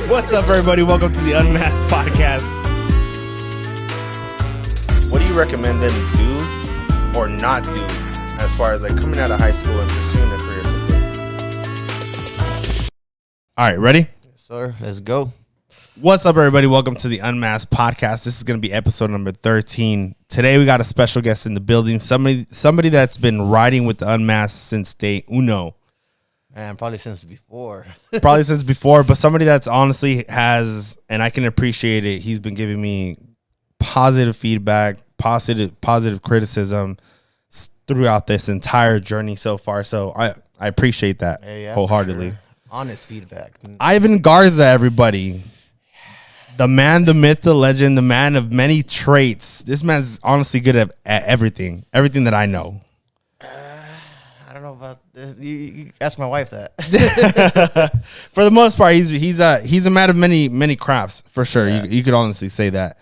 What's up, everybody? Welcome to the Unmasked Podcast. What do you recommend them do or not do as far as like coming out of high school and pursuing a career someday? All right, ready? Yes, sir. Let's go. What's up, everybody? Welcome to the Unmasked Podcast. This is going to be episode number 13. Today, we got a special guest in the building. Somebody that's been riding with the Unmasked since day uno. Man, probably since before. But somebody that's honestly has, and I can appreciate it. He's been giving me positive feedback, positive criticism throughout this entire journey so far. So I appreciate that wholeheartedly. Sure. Honest feedback. Ivan Garza, everybody. The man, the myth, the legend, the man of many traits. This man's honestly good at everything that I know. I don't know about this. You ask my wife that. For the most part, he's a man of many crafts for sure. Yeah. You could honestly say that.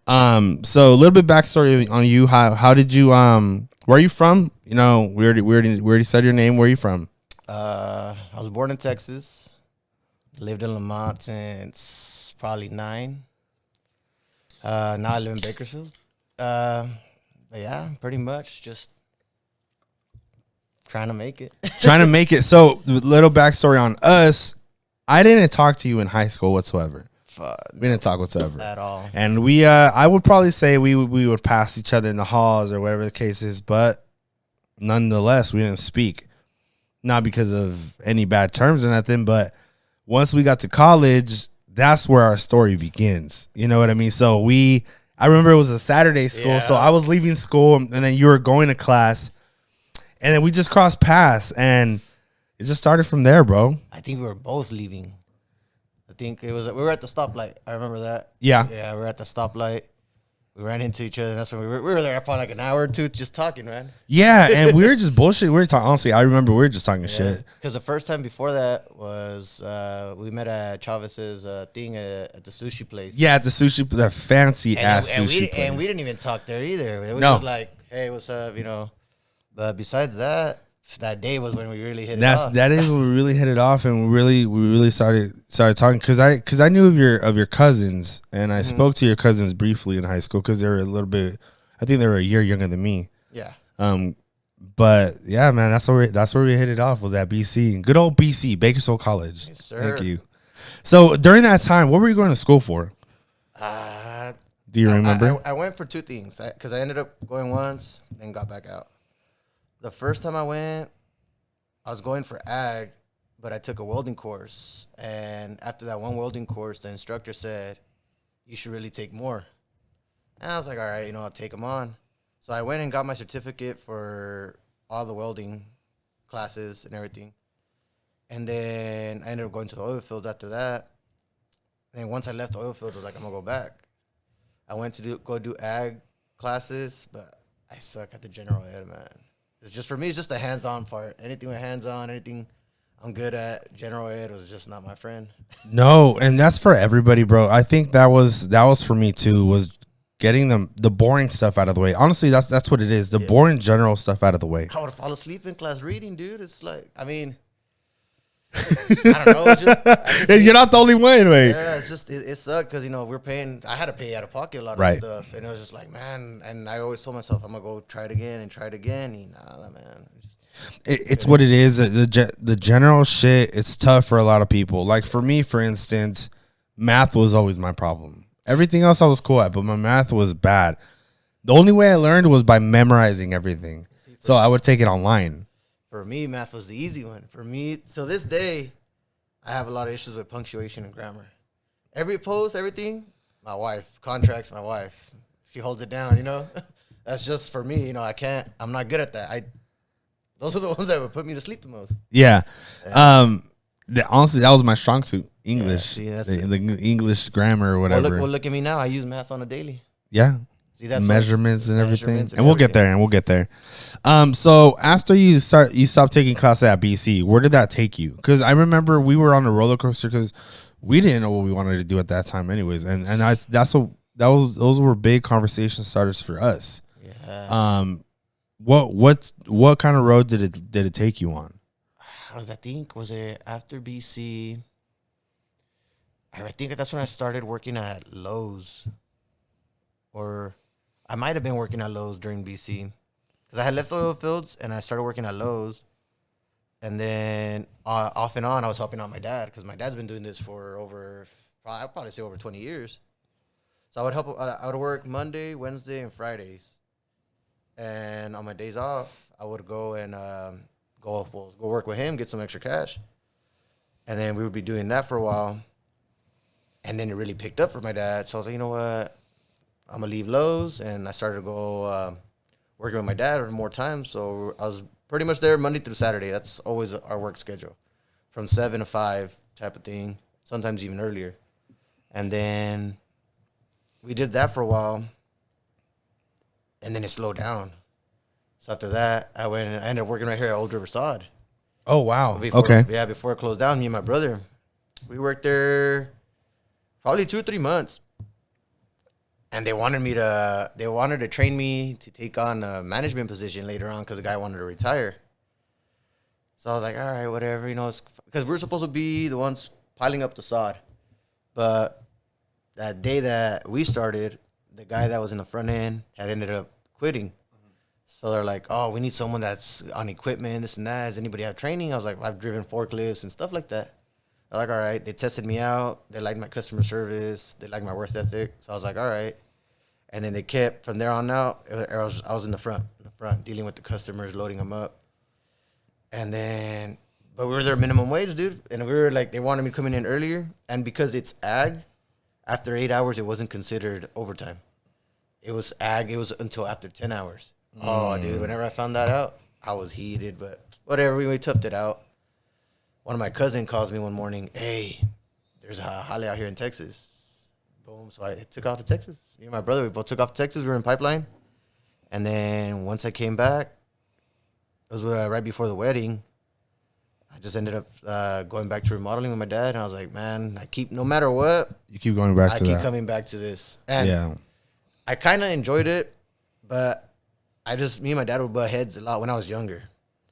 So a little bit backstory on you. How did you where are you from? You know, we already said your name. Where are you from? I was born in Texas. Lived in Lamont since probably 9. Now I live in Bakersfield. But yeah, pretty much just trying to make it. So, little backstory on us. I didn't talk to you in high school whatsoever. We didn't talk whatsoever at all. And we, I would probably say we would pass each other in the halls or whatever the case is, but nonetheless, we didn't speak. Not because of any bad terms or nothing, but once we got to college, that's where our story begins. You know what I mean? So I remember it was a Saturday school, so I was leaving school, and then you were going to class. And then we just crossed paths, and it just started from there, bro. I think we were both leaving. I think we were at the stoplight. I remember that. Yeah. Yeah, we were at the stoplight. We ran into each other, and that's when we were there probably like an hour or two just talking, man. Yeah, and we were just bullshit. We were talking, honestly, I remember we were just talking shit. Because the first time before that was we met at Chavez's thing at the sushi place. Yeah, at the sushi, that fancy-ass sushi place. And we didn't even talk there either. It was just like, hey, what's up, you know. But besides that day was when we really hit it off. That is when we really hit it off, and we really started talking because I knew of your cousins, and I spoke to your cousins briefly in high school because they were a little bit, I think they were a year younger than me. Yeah. But yeah, man, that's where we hit it off, was at BC, good old BC, Bakersfield College. Yes, sir. Thank you. So during that time, what were you going to school for? Do you remember? I went for 2 things because I ended up going once and got back out. The first time I went, I was going for ag, but I took a welding course. And after that one welding course, the instructor said, you should really take more. And I was like, all right, I'll take them on. So I went and got my certificate for all the welding classes and everything. And then I ended up going to the oil fields after that. And once I left the oil fields, I was like, I'm going to go back. I went to go do ag classes, but I suck at the general ed, man. It's just, for me, it's just the hands-on part. Anything with hands-on, anything I'm good at, general ed was just not my friend. No, and that's for everybody, bro. I think that was for me too, was getting the boring stuff out of the way. Honestly, that's what it is. The boring general stuff out of the way. I would fall asleep in class reading, dude. It's like, I mean, I don't know. You're not the only one, man. Yeah, it's just, it sucked because, we're paying, I had to pay out of pocket a lot of stuff. And it was just like, man, and I always told myself, I'm going to go try it again. And nah, man. It's what it is. The general shit, it's tough for a lot of people. Like for me, for instance, math was always my problem. Everything else I was cool at, but my math was bad. The only way I learned was by memorizing everything. So I would take it online. For me, math was the easy one. For me, so this day, I have a lot of issues with punctuation and grammar. Every post, everything, my wife, contracts, my wife. She holds it down, That's just for me, I'm not good at that. Those are the ones that would put me to sleep the most. Yeah. Honestly, that was my strong suit, English. Yeah, see, the English grammar or whatever. Well, look at me now. I use math on a daily. Yeah. See, that's measurements and everything. And we'll get there. So after you stopped taking classes at BC, where did that take you? Because I remember we were on a roller coaster because we didn't know what we wanted to do at that time, anyways. And those were big conversation starters for us. Yeah. What kind of road did it take you on? I think was it after BC. I think that's when I started working at Lowe's, or I might have been working at Lowe's during BC, because I had left oil fields and I started working at Lowe's, and then off and on I was helping out my dad because my dad's been doing this for I'd probably say over 20 years. So I would work Monday, Wednesday, and Fridays, and on my days off I would go and go work with him, get some extra cash, and then we would be doing that for a while. And then it really picked up for my dad. So I was like, you know what? I'm going to leave Lowe's. And I started to go working with my dad more times. So I was pretty much there Monday through Saturday. That's always our work schedule. From 7 to 5 type of thing. Sometimes even earlier. And then we did that for a while. And then it slowed down. So after that, I ended up working right here at Old River Sod. Oh, wow. Okay. Yeah, before it closed down, me and my brother, we worked there probably 2 or 3 months, and they wanted to train me to take on a management position later on because the guy wanted to retire. So I was like, all right, whatever, because we were supposed to be the ones piling up the sod, but that day that we started, the guy that was in the front end had ended up quitting. So they're like, oh, we need someone that's on equipment, this and that. Does anybody have training? I was like, I've driven forklifts and stuff like that. They're like, all right. They tested me out. They liked my customer service. They liked my work ethic. So I was like, all right. And then they kept, from there on out, I was in the front, dealing with the customers, loading them up. And then, but we were there minimum wage, dude. And we were like, they wanted me coming in earlier. And because it's ag, after 8 hours, it wasn't considered overtime. It was ag. It was until after 10 hours. Oh, dude, whenever I found that out, I was heated. But whatever, we toughed it out. One of my cousins calls me one morning, hey, there's a holly out here in Texas. Boom. So I took off to Texas. Me and my brother, we both took off to Texas. We were in Pipeline. And then once I came back, it was right before the wedding. I just ended up going back to remodeling with my dad. And I was like, man, no matter what. You keep going back to that. I keep coming back to this. And yeah. I kind of enjoyed it, but me and my dad would butt heads a lot when I was younger.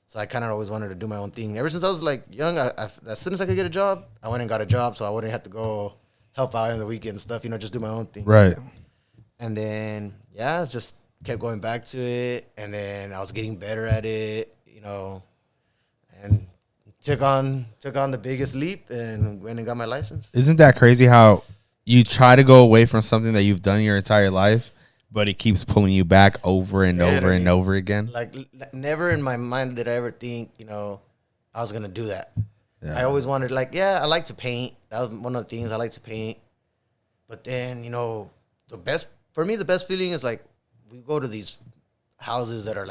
So I kind of always wanted to do my own thing. Ever since I was like young, as soon as I could get a job, I went and got a job so I wouldn't have to go help out in the weekend and stuff, just do my own thing. Right. And then, I just kept going back to it. And then I was getting better at it, and took on the biggest leap and went and got my license. Isn't that crazy how you try to go away from something that you've done your entire life, but it keeps pulling you back over and over and over again? Like, never in my mind did I ever think, I was going to do that. Yeah. I always wanted, I like to paint. That was one of the things I like to paint. But then, the best feeling is, we go to these houses that are,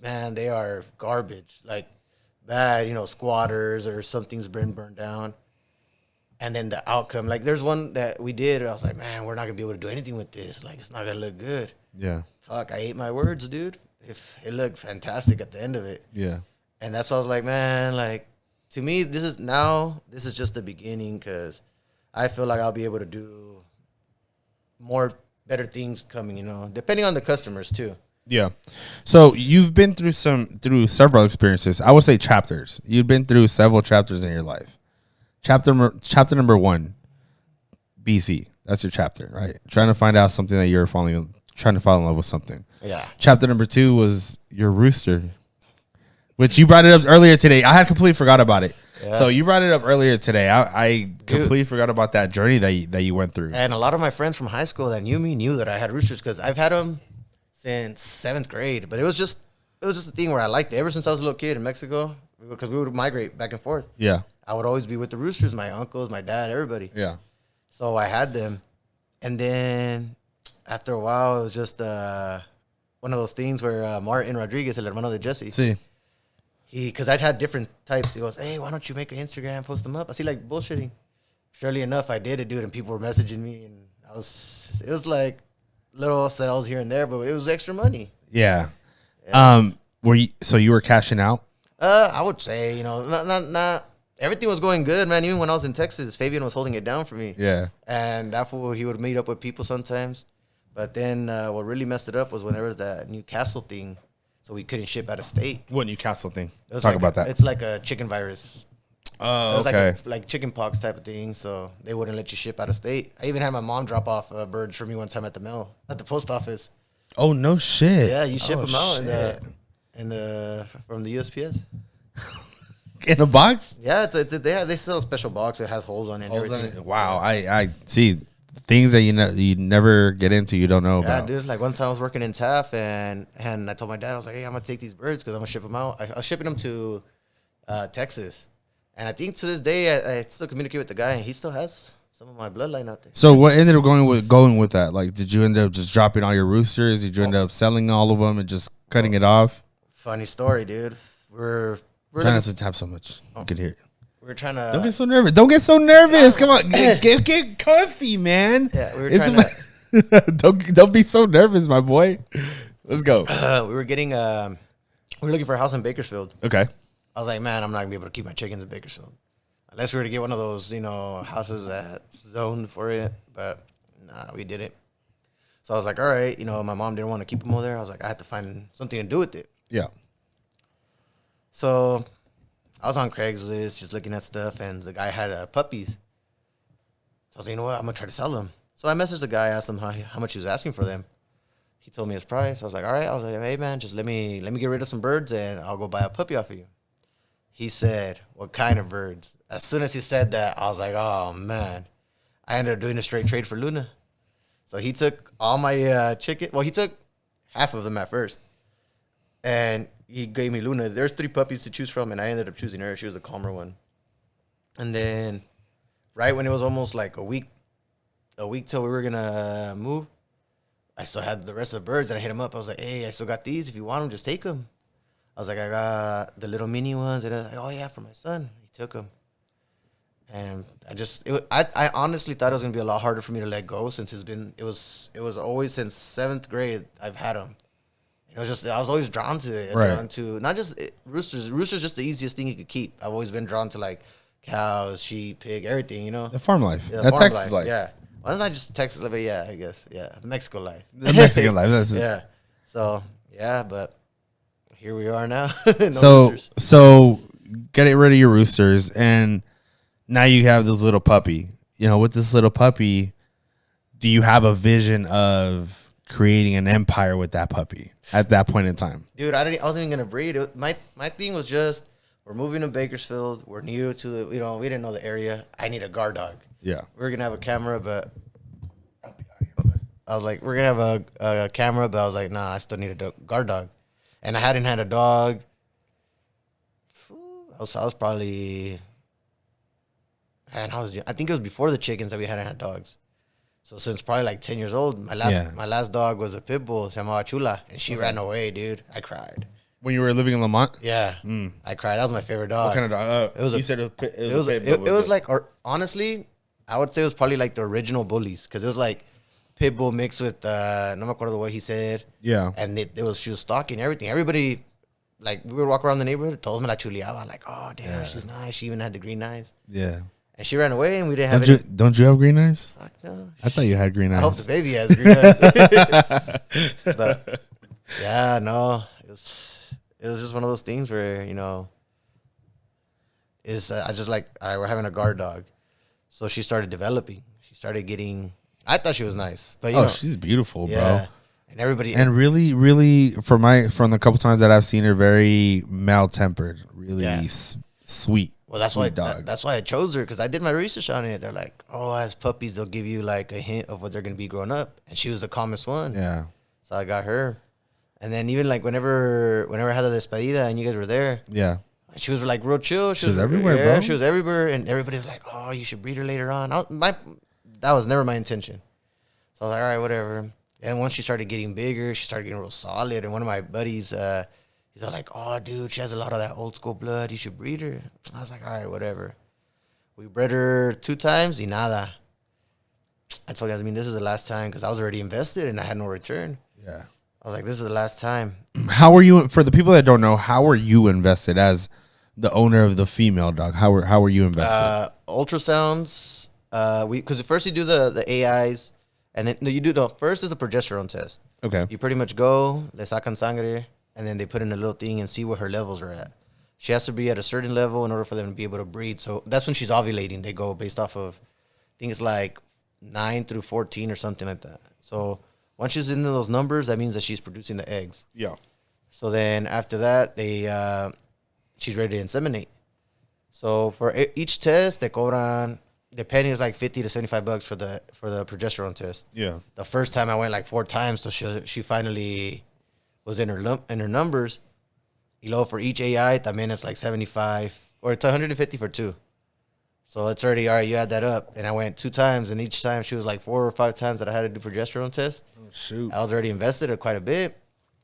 man, they are garbage. Bad, squatters or something's been burned down. And then the outcome, there's one that we did, I was like, man, we're not going to be able to do anything with this. It's not going to look good. Yeah. Fuck, I ate my words, dude. If it looked fantastic at the end of it. Yeah. And that's why I was like, man, to me, this is just the beginning because I feel like I'll be able to do better things coming, depending on the customers too. Yeah. So you've been through several experiences. I would say chapters. You've been through several chapters in your life. Chapter number 1, BC. That's your chapter, right? Trying to find out something that you're trying to fall in love with something. Yeah. Chapter number 2 was your rooster, which you brought it up earlier today. I had completely forgot about it. Yeah. So you brought it up earlier today. I completely forgot about that journey that you went through. And a lot of my friends from high school that knew me knew that I had roosters because I've had them since 7th grade. But it was just a thing where I liked it. Ever since I was a little kid in Mexico, because we would migrate back and forth. Yeah. I would always be with the roosters, my uncles, my dad, everybody. Yeah. So I had them. And then after a while, it was just one of those things where Martin Rodriguez, el hermano de Jesse, sí. Because I'd had different types. He goes, hey, why don't you make an Instagram, post them up? I see bullshitting. Surely enough, I did it, dude, and people were messaging me. And it was little sales here and there, but it was extra money. Yeah. So you were cashing out? I would say, not everything was going good, man. Even when I was in Texas, Fabian was holding it down for me. Yeah. And that fool, he would meet up with people sometimes. But then what really messed it up was when there was that Newcastle thing. So we couldn't ship out of state. What Newcastle thing? Talk about that. It's like a chicken virus. Oh, It was okay. like chicken pox type of thing, so they wouldn't let you ship out of state. I even had my mom drop off birds for me one time at the post office. Oh, no shit. Yeah, you ship Oh, them out shit. from the USPS. In a box? Yeah, they sell a special box. It has holes on it and everything. Wow. I see things that you never get into, you don't know Yeah, about. dude. Like one time I was working in Taft and I told my dad, I was like, hey, I'm going to take these birds because I'm going to ship them out. I was shipping them to Texas. And I think to this day, I still communicate with the guy, and he still has some of my bloodline out there. So what ended up going with that? Like, did you end up just dropping all your roosters? Did you end up selling all of them and just cutting it off? Funny story, dude. We're Try not to tap so much. You could hear it. we're trying to. Don't get so nervous. Don't get so nervous. Come on, get comfy, man. Yeah, we were trying to. don't be so nervous, my boy. Let's go. We were getting. We were looking for a house in Bakersfield. Okay. I was like, man, I'm not gonna be able to keep my chickens in Bakersfield unless we were to get one of those, houses that's zoned for it. But nah, we didn't. So I was like, all right, my mom didn't want to keep them over there. I was like, I had to find something to do with it. Yeah. So I was on Craigslist just looking at stuff, and the guy had puppies. So I was like, you know what? I'm gonna try to sell them. So I messaged the guy, asked him how much he was asking for them. He told me his price. I was like, all right. I was like, hey man, just let me get rid of some birds, and I'll go buy a puppy off of you. He said, what kind of birds? As soon as he said that, I was like, oh, man. I ended up doing a straight trade for Luna. So he took all my chicken. Well, he took half of them at first. And he gave me Luna. There's 3 puppies to choose from, and I ended up choosing her. She was a calmer one. And then right when it was almost like a week till we were going to move, I still had the rest of the birds, and I hit him up. I was like, hey, I still got these. If you want them, just take them. I was like, I got the little mini ones. And I was like, oh, yeah, for my son. He took them. And I honestly thought it was going to be a lot harder for me to let go since it was always since 7th grade I've had them. I was always drawn to it. Right. Drawn to, not just roosters. Roosters just the easiest thing you could keep. I've always been drawn to, like, cows, sheep, pig, everything, The farm life. Yeah, That farm Texas life. Yeah. Well, it's not just Texas life, but yeah, I guess. Yeah, Mexico life. The Mexican life. That's it. Yeah. So, yeah, but here we are now. No so get rid of your roosters, and now you have this little puppy. With this little puppy, do you have a vision of creating an empire with that puppy at that point in time? Dude, I wasn't even gonna breed. My thing was just, we're moving to Bakersfield. We're new to the, we didn't know the area. I need a guard dog. Yeah. We're gonna have a camera, but I was like, we're gonna have a camera, but I was like, nah, I still need a guard dog. And I hadn't had a dog. I was probably, man, I think it was before the chickens that we hadn't had dogs. So since probably like 10 years old, my last dog was a pit bull, se llamaba Chula, and she ran away, dude. I cried. When you were living in Lamont? Yeah, I cried. That was my favorite dog. What kind of dog? It was you a- said it It was like, or honestly, I would say it was probably like the original bullies, because it was like pit bull mixed with no me acuerdo what he said. Yeah. And she was stalking everything. Everybody, like, we would walk around the neighborhood, told me la chuleaba. I'm like, oh damn, she's nice. She even had the green eyes. Yeah. And she ran away, and we didn't have Don't you have green eyes? Fuck no. I thought you had green eyes. I hope the baby has green eyes. But yeah, no, it was just one of those things where I just like, all right, we're having a guard dog, so she started developing. She started getting. I thought she was nice, but she's beautiful, bro. yeah. And everybody, And really, really, from the couple times that I've seen her, very mild-tempered, really sweet. well, that's sweet why dog. that's why I chose her, because I did my research on it. They're like, oh, as puppies, they'll give you like a hint of what they're gonna be growing up, and she was the calmest one. Yeah. So I got her, and then even like whenever I had the despedida and you guys were there, Yeah. she was like real chill. She was everywhere, bro. She was everywhere, and everybody's like, "Oh, you should breed her later on." That was never my intention. So I was like, "All right, whatever." And once she started getting bigger, she started getting real solid. And one of my buddies, he's all like, "Oh, dude, she has a lot of that old school blood. You should breed her." I was like, "All right, whatever." We bred her 2 times, y nada. I told Yasmin, this is the last time, because I was already invested and I had no return. Yeah. I was like, this is the last time. How were you, for the people that don't know, how were you invested as the owner of the female dog? How were you invested? Ultrasounds. Because first you do the AIs, and then you do first is a progesterone test. Okay. You pretty much go, le sacan sangre, and then they put in a little thing and see where her levels are at. she has to be at a certain level in order for them to be able to breed. So that's when she's ovulating. They go based off of, I think it's like 9 through 14 or something like that. So once she's into those numbers, that means that she's producing the eggs. Yeah. So then after that, she's ready to inseminate. So for each test, they cobran, depending, is like $50 to $75 for the progesterone test. Yeah. The first time I went like 4 times, so she finally was in her numbers. Y luego for each AI, también it's like 75, or it's 150 for 2. So it's already, all right, you add that up. And I went 2 times, and each time she was like 4 or 5 times that I had to do progesterone test. Oh, shoot. I was already invested quite a bit.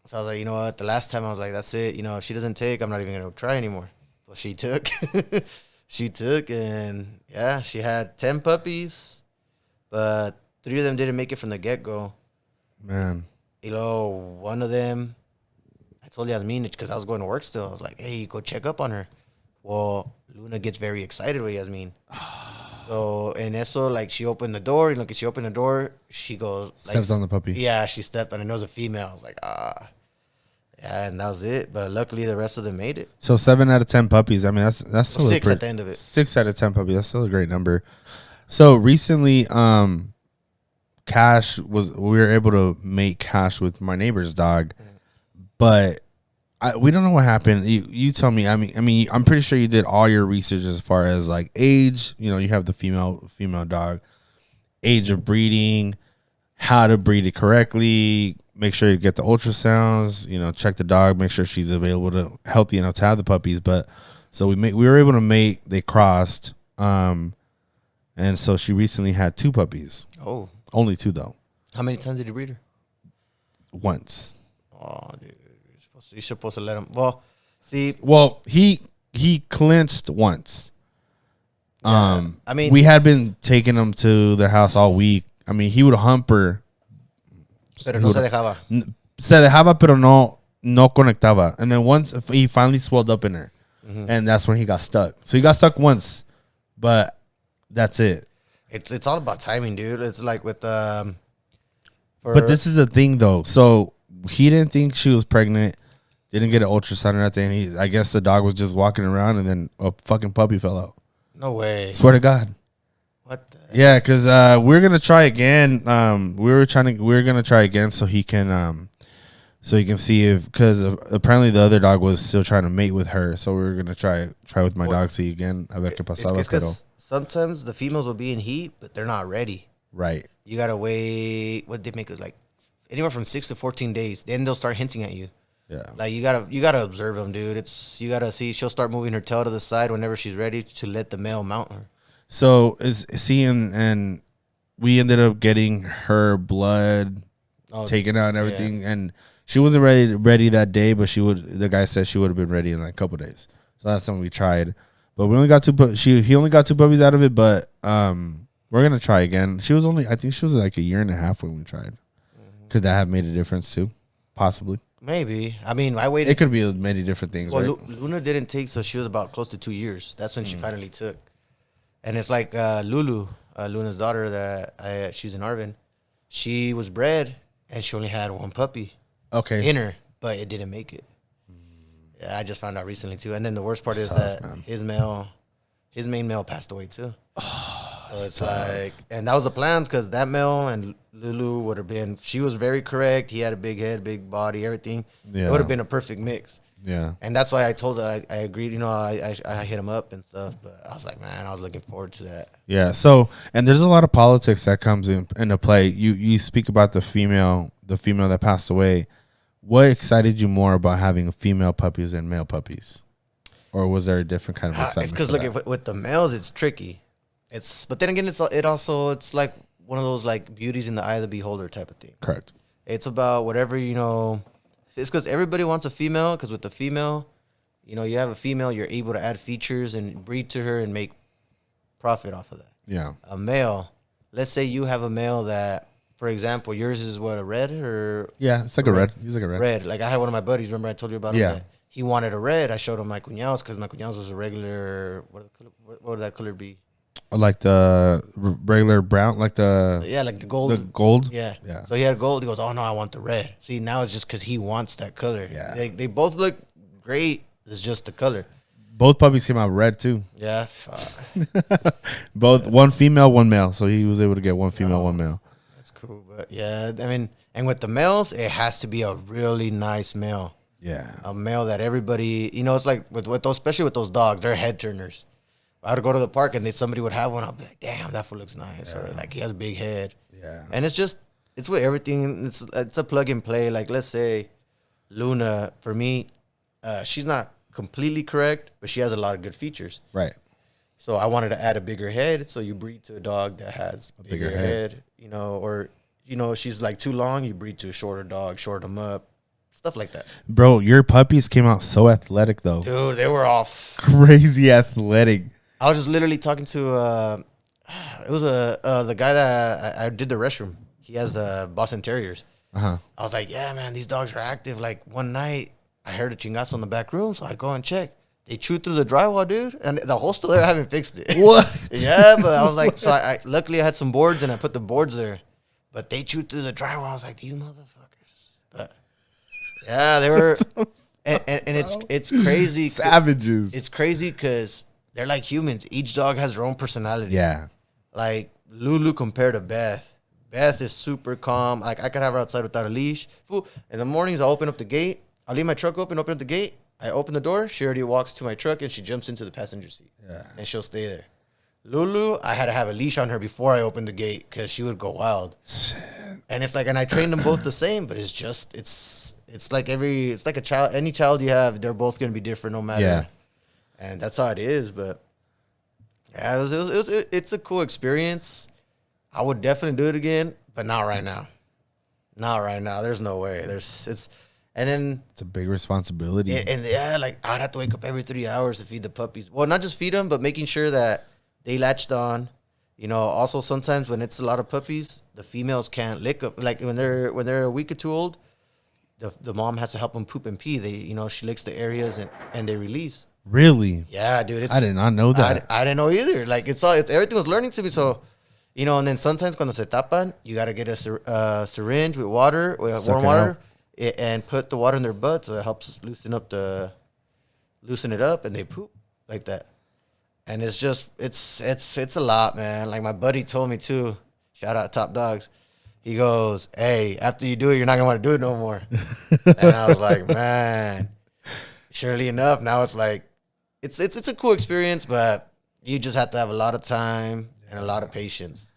So I was like, you know what? The last time I was like, that's it. You know, if she doesn't take, I'm not even going to try anymore. Well, she took. She took, and yeah, she had 10 puppies, but 3 of them didn't make it from the get-go. Man. You know, one of them, I told Yasmin, because I was going to work still. I was like, hey, go check up on her. Well, Luna gets very excited with Yasmin. So, and eso, like, she opened the door. You know, she opened the door, she goes, like, Steps on the puppy. Yeah, she stepped on it. It was a female. I was like, Yeah, and that was it. But luckily, the rest of them made it. So 7 out of 10 puppies. I mean, that's still 6 at the end of it. 6 out of 10 puppies. That's still a great number. So recently, Cash we were able to make Cash with my neighbor's dog, but we don't know what happened. You tell me. I mean, I'm pretty sure you did all your research as far as like age. You know, you have the female dog, age of breeding, how to breed it correctly. Make sure you get the ultrasounds. You know, check the dog. Make sure she's available to healthy enough to have the puppies. But so we were able to make. They crossed, and so she recently had 2 puppies. Oh. Only 2 though. How many times did you breed her? Once. Oh, dude, you're supposed to let him. Well, see. Well, he clinched once. Yeah, I mean, we had been taking him to the house all week. I mean, he would hump her. Pero no se dejaba. Se dejaba, pero no conectaba. And then once he finally swelled up in her, and that's when he got stuck. So he got stuck once, but that's it. It's all about timing, dude. It's like with But this is the thing though. So he didn't think she was pregnant. Didn't get an ultrasound or nothing. I guess the dog was just walking around, and then a fucking puppy fell out. No way. Swear to God. What the? Yeah, because we're gonna try again. We're gonna try again so he can see if, because apparently the other dog was still trying to mate with her. So we're gonna try with my dog. See again. A ver qué pasaba. Because sometimes the females will be in heat, but they're not ready. Right. You gotta wait. What they make it like anywhere from 6 to 14 days. Then they'll start hinting at you. Yeah. Like you gotta observe them, dude. You gotta see. She'll start moving her tail to the side whenever she's ready to let the male mount her. So and we ended up getting her blood taken out and everything, and she wasn't ready that day, but the guy said she would have been ready in like a couple of days. So that's something we tried, but we only got 2. He only got 2 puppies out of it, but we're gonna try again. I think she was like a year and a half when we tried. Could that have made a difference too? Possibly. Maybe. I mean, I waited. It could be many different things. Well, right? Luna didn't take, so she was about close to 2 years. That's when she finally took. And it's like Lulu, Luna's daughter, she's in Arvin. She was bred, and she only had 1 puppy in her, but it didn't make it. Yeah, I just found out recently, too. And then the worst part is that his main male passed away, too. So it's like, and that was the plans, because that male and Lulu would have been, she was very correct. He had a big head, big body, everything. Yeah. It would have been a perfect mix. Yeah. And that's why I told her, I agreed, you know, I hit him up and stuff, but I was like, man, I was looking forward to that. Yeah. So, and there's a lot of politics that comes into play. You speak about the female that passed away. What excited you more about having female puppies than male puppies? Or was there a different kind of excitement? It's because, look, with the males, it's tricky. But then again, it's like one of those like beauties in the eye of the beholder type of thing. Correct. It's about whatever, you know. It's because everybody wants a female, because with the female, you know, you have a female, you're able to add features and breed to her and make profit off of that. Yeah. A male, let's say you have a male that, for example, yours is what, a red or? Yeah, it's like a red. He's like a red. Red. Like I had one of my buddies, remember I told you about him? Yeah. He wanted a red. I showed him my cuñados, because my cuñados was a regular, what would that color be? Like the regular brown, like the like the gold. The gold. Yeah. So he had gold. He goes, "Oh no, I want the red." See, now it's just because he wants that color. Yeah. They both look great. It's just the color. Both puppies came out red too. Yeah. Both one female, one male. So he was able to get one female, one male. That's cool. But yeah, I mean, and with the males, it has to be a really nice male. Yeah. A male that everybody, it's like with those, especially with those dogs, they're head turners. I would go to the park and somebody would have one. I'd be like, damn, that fool looks nice. Yeah. Or like he has a big head. Yeah. And it's with everything. It's a plug and play. Like let's say Luna, for me, she's not completely correct, but she has a lot of good features. Right. So I wanted to add a bigger head. So you breed to a dog that has a bigger head, or she's like too long. You breed to a shorter dog, short them up, stuff like that. Bro, your puppies came out so athletic though. Dude, they were all crazy athletic. I was just literally talking to it was the guy that I did the restroom. He has Boston Terriers. I was like, yeah, man, these dogs are active. Like one night, I heard a chingazo in the back room, so I go and check. They chewed through the drywall, dude, and the hole still there. I haven't fixed it. What? Yeah, but I was like, so I luckily I had some boards and I put the boards there, but they chewed through the drywall. I was like, these motherfuckers. But yeah, they were, and it's crazy, savages. It's crazy because they're like humans. Each dog has their own personality. Yeah, like Lulu compared to Beth. Beth is super calm. Like I could have her outside without a leash. In the mornings, I'll open up the gate. I'll leave my truck open up the gate. I open the door. She already walks to my truck and she jumps into the passenger seat. Yeah. And she'll stay there. Lulu, I had to have a leash on her before I opened the gate because she would go wild. Shit. And it's like, and I trained them both the same, but it's like a child. Any child you have, they're both gonna be different no matter. Yeah. And that's how it is. But yeah, it's a cool experience. I would definitely do it again, but not right now. Not right now. There's no way. And then it's a big responsibility. And yeah, like I'd have to wake up every 3 hours to feed the puppies. Well, not just feed them, but making sure that they latched on. Also sometimes when it's a lot of puppies, the females can't lick them. Like when they're a week or two old, the mom has to help them poop and pee. She licks the areas and they release. Really? Yeah, dude. I did not know that. I didn't know either. Like everything was learning to me. So. And then sometimes cuando se tapan, you got to get a syringe with water, with warm water, and put the water in their butt so it helps loosen it up, and they poop like that. And it's just, it's a lot, man. Like my buddy told me too, shout out Top Dogs. He goes, hey, after you do it, you're not going to want to do it no more. And I was like, man, surely enough, now it's like, it's a cool experience, but you just have to have a lot of time. And a lot of patience.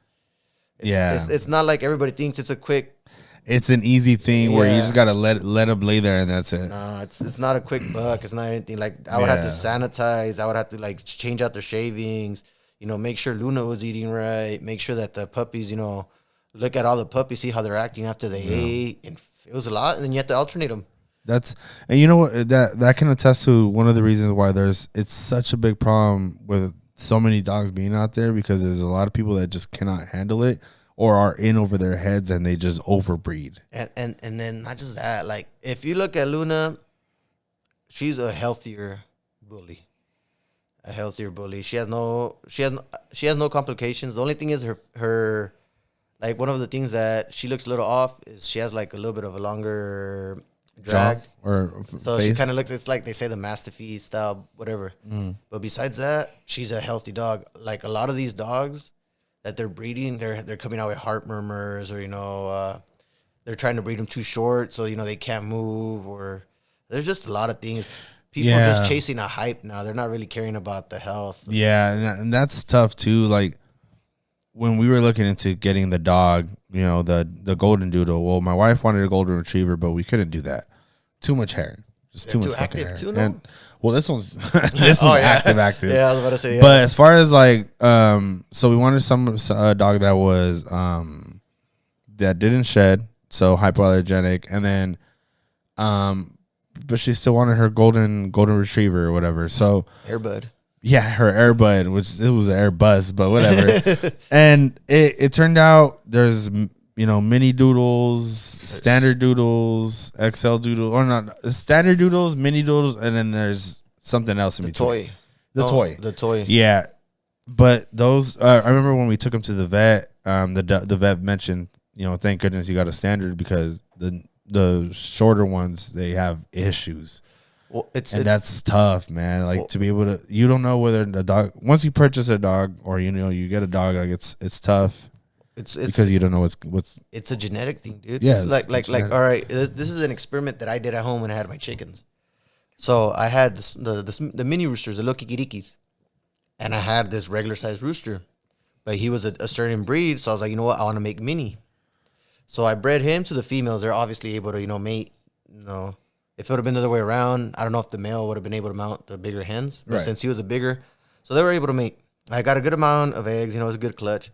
It's not like everybody thinks it's a quick. It's an easy thing where you just gotta let them lay there and that's it. No, it's not a quick buck. It's not anything like I would have to sanitize. I would have to like change out their shavings. Make sure Luna was eating right. Make sure that the puppies, look at all the puppies, see how they're acting after they ate. And it was a lot, and then you have to alternate them. And you know what that can attest to one of the reasons why it's such a big problem with so many dogs being out there, because there's a lot of people that just cannot handle it or are in over their heads and they just overbreed. And then not just that, like if you look at Luna, she's a healthier bully. She has no complications. The only thing is her like one of the things that she looks a little off is she has like a little bit of a longer drag, so face. She kind of looks. It's like they say the Mastiff style, whatever. But besides that, she's a healthy dog. Like a lot of these dogs that they're breeding, they're coming out with heart murmurs, or they're trying to breed them too short, so they can't move, or there's just a lot of things. People are just chasing a hype now. They're not really caring about the health. Yeah, and that's tough too. Like when we were looking into getting the dog, the golden doodle. Well, my wife wanted a golden retriever, but we couldn't do that. Too much hair. Just too much fucking hair. Too, no? And, well, this one's active. Yeah, I was about to say. Yeah. But as far as like, so we wanted a dog that was that didn't shed, so hypoallergenic, and then but she still wanted her golden retriever or whatever. So Airbud. Yeah, her Airbud, which it was an Airbus, but whatever. And it turned out there's mini doodles, standard doodles, XL doodle, or not standard doodles, mini doodles, and then there's something else in between. The toy. Yeah, but those I remember when we took them to the vet. The vet mentioned, thank goodness you got a standard, because the shorter ones, they have issues. Well, that's tough, man. Like to be able to, you don't know whether the dog, once you purchase a dog or you get a dog, like it's tough. It's because you don't know what's. It's a genetic thing, dude. Yeah, like all right. This is an experiment that I did at home when I had my chickens. So I had the mini roosters, the little kikirikis, and I had this regular sized rooster, but he was a certain breed. So I was like, you know what, I want to make mini. So I bred him to the females. They're obviously able to mate. If it would have been the other way around, I don't know if the male would have been able to mount the bigger hens. But since he was a bigger, so they were able to mate. I got a good amount of eggs. It was a good clutch.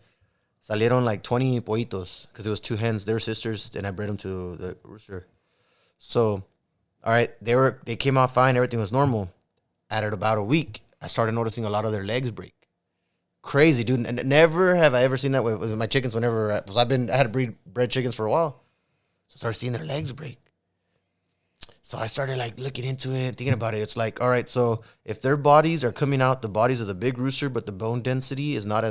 Salieron like 20 pollitos because it was 2 hens. They were sisters, and I bred them to the rooster. So, all right, they came out fine. Everything was normal. At about a week, I started noticing a lot of their legs break. Crazy, dude. And never have I ever seen that with my chickens. Whenever I had bred chickens for a while, so I started seeing their legs break. So I started like looking into it, thinking about it. It's like, all right, so if their bodies are coming out, the bodies of the big rooster, but the bone density is not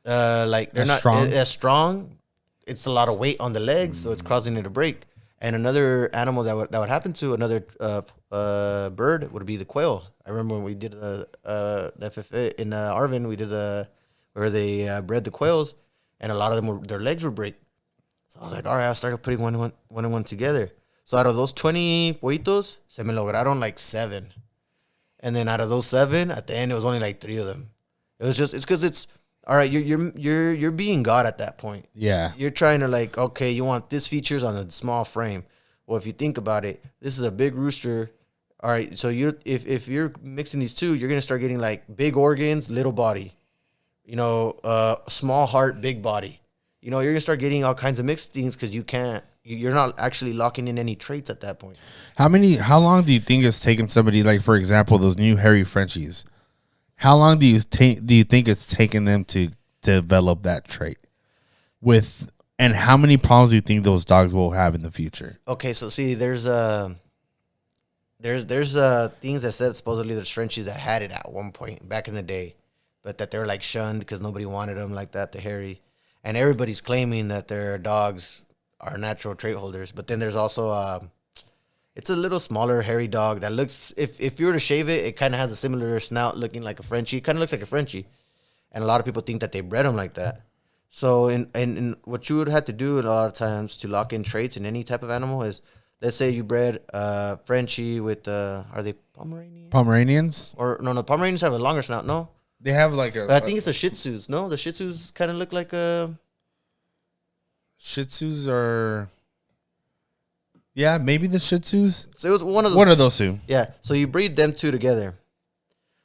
like they're not as strong. It's a lot of weight on the legs, so it's causing it to break. And another animal that would happen to another bird would be the quail. I remember when we did the FFA in Arvin, we did where they bred the quails, and a lot of them their legs would break. So I was like, all right, I started putting one and one together. So out of those 20 pollitos, se me lograron like 7. And then out of those 7, at the end, it was only like 3 of them. It's because it's, all right, you're being God at that point. Yeah. You're trying to like, okay, you want this features on a small frame. Well, if you think about it, this is a big rooster. All right, so if you're mixing these two, you're going to start getting like big organs, little body. Small heart, big body. You're going to start getting all kinds of mixed things because you're not actually locking in any traits at that point. How long do you think it's taken somebody, like, for example, those new hairy Frenchies? How long do you think it's taken them to develop that trait? And how many problems do you think those dogs will have in the future? Okay, so see, there's things that said supposedly there's Frenchies that had it at one point back in the day, but that they were like shunned because nobody wanted them like that, the hairy. And everybody's claiming that their dogs are natural trait holders. But then there's also, it's a little smaller, hairy dog that looks, if you were to shave it, it kind of has a similar snout looking like a Frenchie. It kind of looks like a Frenchie. And a lot of people think that they bred them like that. So in what you would have to do a lot of times to lock in traits in any type of animal is, let's say you bred Frenchie with, are they Pomeranians? Pomeranians? Or no, Pomeranians have a longer snout, no? They have like I think it's the Shih Tzus. No, the Shih Tzus kind of look like a. Shih Tzus are. Yeah, maybe the Shih Tzus. So it was one of those two. Yeah, so you breed them two together.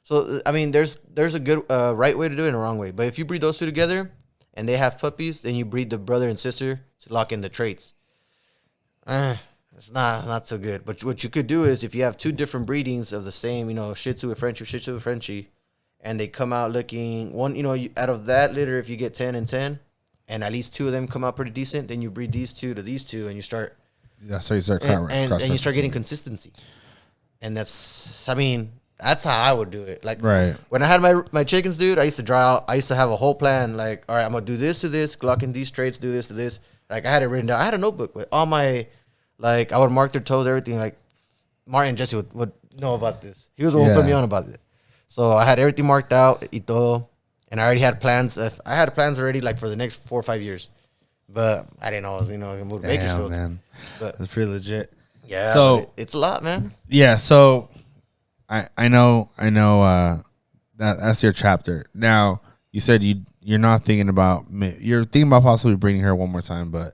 So I mean, there's a good right way to do it and a wrong way. But if you breed those two together and they have puppies, then you breed the brother and sister to lock in the traits. It's not so good. But what you could do is if you have 2 different breedings of the same, Shih Tzu with Frenchie, Shih Tzu with Frenchie. And they come out looking one, out of that litter, if you get 10 and 10, and at least 2 of them come out pretty decent, then you breed these 2 to these 2, and you start. That's how you start and you start getting consistency. And that's how I would do it. Like, right. When I had my chickens, dude, I used to have a whole plan. Like, all right, I'm gonna do this to this, lock in these traits, do this to this. Like, I had it written down. I had a notebook with all my, like, I would mark their toes, everything. Like, Martin Jesse would know about this. He was the one who put me on about it. So I had everything marked out, y todo, and I already had plans. I had plans already, like, for the next 4 or 5 years. But I didn't know I was, going to move to Bakersfield. Man. But that's pretty legit. Yeah, so it's a lot, man. Yeah, so I know that's your chapter. Now, you said you're not thinking about, you're thinking about possibly bringing her one more time, but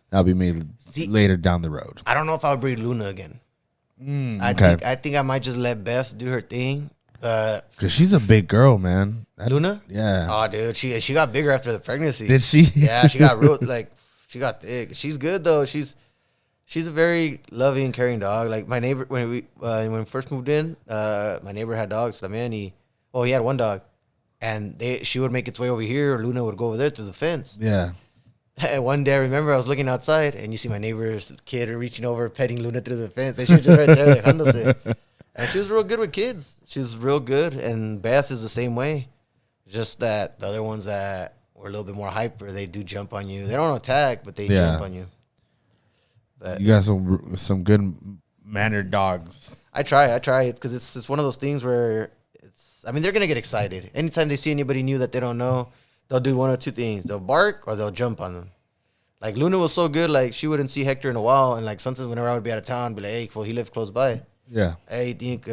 that'll be made later down the road. I don't know if I would breed Luna again. Okay. I think I might just let Beth do her thing. Because she's a big girl, man. Luna? Yeah. Oh, dude, she got bigger after the pregnancy. Did she? Yeah, she got real, like, she got thick. She's good though. She's a very loving, caring dog. Like my neighbor, when we first moved in, my neighbor had dogs. I mean, he had one dog, and she would make its way over here, or Luna would go over there through the fence. Yeah. And one day, I remember I was looking outside, and you see my neighbor's kid reaching over, petting Luna through the fence, and she was just right there, like, dándose. And she was real good with kids. She was real good, and Beth is the same way. Just that the other ones that were a little bit more hyper, they do jump on you. They don't attack, but they jump on you. But you got some good mannered dogs. I try it because it's one of those things where they're gonna get excited anytime they see anybody new that they don't know. They'll do one or two things: they'll bark or they'll jump on them. Like Luna was so good, like she wouldn't see Hector in a while, and like sometimes whenever I would be out of town, I'd be like, "Hey, well, he lived close by. Yeah. Hey, you think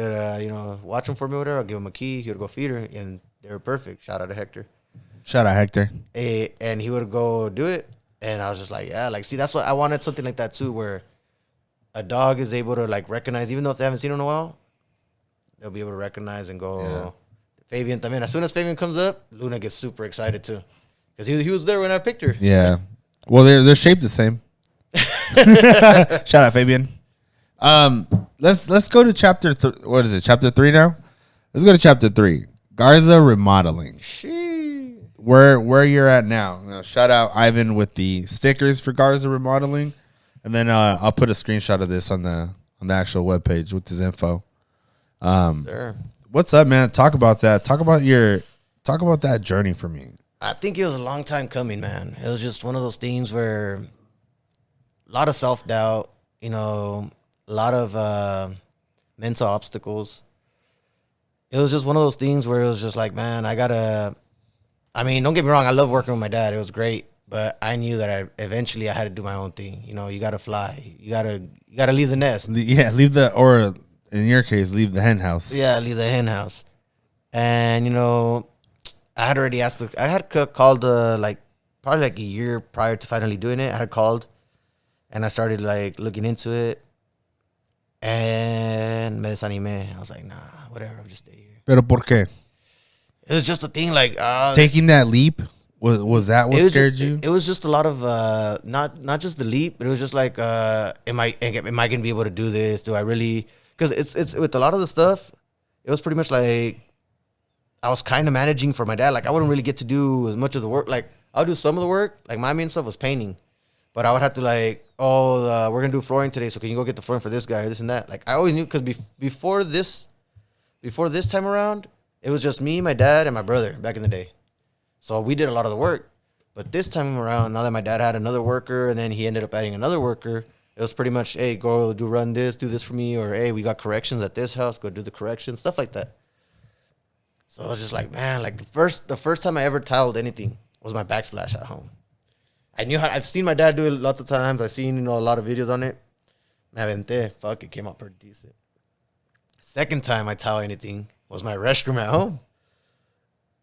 watch him for me, or whatever? I'll give him a key. He would go feed her, and they were perfect. Shout out to Hector. Shout out Hector. And he would go do it, and I was just like, yeah, like see, that's what I wanted, something like that too, where a dog is able to like recognize, even though if they haven't seen him in a while, they'll be able to recognize and go. Yeah. Fabian, I mean, as soon as Fabian comes up, Luna gets super excited too, because he was there when I picked her. Yeah. Well, they're shaped the same. Shout out Fabian. Let's go to chapter. What is it? Chapter 3 now. Let's go to chapter 3. Garza remodeling. Where you're at now. Shout out Ivan with the stickers for Garza remodeling, and then I'll put a screenshot of this on the actual webpage with his info. Sir. What's up, man? Talk about that. Talk about that journey for me. I think it was a long time coming, man. It was just one of those things where a lot of self-doubt, a lot of mental obstacles. It was just one of those things where it was just like, man, don't get me wrong. I love working with my dad. It was great. But I knew that I had to do my own thing. You got to fly. You got to leave the nest. Yeah, or in your case, leave the hen house. Yeah, leave the hen house. And, I had already asked. I had called probably like a year prior to finally doing it. I had called, and I started like looking into it, and me desanimé. I was like, nah, whatever, I'll just stay here. Pero por qué? It was just a thing like taking that leap. Was that what scared you? It was just a lot of not just the leap, but it was just like am I gonna be able to do this? Do I really? Because it's with a lot of the stuff, it was pretty much like I was kind of managing for my dad. Like I wouldn't really get to do as much of the work. Like I'll do some of the work. Like my main stuff was painting, but I would have to like, we're gonna do flooring today, so can you go get the flooring for this guy or this and that? Like I always knew because before this time around, it was just me, my dad, and my brother back in the day. So we did a lot of the work. But this time around, now that my dad had another worker, and then he ended up adding another worker, it was pretty much, hey, go do this for me, or hey, we got corrections at this house, go do the corrections, stuff like that. So I was just like, man, like the first time I ever tiled anything was my backsplash at home. I've seen my dad do it lots of times. I've seen a lot of videos on it. Me aventé, fuck, it came out pretty decent. Second time I tile anything was my restroom at home.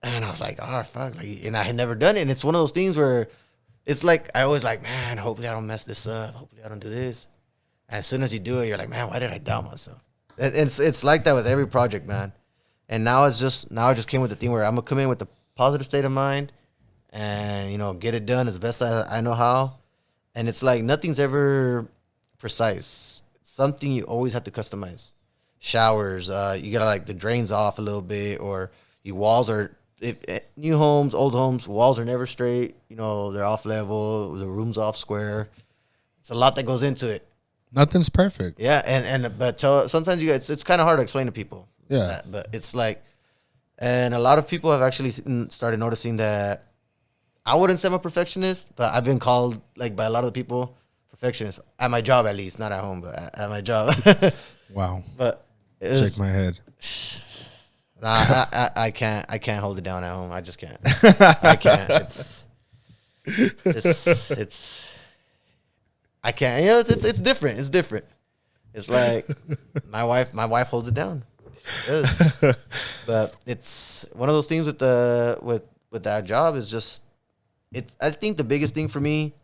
And I was like, oh, fuck. And I had never done it. And it's one of those things where it's like, I always like, man, hopefully I don't mess this up. Hopefully I don't do this. And as soon as you do it, you're like, man, why did I doubt myself? It's like that with every project, man. And now I just came with the thing where I'm going to come in with a positive state of mind and, get it done as best as I know how. And it's like nothing's ever precise. It's something you always have to customize. Showers, you got to like the drains off a little bit, or your walls are, if new homes, old homes, walls are never straight. They're off level. The room's off square. It's a lot that goes into it. Nothing's perfect. Yeah, but sometimes it's kind of hard to explain to people. Yeah, but it's like, and a lot of people have actually started noticing that I wouldn't say I'm a perfectionist, but I've been called like by a lot of the people perfectionist at my job, at least, not at home, but at my job. Wow. But shake my head. Nah, I can't hold it down at home. I just can't. I can't. It's I can't. It's different. It's different. It's like my wife holds it down. It is. But it's one of those things with that job is just I think the biggest thing for me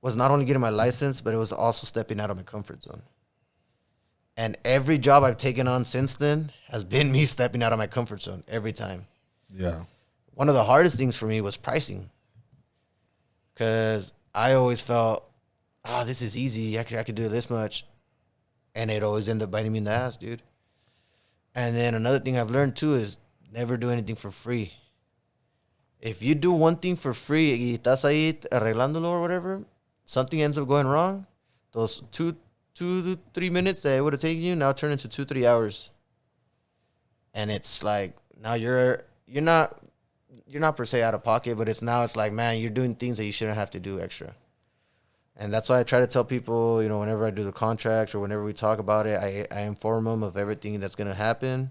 was not only getting my license, but it was also stepping out of my comfort zone. And every job I've taken on since then has been me stepping out of my comfort zone every time. Yeah. One of the hardest things for me was pricing. Because I always felt, this is easy. I could do this much. And it always ended up biting me in the ass, dude. And then another thing I've learned, too, is never do anything for free. If you do one thing for free, y estás ahí arreglándolo or whatever, something ends up going wrong, those 2 to 3 minutes that it would have taken you now turn into 2-3 hours. And it's like, now you're not per se out of pocket, but it's like, man, you're doing things that you shouldn't have to do extra. And that's why I try to tell people, you know, whenever I do the contracts or whenever we talk about it, I inform them of everything that's going to happen.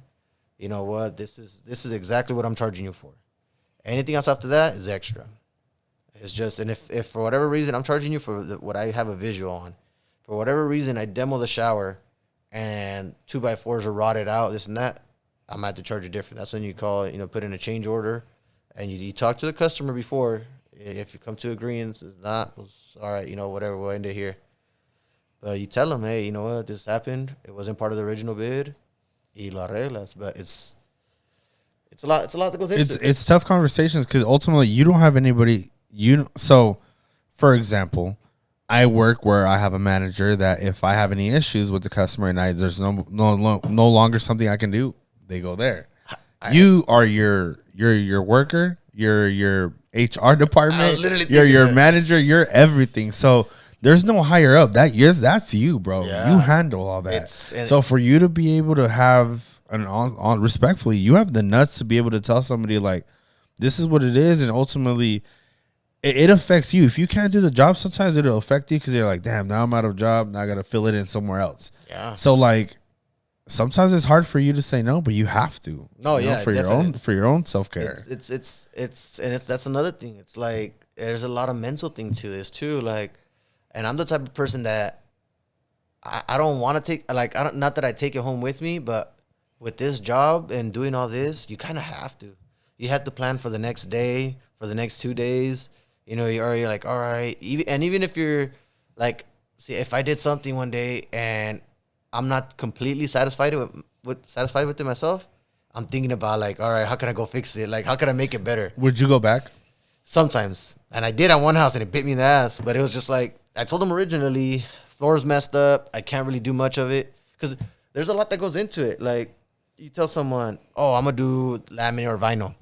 You know what? This is exactly what I'm charging you for. Anything else after that is extra. It's just, and if for whatever reason I'm charging you for what I have a visual on, for whatever reason I demo the shower and 2x4s are rotted out, this and that, I'm gonna have to charge you different. That's when you call, you know, put in a change order, and you talk to the customer before. If you come to agreement, it's not, well, all right, you know, whatever, we'll end it here. But you tell them, hey, you know what, this happened. It wasn't part of the original bid. Y lo arreglas. But it's a lot that goes into it. It's tough conversations because ultimately you don't have anybody. So, for example, I work where I have a manager that if I have any issues with the customer and there's no longer something I can do, they go there. You are your worker, your HR department, you're your manager, you're everything. So there's no higher up. That's you, bro. Yeah. You handle all that. So for you to be able to have on respectfully, you have the nuts to be able to tell somebody like, this is what it is, and ultimately it affects you. If you can't do the job, sometimes it'll affect you because you're like, damn, now I'm out of job. Now I got to fill it in somewhere else. Yeah. So like, sometimes it's hard for you to say no, but you have to. No, yeah, for your own self-care. It's that's another thing. It's like there's a lot of mental thing to this too. Like, and I'm the type of person that I don't want to take, like, not that I take it home with me, but with this job and doing all this, you kind of have to. You have to plan for the next day, for the next 2 days. You know, you're like, all right. Even if you're like, see, if I did something one day and I'm not completely satisfied with it myself, I'm thinking about like, all right, how can I go fix it? Like, how can I make it better? Would you go back? Sometimes. And I did on one house and it bit me in the ass. But it was just like, I told them originally, floor's messed up. I can't really do much of it. Because there's a lot that goes into it. Like, you tell someone, oh, I'm going to do laminate or vinyl.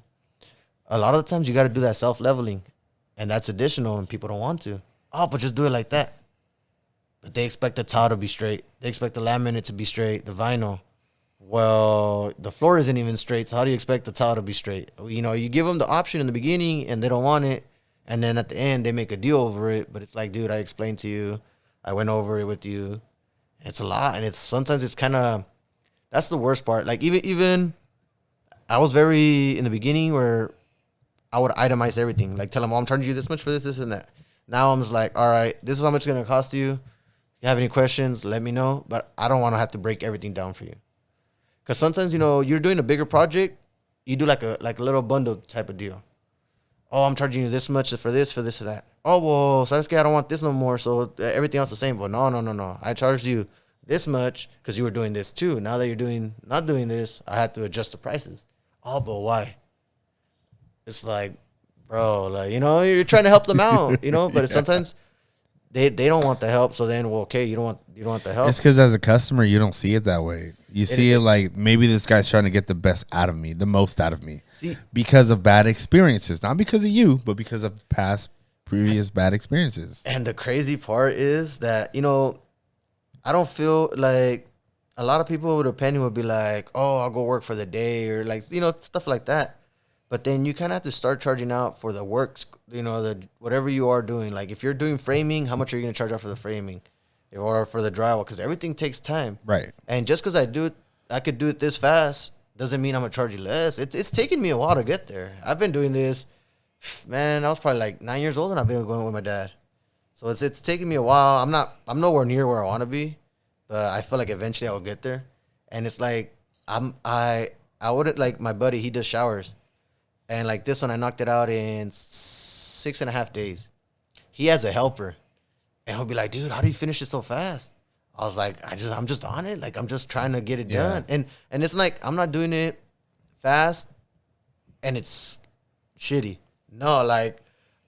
A lot of the times you got to do that self-leveling. And that's additional and people don't want to. Oh, but just do it like that. But they expect the tile to be straight. They expect the laminate to be straight, the vinyl. Well, the floor isn't even straight, so how do you expect the tile to be straight? You know, you give them the option in the beginning, and they don't want it. And then at the end, they make a deal over it. But it's like, dude, I explained to you. I went over it with you. It's a lot. And sometimes it's kind of, that's the worst part. Like, even I was very, in the beginning, where I would itemize everything. Like, tell them, oh, I'm charging you this much for this, and that. Now I'm just like, all right, this is how much it's going to cost you. If you have any questions, let me know. But I don't want to have to break everything down for you. Because sometimes, you know, you're doing a bigger project. You do like a little bundle type of deal. Oh, I'm charging you this much for this, or that. Oh, well, Sasuke, I don't want this no more. So everything else the same. Well, no. I charged you this much because you were doing this too. Now that you're not doing this, I had to adjust the prices. Oh, but why? It's like, bro, like, you know, you're trying to help them out, you know, but yeah. Sometimes they don't want the help. So then, well, okay, you don't want the help. It's because as a customer, you don't see it that way. You see it like, maybe this guy's trying to get the best out of me, the most out of me, because of bad experiences, not because of you, but because of previous bad experiences. And the crazy part is that, you know, I don't feel like a lot of people with opinion would be like, oh, I'll go work for the day, or like, you know, stuff like that. But then you kind of have to start charging out for the work, you know, the whatever you are doing. Like, if you're doing framing, how much are you going to charge out for the framing or for the drywall? Because everything takes time. Right. And just because I could do it this fast doesn't mean I'm going to charge you less. It's taken me a while to get there. I've been doing this, man, I was probably like 9 years old and I've been going with my dad. So it's taken me a while. I'm nowhere near where I want to be, but I feel like eventually I'll get there. And it's like, I wouldn't, like, my buddy, he does showers. And like this one, I knocked it out in 6.5 days. He has a helper. And he'll be like, dude, how do you finish it so fast? I was like, I'm just on it. Like, I'm just trying to get it done. And it's like, I'm not doing it fast and it's shitty. No, like,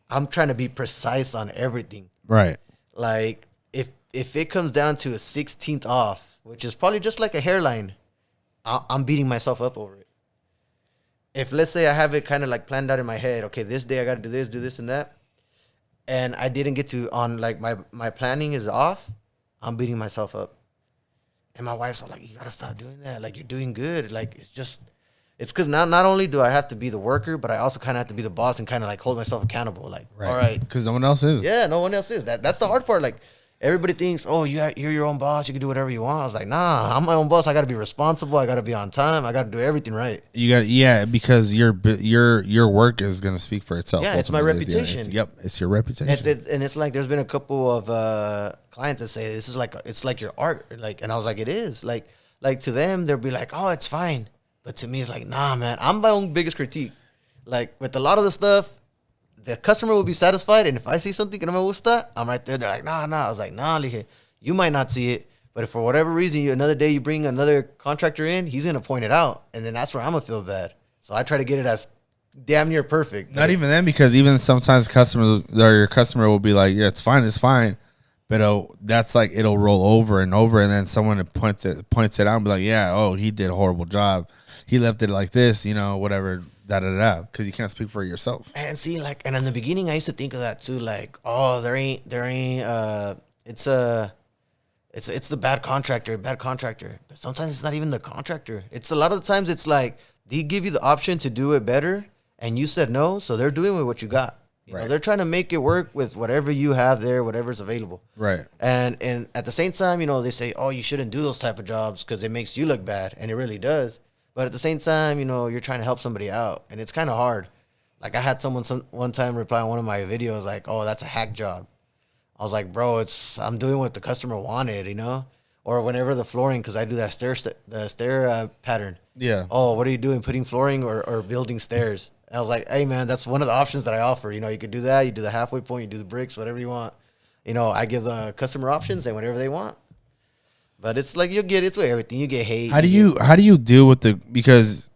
I'm trying to be precise on everything. Right. Like, if it comes down to a 16th off, which is probably just like a hairline, I'm beating myself up over it. If, let's say, I have it kind of like planned out in my head, okay, this day I got to do this and that, and I didn't get to, on like my planning is off, I'm beating myself up. And my wife's all like, you got to stop doing that. Like, you're doing good. Like, it's just, It's because now not only do I have to be the worker, but I also kind of have to be the boss and kind of like hold myself accountable. Like, all right, because no one else is. yeah, no one else is. That's the hard part. Like, everybody thinks, oh, you're your own boss. You can do whatever you want. I was like, nah, I'm my own boss. I got to be responsible. I got to be on time. I got to do everything right. You got because your work is gonna speak for itself. Yeah, it's my reputation. It's your reputation. And it's like there's been a couple of clients that say this is like it's like your art. Like, and I was like, it is. Like to them, they'll be like, oh, it's fine. But to me, it's like, nah, man. I'm my own biggest critique. Like with a lot of the stuff, the customer will be satisfied, and if I see something and I'm gusta, I'm right there. They're like, nah. I was like, nah, you might not see it, but if for whatever reason another day you bring another contractor in, he's gonna point it out, and then that's where I'm gonna feel bad. So I try to get it as damn near perfect. Not even then, because even sometimes customers or your customer will be like, yeah, it's fine. But that's like it'll roll over and over, and then someone points it out and be like, yeah, oh, he did a horrible job. He left it like this, whatever. Because you can't speak for yourself. And see, like, and in the beginning, I used to think of that too. Like, oh, it's the bad contractor. But sometimes it's not even the contractor. It's a lot of the times it's like they give you the option to do it better, and you said no, so they're doing with what you got. You know, they're trying to make it work with whatever you have there, whatever's available. Right. And at the same time, they say, oh, you shouldn't do those type of jobs because it makes you look bad, and it really does. But at the same time, you're trying to help somebody out, and it's kind of hard. Like, I had someone one time reply on one of my videos like, oh, that's a hack job. I was like, bro, I'm doing what the customer wanted, Or whenever the flooring, because I do that stair pattern. Yeah. Oh, what are you doing, putting flooring or building stairs? And I was like, hey, man, that's one of the options that I offer. You could do that. You do the halfway point. You do the bricks, whatever you want. I give the customer options and whatever they want. But it's like it's with everything. You get hate. How do you deal with because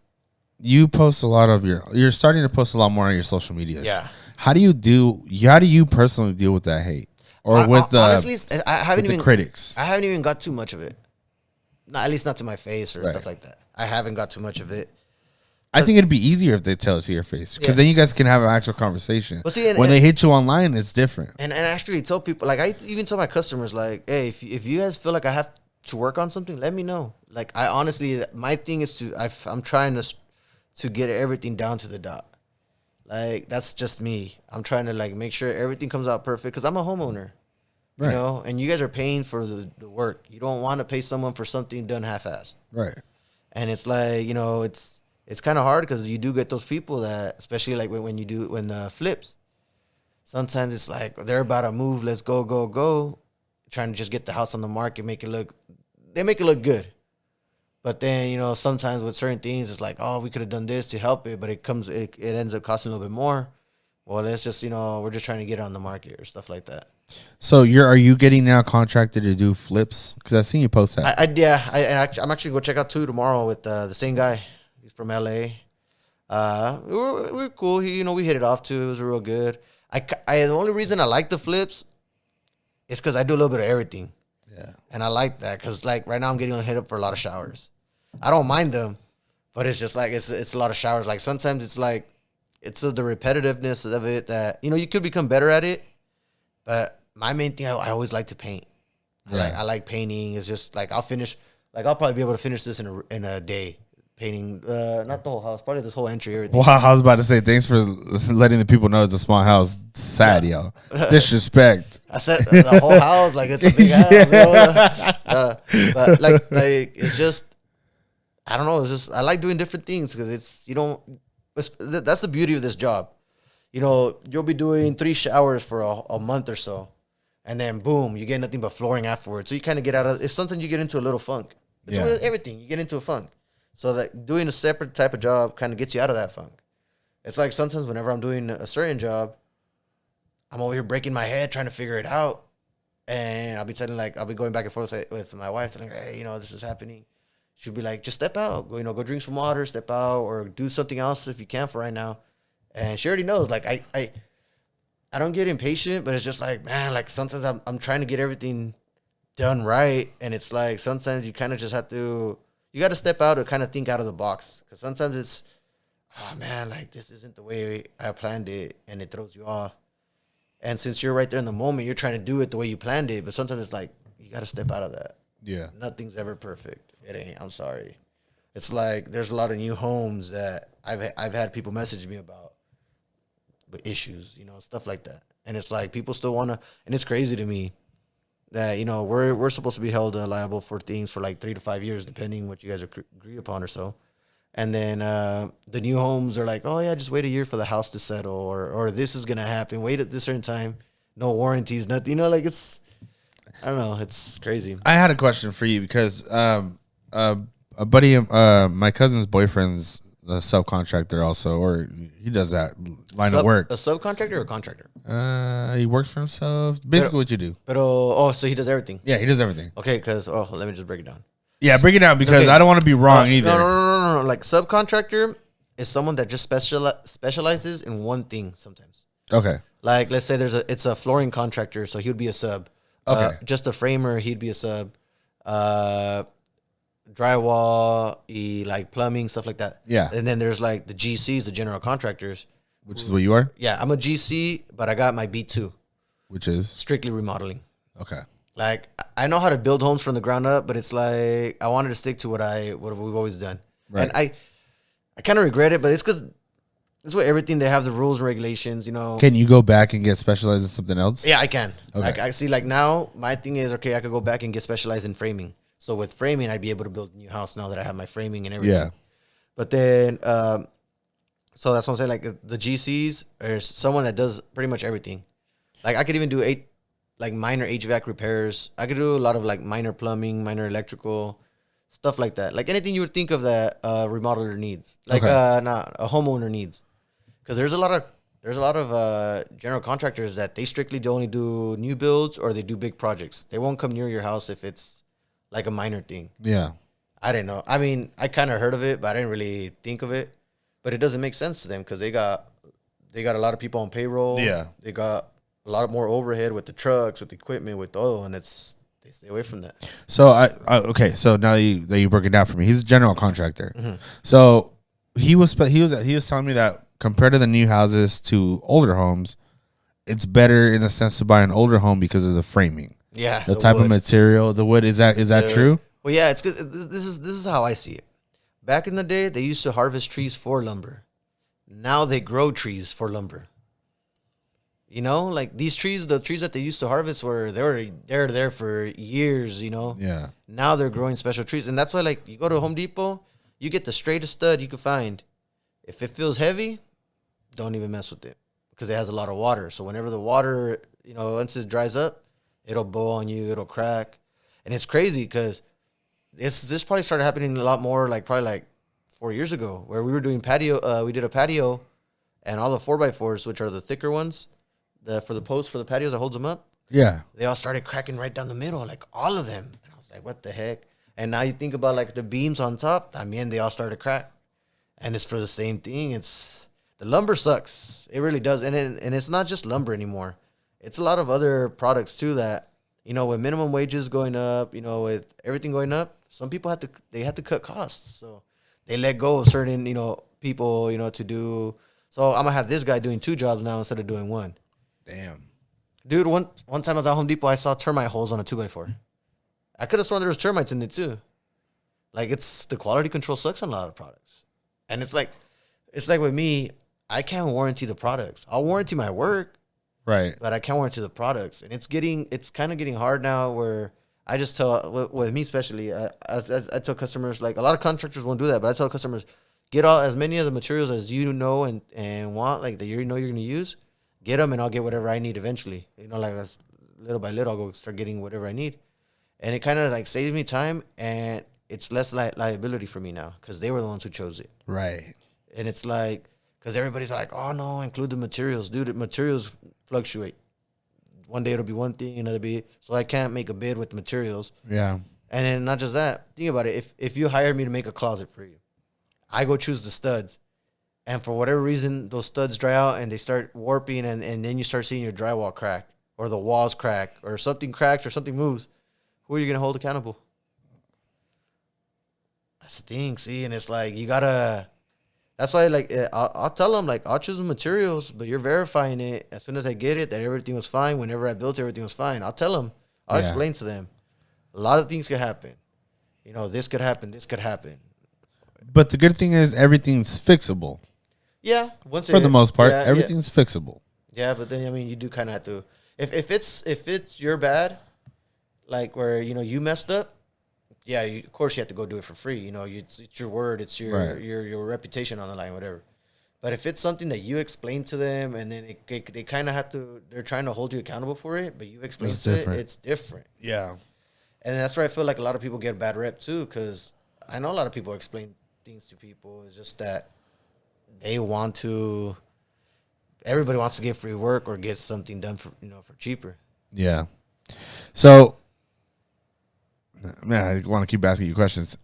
you post a lot of you're starting to post a lot more on your social medias. Yeah. How do you personally deal with that hate? Or honestly, I haven't even critics. I haven't even got too much of it. At least not to my face or stuff like that. I haven't got too much of it. I think it'd be easier if they tell it to your face, because then you guys can have an actual conversation. Well, see, when they hit you online, it's different. And actually tell people, like, I even tell my customers, like, hey, if you guys feel like I have to work on something, let me know. Like, I honestly, my thing is I'm trying to get everything down to the dot. Like, that's just me. I'm trying to, like, make sure everything comes out perfect, because I'm a homeowner, and you guys are paying for the work. You don't want to pay someone for something done half-assed. Right. And it's like, it's kind of hard, because you do get those people that, especially like when the flips, sometimes it's like they're about to move, let's go, trying to just get the house on the market, they make it look good. But then, sometimes with certain things, it's like, oh, we could have done this to help it, but it ends up costing a little bit more. Well, it's just, we're just trying to get it on the market or stuff like that. So are you getting now contracted to do flips? Because I've seen you post that. I'm actually going to check out 2 tomorrow with the same guy. He's from LA. We're cool. We hit it off too. It was real good. The only reason I like the flips is because I do a little bit of everything. Yeah. And I like that, because like right now I'm getting hit up for a lot of showers. I don't mind them, but it's just like it's a lot of showers. Like sometimes it's like it's the repetitiveness of it that you could become better at it. But my main thing, I always like to paint. I like painting. It's just like I'll probably be able to finish this in a day. Painting, not the whole house, probably this whole entry, everything. Wow, I was about to say, thanks for letting the people know it's a small house. Sad, yo. Disrespect. I said the whole house, like it's a big house. But like it's just, I don't know. It's just I like doing different things, because that's the beauty of this job. You'll be doing 3 showers for a month or so, and then boom, you get nothing but flooring afterwards. So you kind of get out of. If sometimes you get into a little funk. It's with everything. You get into a funk. So that doing a separate type of job kind of gets you out of that funk. It's like sometimes whenever I'm doing a certain job, I'm over here breaking my head trying to figure it out. And I'll be going back and forth with my wife, telling her, hey, this is happening. She'll be like, just step out. Go drink some water, step out, or do something else if you can for right now. And she already knows. Like, I don't get impatient, but it's just like, man, like sometimes I'm trying to get everything done right. And it's like sometimes you kind of just have to. You got to step out and kind of think out of the box, because sometimes it's, oh man, like this isn't the way I planned it, and it throws you off. And since you're right there in the moment, you're trying to do it the way you planned it, but sometimes it's like you got to step out of that. Yeah, nothing's ever perfect. It ain't. I'm sorry. It's like there's a lot of new homes that I've had people message me about issues, stuff like that. And it's like people still want to, and it's crazy to me that we're supposed to be held liable for things for like 3 to 5 years, depending what you guys agree upon or so. And then the new homes are like, oh yeah, just wait a year for the house to settle, or this is gonna happen. Wait at this certain time, no warranties, nothing. It's I don't know, it's crazy. I had a question for you because a buddy of my cousin's boyfriend's a subcontractor also, or he does that line of work. A subcontractor or a contractor? He works for himself. Basically, what you do. So he does everything. Yeah, he does everything. Okay, because let me just break it down. Yeah, break it down because I don't want to be wrong either. No. Like subcontractor is someone that just specializes in one thing sometimes. Okay. Like let's say it's a flooring contractor, so he would be a sub. Okay. Just a framer, he'd be a sub. Drywall, like plumbing, stuff like that. Yeah. And then there's like the GCs, the general contractors. Which is what you are? Yeah, I'm a GC, but I got my B2. Which is? Strictly remodeling. Okay. Like I know how to build homes from the ground up, but it's like I wanted to stick to what we've always done. Right. And I kind of regret it, but it's because it's what everything they have the rules and regulations. Can you go back and get specialized in something else? Yeah, I can. Okay. Like I see, like now my thing is okay. I could go back and get specialized in framing. So with framing, I'd be able to build a new house now that I have my framing and everything. Yeah. But then, so that's what I'm saying. Like the GCs are someone that does pretty much everything. Like I could even do minor HVAC repairs. I could do a lot of like minor plumbing, minor electrical, stuff like that. Like anything you would think of that remodeler needs, like a homeowner needs. Because there's a lot of general contractors that they strictly only do new builds or they do big projects. They won't come near your house if it's like a minor thing. Yeah. I didn't know. I mean, I kind of heard of it, but I didn't really think of it. But it doesn't make sense to them because they got a lot of people on payroll. Yeah. They got a lot more overhead with the trucks, with the equipment, with oil, and they stay away from that. So okay. So now that you broke it down for me, he's a general contractor. Mm-hmm. So he was telling me that compared to the new houses to older homes, it's better in a sense to buy an older home because of the framing. Yeah, the type of material, the wood. Is that true? Well, yeah, it's good. This is how I see it. Back in the day, they used to harvest trees for lumber. Now they grow trees for lumber. Like these trees, the trees that they used to harvest they're there for years. Yeah. Now they're growing special trees, and that's why like you go to Home Depot, you get the straightest stud you can find. If it feels heavy, don't even mess with it because it has a lot of water. So whenever the water, once it dries up, it'll bow on you, it'll crack. And it's crazy because this probably started happening a lot more probably 4 years ago where we were doing patio. We did a patio and all the 4x4s, which are the thicker ones, for the posts for the patios that holds them up. Yeah. They all started cracking right down the middle, like all of them. And I was like, what the heck? And now you think about the beams on top, they all started to crack. And it's for the same thing. The lumber sucks. It really does. And it's not just lumber anymore. It's a lot of other products too that, with minimum wages going up, with everything going up, some people have to cut costs. So they let go of certain, people, to do. So I'm gonna have this guy doing 2 jobs now instead of doing 1. Damn. Dude, one time I was at Home Depot, I saw termite holes on a 2x4. I could have sworn there was termites in it too. Like the quality control sucks on a lot of products. And it's like with me, I can't warranty the products. I'll warranty my work. Right. But I can't warranty the products. And it's kind of getting hard now where I just tell, with me especially, I tell customers, like a lot of contractors won't do that, but I tell customers, get as many of the materials as you know and want, like that you're going to use, get them and I'll get whatever I need eventually. As little by little, I'll go start getting whatever I need. And it kind of saves me time and it's less liability for me now because they were the ones who chose it. Right. And it's because everybody's like, oh no, include the materials. Dude, the materials fluctuate. One day it'll be one thing, another be. So I can't make a bid with materials. Yeah. And then not just that. Think about it. If you hired me to make a closet for you, I go choose the studs. And for whatever reason, those studs dry out and they start warping and then you start seeing your drywall crack or the walls crack or something cracks or something moves. Who are you going to hold accountable? That's the thing, see? And it's you got to... That's why, I'll tell them, I'll choose the materials, but you're verifying it as soon as I get it, that everything was fine. Whenever I built it, everything was fine. I'll tell them. I'll explain to them. A lot of things could happen. This could happen. This could happen. But the good thing is everything's fixable. Yeah, for the most part, everything's fixable. Yeah, but then I mean, you do kind of have to. If it's your bad, like where you messed up, yeah, of course you have to go do it for free. It's your word, it's your reputation on the line, whatever. But if it's something that you explain to them, and then they kind of have to, they're trying to hold you accountable for it, but you explain it, it's different. Yeah. And that's where I feel like a lot of people get a bad rep too, because I know a lot of people explain things to people. It's just that they want to. Everybody wants to get free work or get something done for cheaper. Yeah. So, man, I want to keep asking you questions.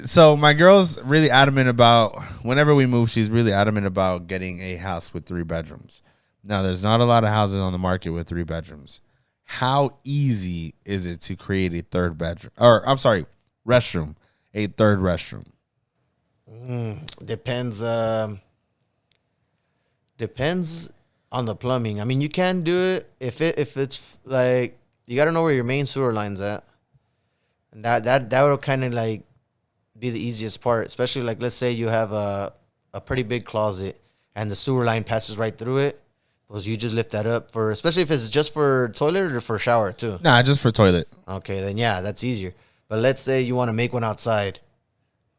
So my girl's really adamant about whenever we move, she's really adamant about getting a house with 3 bedrooms. Now, there's not a lot of houses on the market with 3 bedrooms. How easy is it to create a third bedroom? Or I'm sorry, restroom, a third restroom? Depends on the plumbing. I mean, you can do it if it's like you got to know where your main sewer line's at, and that will kind of like be the easiest part. Especially like let's say you have a pretty big closet and the sewer line passes right through it. Because you just lift that up especially if it's just for toilet or for shower too. Nah, just for toilet. Okay, then yeah, that's easier. But let's say you want to make one outside,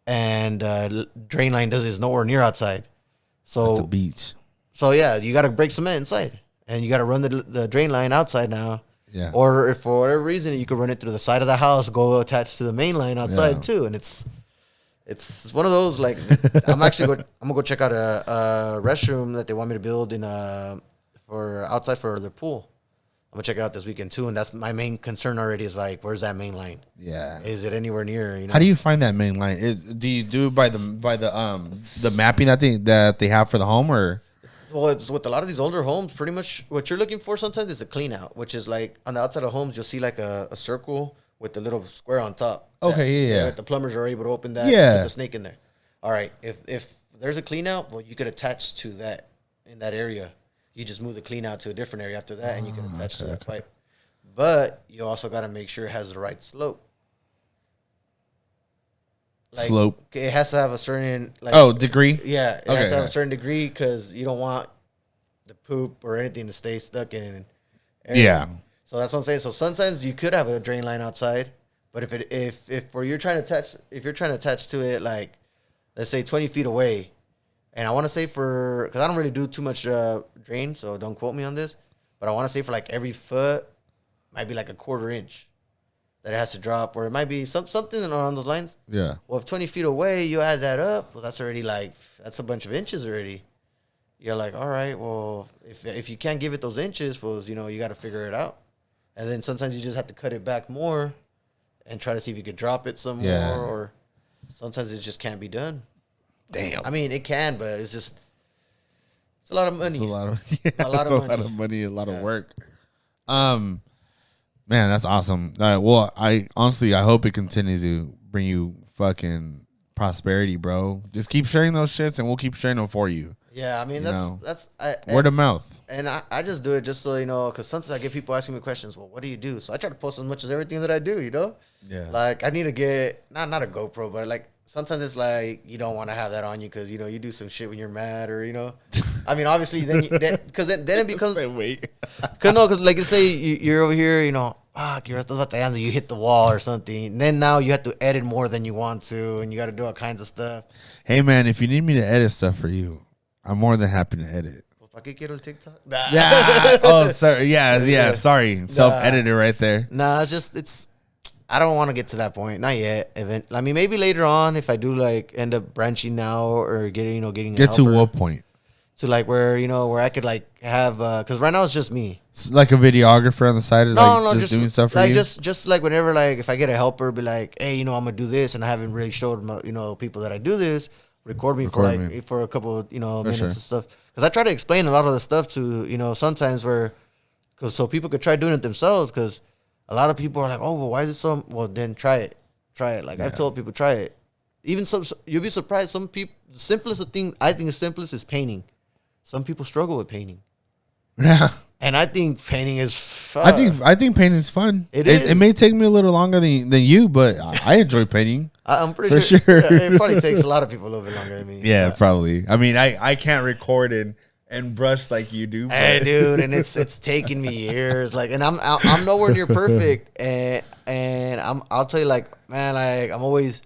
and drain line is nowhere near outside. So it's a beach. So yeah, you got to break cement inside, and you got to run the drain line outside now. Yeah. Or if for whatever reason you could run it through the side of the house, go attached to the main line outside too, and it's one of those like I'm gonna go check out a restroom that they want me to build for outside for their pool. I'm gonna check it out this weekend too, and that's my main concern already. Is like, where's that main line? Yeah, is it anywhere near? How do you find that main line? Do you do it by the mapping that they have for the home, or? Well, it's with a lot of these older homes. Pretty much what you're looking for sometimes is a clean out, which is like on the outside of homes, you'll see like a circle with the little square on top. Okay, yeah. The plumbers are able to open that. Yeah, put the snake in there. All right, if there's a clean out, well, you could attach to that in that area. You just move the clean out to a different area after that, and you can attach to that pipe. But you also got to make sure it has the right slope. Like, slope. It has to have a certain degree. Yeah, it has to have a certain degree because you don't want the poop or anything to stay stuck in. Yeah. So that's what I'm saying. So sometimes you could have a drain line outside, but if you're trying to attach to it, like let's say 20 feet away. And I want to say because I don't really do too much drain, so don't quote me on this. But I want to say for like every foot, might be like a 1/4 inch that it has to drop, or it might be something around those lines. Yeah. Well, if 20 feet away, you add that up, well, that's already that's a bunch of inches already. You're like, all right, well, if you can't give it those inches, well, you got to figure it out. And then sometimes you just have to cut it back more and try to see if you could drop it some more, or sometimes it just can't be done. Damn. I mean, it can, but it's a lot of money. It's a lot of money, a lot of work. Man, that's awesome. Well, I hope it continues to bring you fucking prosperity, bro. Just keep sharing those shits, and we'll keep sharing them for you. Yeah, I mean, that's word of mouth. And I just do it just so because sometimes I get people asking me questions. Well, what do you do? So I try to post as much as everything that I do. Yeah. Like I need to get not a GoPro, but like. Sometimes it's like you don't want to have that on you because you do some shit when you're mad or I mean obviously then it becomes because like let's say you're over here you're batallando, you hit the wall or something, and then now you have to edit more than you want to, and you got to do all kinds of stuff. Hey man, if you need me to edit stuff for you, I'm more than happy to edit. ¿Para qué quiero el TikTok? Yeah. Oh, sorry. Yeah. Sorry. Self-edited right there. Nah, it's. I don't want to get to that point, not yet. I mean, maybe later on if I do like end up branching now or getting get to what point? To like where where I could like have because right now it's just me. It's like a videographer on the side is just doing stuff for like you. Just like whenever like if I get a helper, be like, hey, I'm gonna do this, and I haven't really showed people that I do this. Record me for a couple minutes and stuff because I try to explain a lot of the stuff to sometimes so people could try doing it themselves because. A lot of people are like, oh, well, why is it so? Well, then try it. Like I've told people, try it. Even you'll be surprised. Some people, the simplest thing I think is simplest is painting. Some people struggle with painting. Yeah. And I think painting is fun. I think painting is fun. It is. It may take me a little longer than you, but I enjoy painting. I'm pretty For sure. sure. It probably takes a lot of people a little bit longer than me. Yeah, but, probably. I mean, I can't record and brush like you do. hey, But. dude, and it's taking me years. Like, and I'm nowhere near perfect, and I'll tell you, like, man, like I'm always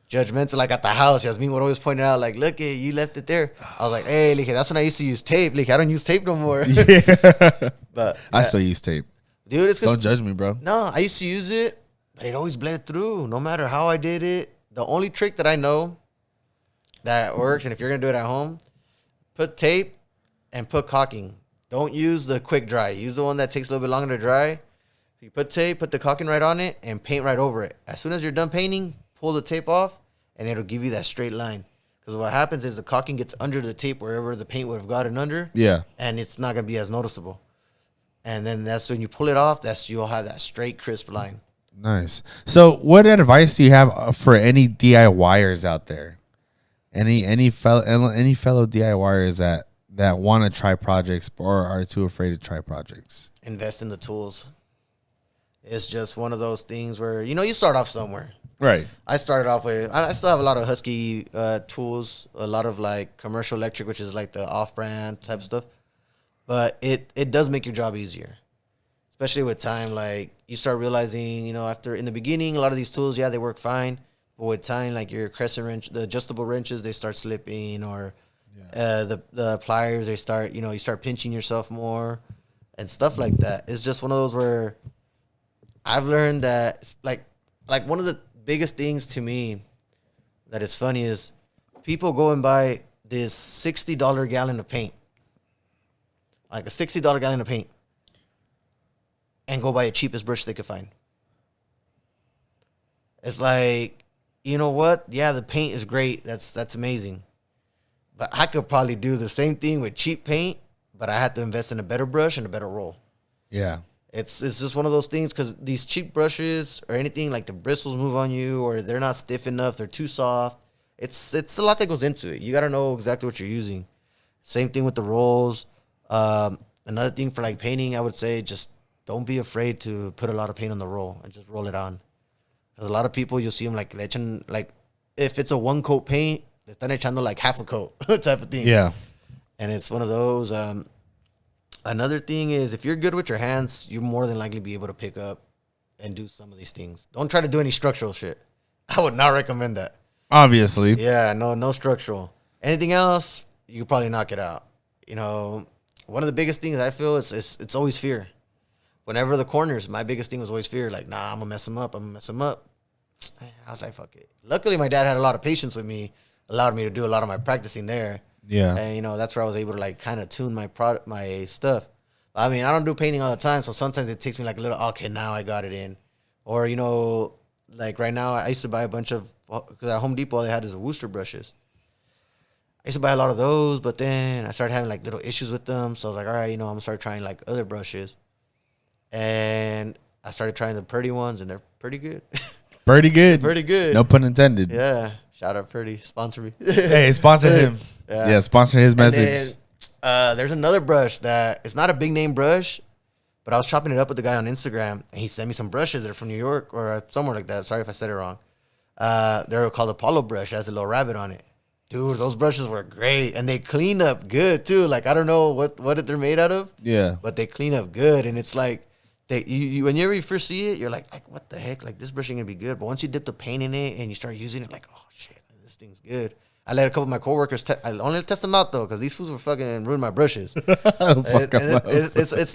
judgmental. Like at the house, Yasmin would always point it out, like, look, you left it there. I was like, hey, like, that's when I used to use tape. Like, I don't use tape no more. Yeah. But I still use tape. dude, it's 'cause Don't judge me, bro. no, I used to use it, but it always bled through, no matter how I did it. The only trick that I know that works, and if you're gonna do it at home, put tape and put caulking. Don't use the quick dry. Use the one that takes a little bit longer to dry. You put tape, put the caulking right on it, and paint right over it. As soon as you're done painting, pull the tape off, and it'll give you that straight line. Because what happens is the caulking gets under the tape wherever the paint would have gotten under. Yeah. And it's not gonna be as noticeable. And then that's when you pull it off. You'll have that straight, crisp line. Nice. So, what advice do you have for any DIYers out there? Any fellow DIYers that want to try projects or are too afraid to try projects? Invest in the tools. It's just one of those things where you start off somewhere. Right. I started off with. I still have a lot of Husky tools, a lot of like commercial electric, which is like the off-brand type of stuff. But it does make your job easier, especially with time. Like you start realizing, after in the beginning, a lot of these tools, yeah, they work fine, but with time, like your crescent wrench, the adjustable wrenches, they start slipping, or the pliers, they start, you start pinching yourself more, and stuff like that. It's just one of those where I've learned that like one of the biggest things to me that is funny is people go and buy this $60 gallon of paint. Like a $60 gallon of paint, and go buy the cheapest brush they could find. It's like, you know what? Yeah, the paint is great. That's amazing. But I could probably do the same thing with cheap paint, but I had to invest in a better brush and a better roll. Yeah. It's just one of those things because these cheap brushes or anything, like the bristles move on you or they're not stiff enough, they're too soft. It's a lot that goes into it. You got to know exactly what you're using. Same thing with the rolls. Another thing for like painting, I would say just don't be afraid to put a lot of paint on the roll and just roll it on. Because a lot of people, you'll see them like echan, like if it's a one coat paint, they están echando like half a coat type of thing. Yeah. And it's one of those. Another thing is if you're good with your hands, you're more than likely be able to pick up and do some of these things. Don't try to do any structural shit. I would not recommend that. Obviously. Yeah, no structural. Anything else, you could probably knock it out. One of the biggest things I feel is it's always fear. Whenever the corners, my biggest thing was always fear. Like, nah, I'm going to mess them up. I was like, fuck it. Luckily, my dad had a lot of patience with me, allowed me to do a lot of my practicing there. Yeah. And, that's where I was able to, like, kind of tune my stuff. I mean, I don't do painting all the time, so sometimes it takes me, like, a little, okay, now I got it in. Or, like, right now, I used to buy a bunch of, because at Home Depot, all they had is Wooster brushes. I used to buy a lot of those, but then I started having like little issues with them. So I was like, all right, I'm going to start trying like other brushes. And I started trying the Purdy ones, and they're pretty good. Pretty good. Pretty good. No pun intended. Yeah. Shout out Purdy. Sponsor me. Hey, sponsor him. Yeah, sponsor his message. Then, there's another brush that it's not a big name brush, but I was chopping it up with the guy on Instagram, and he sent me some brushes that are from New York or somewhere like that. Sorry if I said it wrong. They're called Apollo brush. It has a little rabbit on it. Dude, those brushes were great, and they clean up good too. Like I don't know what they're made out of, Yeah. but they clean up good, and it's like whenever you first see it, you're like what the heck? Like this brush ain't gonna be good. But once you dip the paint in it and you start using it, like oh shit, this thing's good. I let a couple of my coworkers. I only test them out though, because these fools were fucking ruining my brushes. It's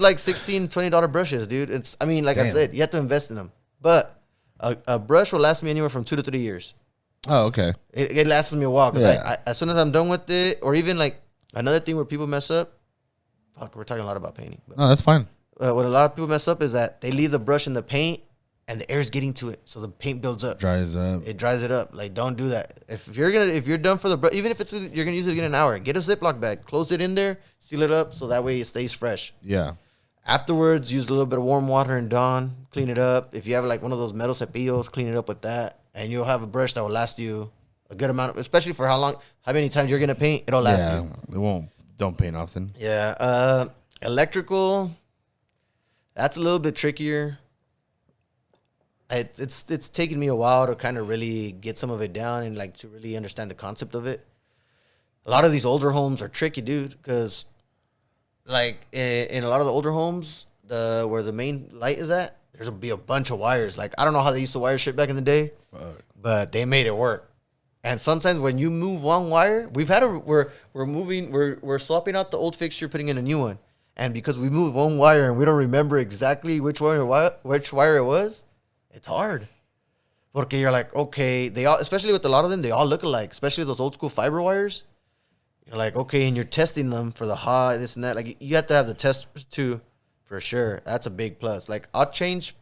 like $16, $20 brushes, dude. Like I said, you have to invest in them. But a brush will last me anywhere from 2 to 3 years. Oh, okay. It lasts me a while because Yeah. as soon as I'm done with it, or even like another thing where people mess up. Fuck, we're talking a lot about painting. But, No, that's fine. what a lot of people mess up is that they leave the brush in the paint and the air's getting to it, so the paint builds up. Dries up. It dries it up. Like don't do that. If you're done for the brush, even if you're gonna use it in an hour, get a Ziploc bag, close it in there, seal it up, so that way it stays fresh. Yeah. Afterwards, use a little bit of warm water and Dawn, clean it up. If you have like one of those metal cepillos, clean it up with that, and you'll have a brush that will last you a good amount, especially for how many times you're gonna paint. It'll last you. It won't. Don't paint often. Yeah. Electrical, that's a little bit trickier. It's taken me a while to kind of really get some of it down and like to really understand the concept of it. A lot of these older homes are tricky, dude, because like in a lot of the older homes, where the main light is at, there's be a bunch of wires. Like I don't know how they used to wire shit back in the day, but they made it work. And sometimes when you move one wire, we're swapping out the old fixture, putting in a new one. And because we moved one wire and we don't remember exactly which wire it was, it's hard. Porque you're like, okay, they all, especially with a lot of them, they all look alike, especially those old school fiber wires. You're like, okay, and you're testing them for the high, this and that. Like you have to have the testers too, for sure. That's a big plus. Like I'll change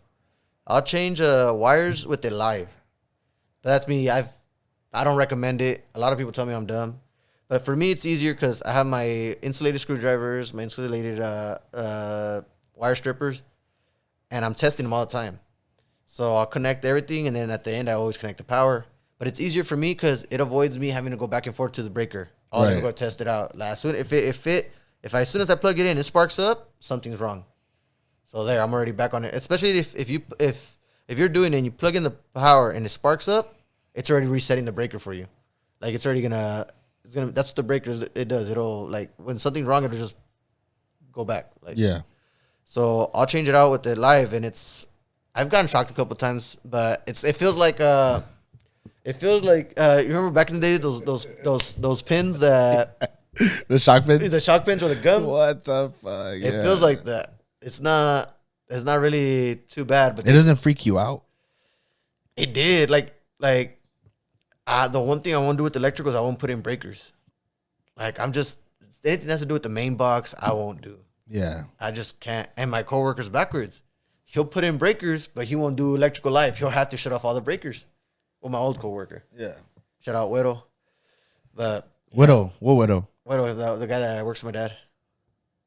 wires with it live. But that's me. I don't recommend it. A lot of people tell me I'm dumb. But for me, it's easier because I have my insulated screwdrivers, my insulated wire strippers, and I'm testing them all the time. So I'll connect everything, and then at the end, I always connect the power. But it's easier for me because it avoids me having to go back and forth to the breaker. I'll go test it out. As soon as I plug it in, it sparks up, something's wrong. So there, I'm already back on it. Especially if you're doing it and you plug in the power and it sparks up, it's already resetting the breaker for you. Like it's already gonna that's what the breaker it does. It'll like when something's wrong, it'll just go back. Like yeah. So I'll change it out with it live, and I've gotten shocked a couple times, but it feels like you remember back in the day those pins that the shock pins, or the gum. What the fuck? It feels like that. It's not really too bad, but it doesn't freak you out. It did. Like the one thing I won't do with electrical is I won't put in breakers. Like anything that has to do with the main box, I won't do. Yeah, I just can't. And my coworker's backwards. He'll put in breakers, but he won't do electrical live. He'll have to shut off all the breakers. Well, my old coworker. Yeah. Shout out Widow. But Widow. What Widow? Widow, the guy that works for my dad.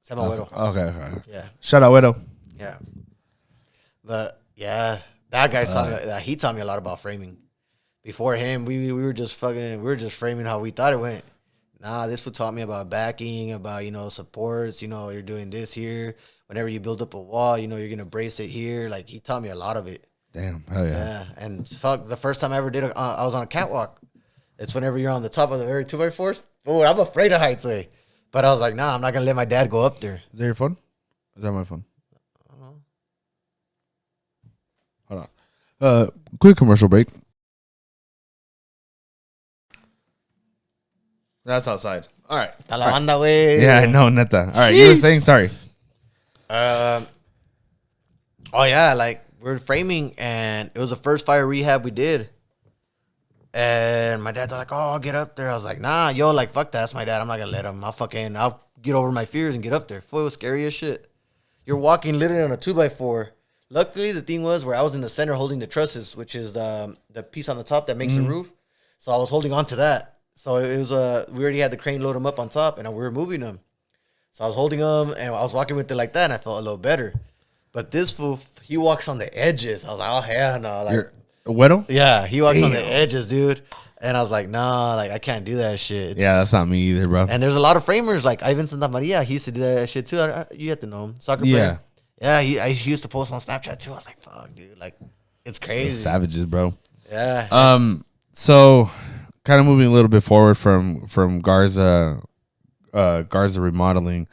Sama Widow. Okay. Yeah. Shout out Widow. Yeah. But yeah, that guy taught me a lot about framing. Before him, we were just framing how we thought it went. Nah, this would taught me about backing, about, supports, you're doing this here. Whenever you build up a wall, you're going to brace it here. Like, he taught me a lot of it. Damn. Hell yeah. Yeah. And the first time I ever did it, I was on a catwalk. It's whenever you're on the top of the very 2x4s. Oh, I'm afraid of heights, way. But I was like, nah, I'm not going to let my dad go up there. Is that your phone? Is that my phone? I don't know. Hold on. Quick commercial break. That's outside. All right. Está la banda, güey. Yeah, I know, neta. All right, you were saying, sorry. Oh yeah, like we're framing, and it was the first fire rehab we did. And my dad's like, "Oh, I'll get up there." I was like, "Nah, yo, like fuck that. That's my dad. I'm not gonna let him. I'll get over my fears and get up there." Boy, it was scary as shit. You're walking literally on a 2x4. Luckily, the thing was where I was in the center holding the trusses, which is the piece on the top that makes the roof. So I was holding on to that. So it was we already had the crane load them up on top, and we were moving them. So I was holding them, and I was walking with it like that, and I felt a little better. But this fool, he walks on the edges. I was like, oh, hell no. Like, You're a widow? Yeah, he walks on the edges, dude. And I was like, nah, like, I can't do that shit. Yeah, that's not me either, bro. And there's a lot of framers, like Ivan Santa Maria. He used to do that shit, too. You have to know him. Soccer player. Yeah, he used to post on Snapchat, too. I was like, fuck, dude. Like, it's crazy. They're savages, bro. Yeah. So, kind of moving a little bit forward from Garza remodeling,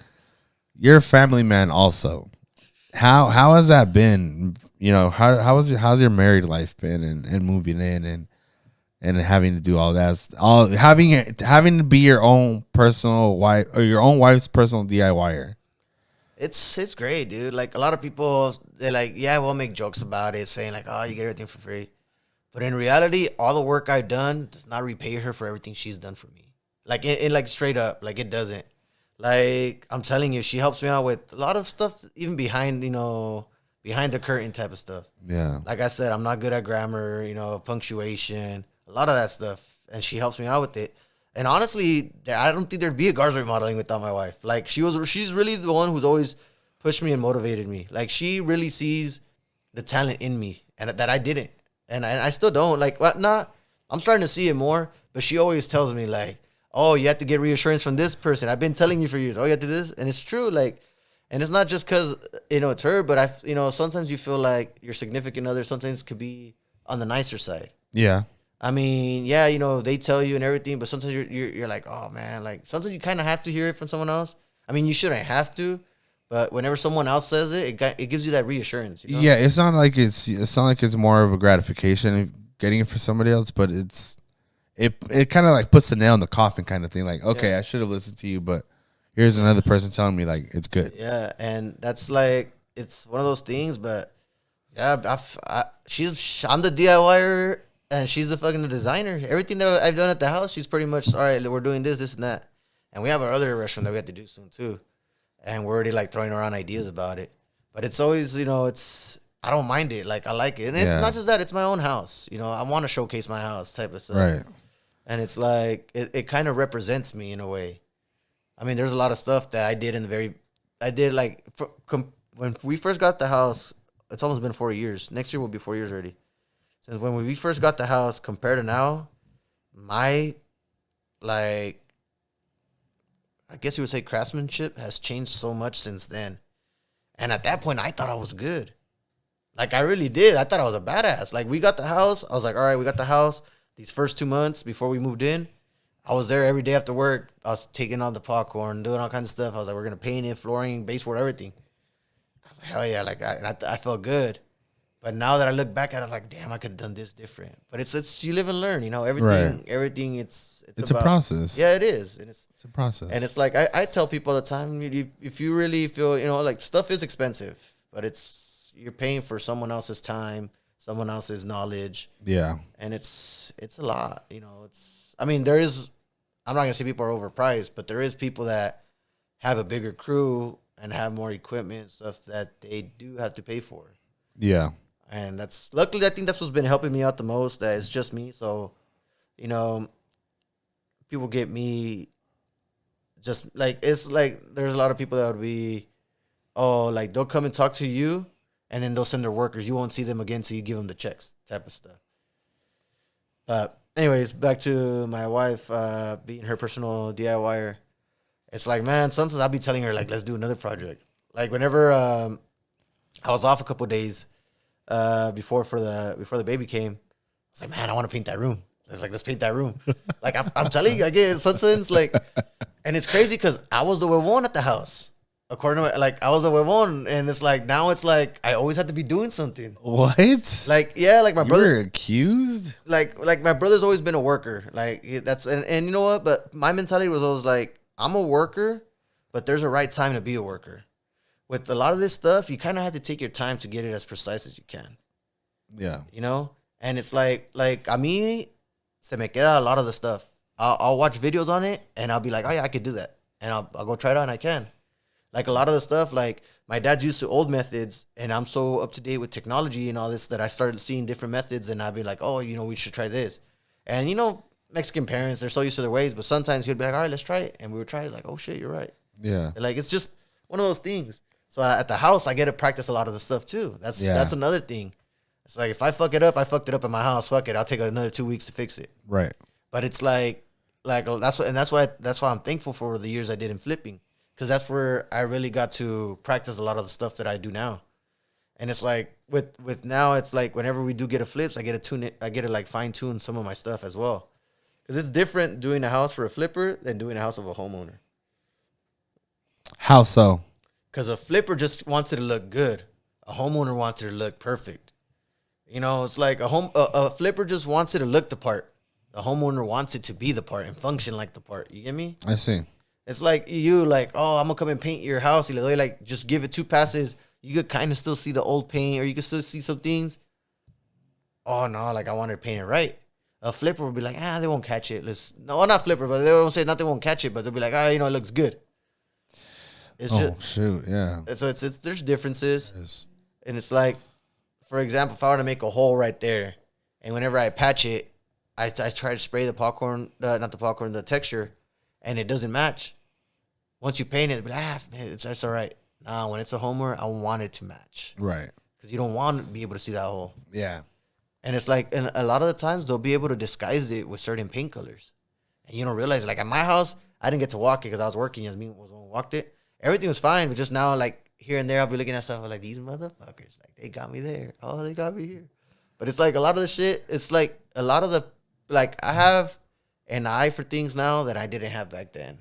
you're a family man also. How has that been? How's your married life been and moving in and having to do all that, having to be your own personal wife or your own wife's personal DIYer? It's great, dude. Like a lot of people, they're like, yeah, we'll make jokes about it, saying like, oh, you get everything for free. But in reality, all the work I've done does not repay her for everything she's done for me. Like it like straight up, like it doesn't. Like I'm telling you, she helps me out with a lot of stuff, even behind the curtain type of stuff. Yeah. Like I said, I'm not good at grammar, punctuation, a lot of that stuff, and she helps me out with it. And honestly, I don't think there'd be a Garza remodeling without my wife. Like she's really the one who's always pushed me and motivated me. Like she really sees the talent in me, and that I didn't. And I still don't. Like, what? Nah, I'm starting to see it more. But she always tells me, like, oh, you have to get reassurance from this person. I've been telling you for years. Oh, you have to do this. And it's true. Like, And it's not just because, it's her, but sometimes you feel like your significant other sometimes could be on the nicer side. Yeah. I mean, yeah, they tell you and everything, but sometimes you're like, oh man, like sometimes you kind of have to hear it from someone else. I mean, you shouldn't have to, but whenever someone else says it, it gives you that reassurance. Yeah, it's not like it's more of a gratification of getting it for somebody else, but it kind of like puts the nail in the coffin kind of thing. Like, okay, I should have listened to you, but here's another person telling me like it's good. Yeah, and that's like it's one of those things. But yeah, I'm the DIYer and she's the fucking designer. Everything that I've done at the house, she's pretty much all right. We're doing this, and that, and we have our other restaurant that we have to do soon too, and we're already like throwing around ideas about it. But it's always I don't mind it. Like I like it, and it's not just that. It's my own house. I want to showcase my house type of stuff. Right. And it's like it kind of represents me in a way. I mean, there's a lot of stuff that I did when we first got the house. It's almost been 4 years. Next year will be 4 years already. Since when we first got the house compared to now, my, like, I guess you would say craftsmanship has changed so much since then. And at that point, I thought I was good. Like, I really did. I thought I was a badass. Like, we got the house. I was like, all right, we got the house. These first 2 months before we moved in, I was there every day after work. I was taking on the popcorn, doing all kinds of stuff. I was like, we're going to paint it, flooring, baseboard, everything. I was like, hell yeah. Like, I felt good. But now that I look back at it, I'm like, damn, I could have done this different. But it's you live and learn, everything, it's a process. Yeah, it is. And it's a process. And it's like, I tell people all the time, if you really feel, like stuff is expensive, but you're paying for someone else's time, someone else's knowledge. Yeah. And it's a lot, I'm not going to say people are overpriced, but there is people that have a bigger crew and have more equipment and stuff that they do have to pay for. Yeah. And luckily, I think that's what's been helping me out the most, that it's just me. So, people get me just like, it's like, there's a lot of people that would be, like they'll come and talk to you and then they'll send their workers. You won't see them again till you give them the checks type of stuff. But anyways, back to my wife being her personal DIYer. It's like, man, sometimes I'll be telling her, like, let's do another project. Like, whenever I was off a couple of days before the baby came, I was like, man, I want to paint that room. Let's paint that room. Like, I'm telling you, I get sometimes, like, and it's crazy because I was the huevón at the house. According to I was the huevón, and it's like, now it's like I always have to be doing something. What? Like, yeah, like my brother. You were accused? Like my brother's always been a worker. Like, that's, and you know what? But my mentality was always like, I'm a worker, but there's a right time to be a worker. With a lot of this stuff, you kind of have to take your time to get it as precise as you can. Yeah. And it's like a mí se me queda a lot of the stuff. I'll watch videos on it, and I'll be like, oh yeah, I could do that. And I'll go try it out, and I can. Like, a lot of the stuff, like, my dad's used to old methods, and I'm so up to date with technology and all this that I started seeing different methods, and I'd be like, oh, we should try this. And, Mexican parents, they're so used to their ways, but sometimes he'd be like, all right, let's try it. And we would try it, like, oh, shit, you're right. Yeah. Like, it's just one of those things. So at the house, I get to practice a lot of the stuff, too. That's another thing. It's like, if I fuck it up, I fucked it up at my house. Fuck it. I'll take another 2 weeks to fix it. Right. But it's like that's why I'm thankful for the years I did in flipping. Because that's where I really got to practice a lot of the stuff that I do now. And it's like, with now, it's like, whenever we do get a flips, I get to tune it. I get to, like, fine tune some of my stuff as well. Because it's different doing a house for a flipper than doing a house of a homeowner. How so? Because a flipper just wants it to look good. A homeowner wants it to look perfect. It's like a flipper just wants it to look the part. A homeowner wants it to be the part and function like the part. You get me? I see. It's like you, like, oh, I'm going to come and paint your house. Like, just give it 2 passes. You could kind of still see the old paint, or you could still see some things. Oh, no, like, I wanted to paint it right. A flipper would be like, they won't catch it. No, not flipper, but they won't say they won't catch it, but they'll be like, it looks good. Shoot, yeah. So there's differences. Yes. And it's like, for example, if I were to make a hole right there, and whenever I patch it, I try to spray the texture, and it doesn't match. Once you paint it, it'll be like, it's all right. Nah, when it's a homeowner, I want it to match. Right. Because you don't want to be able to see that hole. Yeah. And it's like, and a lot of the times, they'll be able to disguise it with certain paint colors. And you don't realize, like, at my house, I didn't get to walk it because I was working. Yasmin was the one who walked it. Everything was fine, but just now, like, here and there, I'll be looking at stuff like these motherfuckers. Like they got me there. Oh, they got me here. But it's like a lot of the shit. It's like a lot of the like I have an eye for things now that I didn't have back then.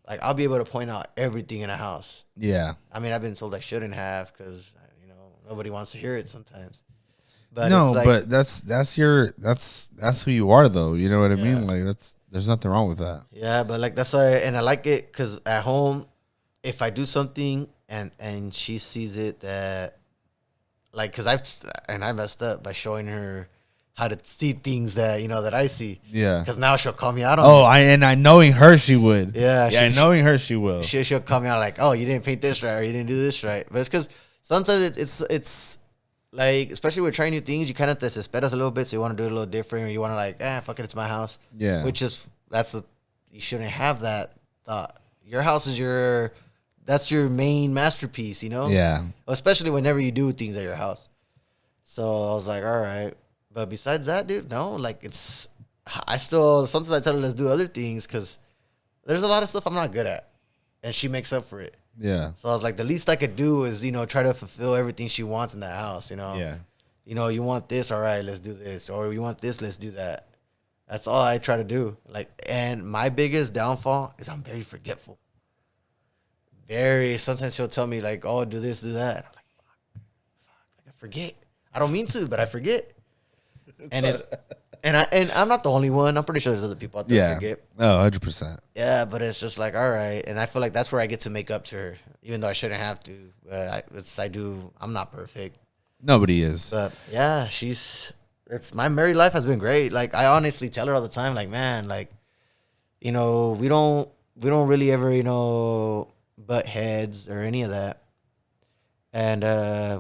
Like I'll be able to point out everything in a house. Yeah. I mean, I've been told I shouldn't have because nobody wants to hear it sometimes. But no, like, but that's who you are though. You know what I mean? Like there's nothing wrong with that. Yeah, but like that's why, and I like it because at home, if I do something and she sees it that, like, because I messed up by showing her how to see things that that I see. Yeah. Because now she'll call me out on. Oh, I knowing her she would. Yeah. Knowing her she will. She'll call me out like, oh, you didn't paint this right or you didn't do this right. But it's because sometimes it's like, especially with trying new things, you kind of desesperas a little bit, so you want to do it a little different, or you want to like, fuck it, it's my house. Yeah. Which is you shouldn't have that thought. Your house is that's your main masterpiece, Yeah. Especially whenever you do things at your house. So I was like, all right. But besides that, dude, no, like I still, sometimes I tell her let's do other things because there's a lot of stuff I'm not good at. And she makes up for it. Yeah. So I was like, the least I could do is, try to fulfill everything she wants in that house, Yeah. You want this, all right, let's do this. Or you want this, let's do that. That's all I try to do. Like, and my biggest downfall is I'm very forgetful. Sometimes she'll tell me like, oh, do this, do that. And I'm like, fuck, I forget. I don't mean to, but I forget. And I'm not the only one. I'm pretty sure there's other people out there that forget. Oh, 100%. Yeah, but it's just like, all right. And I feel like that's where I get to make up to her, even though I shouldn't have to. But I'm not perfect. Nobody is. But yeah, my married life has been great. Like I honestly tell her all the time, like, man, like, we don't really ever, butt heads or any of that. And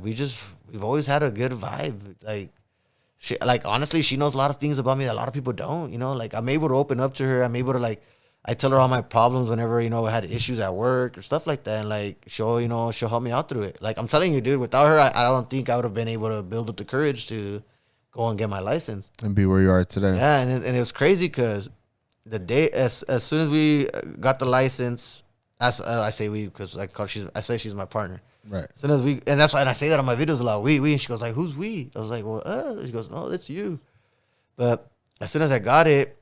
we've always had a good vibe. Like, honestly, she knows a lot of things about me that a lot of people don't, like I'm able to open up to her. I'm able to I tell her all my problems whenever, I had issues at work or stuff like that. And like, she'll help me out through it. Like I'm telling you, dude, without her, I don't think I would have been able to build up the courage to go and get my license. And be where you are today. Yeah. And it was crazy because the day, as soon as we got the license, I say we, because I say she's my partner. Right. As soon as and I say that on my videos a lot. We, and she goes like, "Who's we?" I was like, "Well, she goes, no, it's you." But as soon as I got it,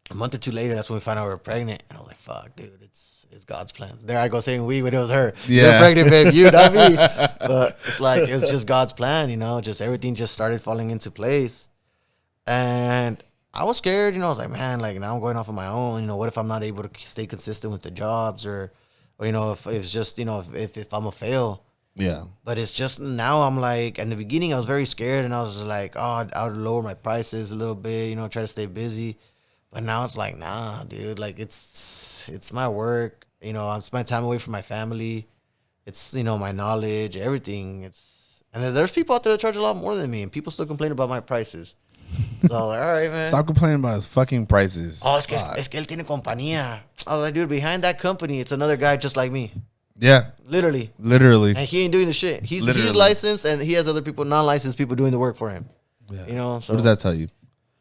a month or two later, that's when we found out we were pregnant, and I was like, "Fuck, dude, it's God's plan." There I go saying we when it was her. Yeah. You're pregnant, babe. You, not me. But it's like it's just God's plan, Just everything just started falling into place, and I was scared. I was like, man, like now I'm going off on my own. What if I'm not able to stay consistent with the jobs or if it's just, if I'm a fail. Yeah. But it's just now I'm like, in the beginning I was very scared and I was like, oh, I would lower my prices a little bit, try to stay busy. But now it's like, nah, dude, like it's my work. I'm spending time away from my family. It's, my knowledge, everything. And there's people out there that charge a lot more than me and people still complain about my prices. So I was like, all right, man. Stop complaining about his fucking prices. Oh, es que él tiene compañía. I was like, dude, behind that company, it's another guy just like me. Yeah. Literally. And he ain't doing the shit. He's licensed and he has other people, non-licensed people doing the work for him. Yeah. So what does that tell you?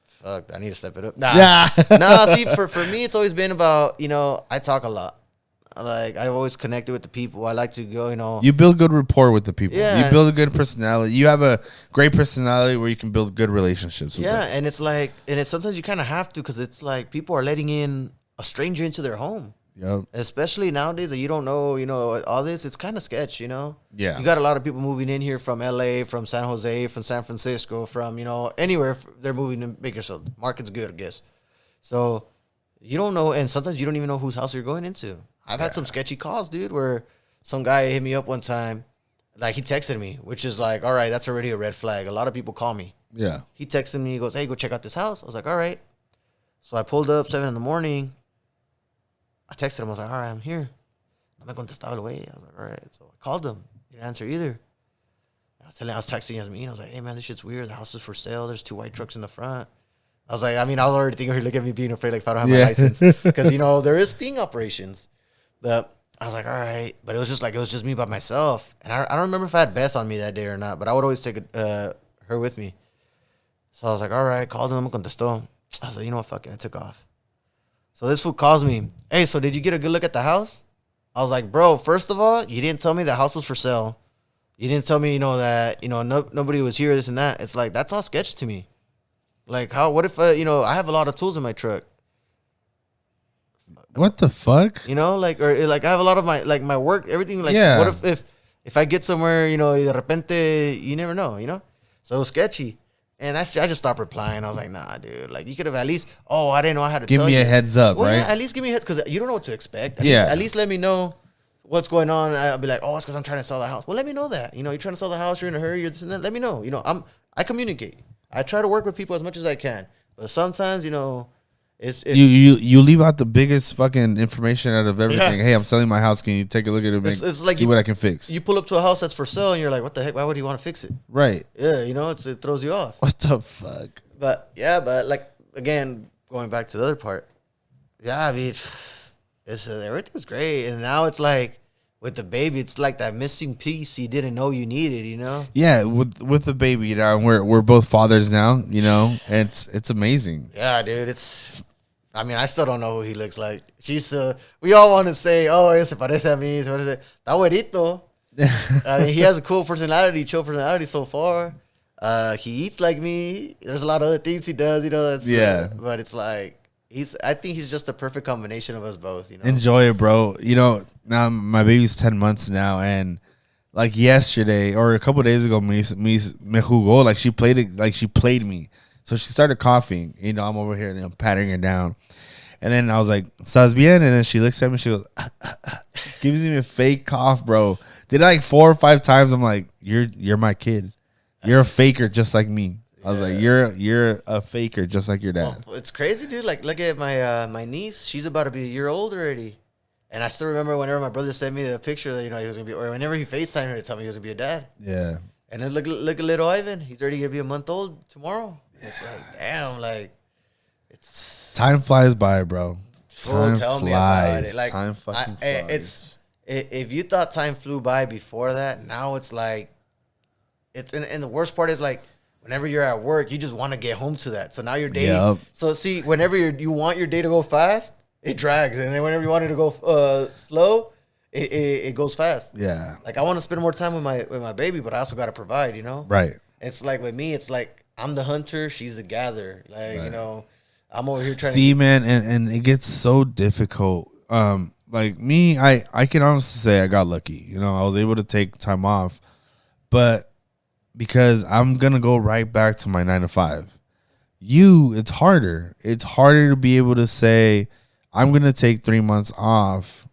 Fuck, I need to step it up. Nah. Yeah. Nah, see, for me, it's always been about, I talk a lot. Like, I've always connected with the people. I like to go, You build good rapport with the people. Yeah. You build a good personality. You have a great personality where you can build good relationships with them. and it's like, sometimes you kind of have to because it's like people are letting in a stranger into their home. Yep. Especially nowadays that you don't know, all this. It's kind of sketch, Yeah. You got a lot of people moving in here from LA, from San Jose, from San Francisco, from, anywhere they're moving to Bakersfield. Market's good, I guess. So you don't know. And sometimes you don't even know whose house you're going into. I've had some sketchy calls, dude, where some guy hit me up one time. Like, he texted me, which is like, all right, that's already a red flag. A lot of people call me. Yeah. He texted me. He goes, hey, go check out this house. I was like, all right. So I pulled up 7 a.m. I texted him. I was like, all right, I'm here. No me contestaba el güey. I was like, all right. So I called him. He didn't answer either. I was texting Yasmin. I was like, hey, man, this shit's weird. The house is for sale. There's 2 white trucks in the front. I was like, I was already thinking her look at me being afraid, like, if I don't have my license. Because, there is sting operations. But I was like, all right. But it was just me by myself. And I don't remember if I had Beth on me that day or not, but I would always take her with me. So I was like, all right. Called him. Contestó. I was like, you know what? Fuck it. I took off. So this fool calls me. Hey, so did you get a good look at the house? I was like, bro, first of all, you didn't tell me the house was for sale. You didn't tell me, that, nobody was here, this and that. It's like, that's all sketch to me. Like, what if, I have a lot of tools in my truck. What the fuck? Like I have a lot of my work, everything. Like, what if I get somewhere, de repente, you never know. So it was sketchy. And I just stopped replying. I was like, nah, dude. Like, you could have at least, I didn't know I had to give me a heads up, right? Yeah, at least give me a heads, because you don't know what to expect. At least let me know what's going on. I'll be like, it's because I'm trying to sell the house. Well, let me know that. You're trying to sell the house, you're in a hurry, you're this and that. Let me know. I communicate. I try to work with people as much as I can. But sometimes, it's you leave out the biggest fucking information out of everything. Yeah. Hey, I'm selling my house. Can you take a look at it? It's like see what I can fix. You pull up to a house that's for sale, and you're like, "What the heck? Why would he want to fix it?" Right. Yeah, it throws you off. What the fuck? But like again, going back to the other part. Yeah, I mean, everything's great, and now it's like with the baby, it's like that missing piece you didn't know you needed. Yeah, with the baby now, we're both fathers now. And it's amazing. Yeah, dude, I mean, I still don't know who he looks like. We all want to say, se parece a mí, se parece. Está güerito. I mean, he has a cool personality, chill personality so far. He eats like me. There's a lot of other things he does, but it's like, I think he's just the perfect combination of us both, Enjoy it, bro. Now my baby's 10 months now, and like yesterday or a couple of days ago, me jugó, like she played me. So she started coughing. I'm over here patting her down. And then I was like, "Estás bien?" And then she looks at me. She goes, gives me a fake cough, bro. Did it like 4 or 5 times. I'm like, "You're my kid. You're a faker just like me." I was like, "You're a faker just like your dad." Well, it's crazy, dude. Like, look at my niece. She's about to be a year old already. And I still remember whenever my brother sent me the picture that he was gonna be, or whenever he FaceTimed her to tell me he was gonna be a dad. Yeah. And then look at little Ivan. He's already gonna be a month old tomorrow. It's like, damn, like, it's time flies by, bro. Time tell flies. Me about it. Like, time fucking flies. If you thought time flew by before that, now it's like, and the worst part is like, whenever you're at work, you just want to get home to that. So now your day. Yep. So see, whenever you want your day to go fast, it drags, and then whenever you want it to go slow, it goes fast. Yeah. Like, I want to spend more time with my baby, but I also got to provide. Right. It's like with me, it's like I'm the hunter, she's the gatherer. Like, right. I'm over here trying to man, and it gets so difficult. Like me, I can honestly say I got lucky. I was able to take time off, but because I'm gonna go right back to my 9 to 5. It's harder. It's harder to be able to say I'm gonna take 3 months off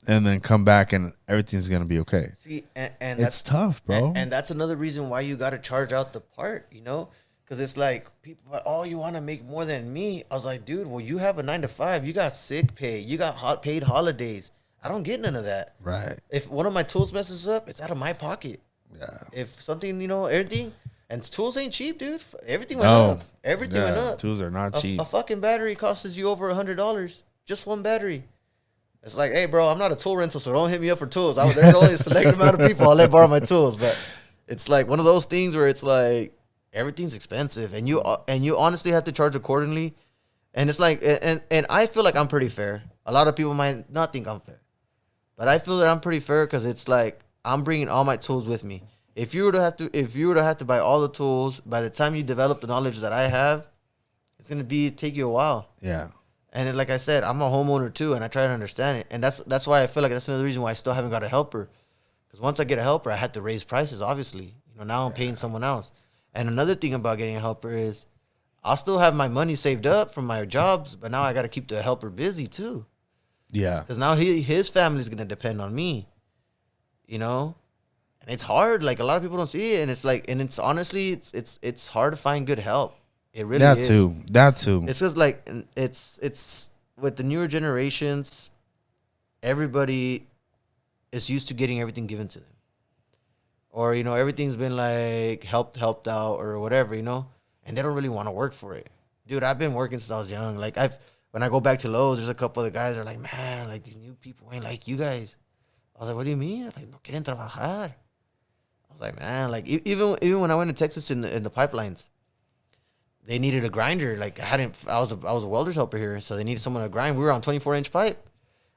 and then come back and everything's gonna be okay. See, and it's that's tough, bro. And that's another reason why you gotta charge out the part, because it's like people are, you want to make more than me. I was like, dude, well, you have a 9 to 5, you got sick pay, you got paid holidays. I don't get none of that. Right. If one of my tools messes up, it's out of my pocket. Yeah. If something, everything, and tools ain't cheap, dude. Everything went up. Everything went up. Tools are not cheap. A fucking battery costs you over $100. Just one battery. It's like, hey, bro, I'm not a tool rental, so don't hit me up for tools. There's only a select amount of people I'll let borrow my tools. But it's like one of those things where it's like everything's expensive, and you honestly have to charge accordingly. And it's like, and I feel like I'm pretty fair. A lot of people might not think I'm fair, but I feel that I'm pretty fair because it's like I'm bringing all my tools with me. If you were to have to buy all the tools, by the time you develop the knowledge that I have, it's gonna take you a while. Yeah. And like I said, I'm a homeowner too, and I try to understand it. And that's why I feel like that's another reason why I still haven't got a helper. Because once I get a helper, I had to raise prices, obviously. Now I'm paying someone else. And another thing about getting a helper is I'll still have my money saved up from my jobs, but now I got to keep the helper busy too. Yeah. Because now his family's going to depend on me, And it's hard. Like, a lot of people don't see it. And it's like, and it's honestly, it's hard to find good help. It really is. That too. It's just like, it's with the newer generations, everybody is used to getting everything given to them. Or, everything's been like helped out or whatever, and they don't really want to work for it. Dude, I've been working since I was young. Like, when I go back to Lowe's, there's a couple of the guys that are like, man, like, these new people ain't like you guys. I was like, what do you mean? Like, no quieren trabajar. I was like, man, like, even when I went to Texas in the pipelines, they needed a grinder. Like, I was a welder's helper here, so they needed someone to grind. We were on 24-inch pipe.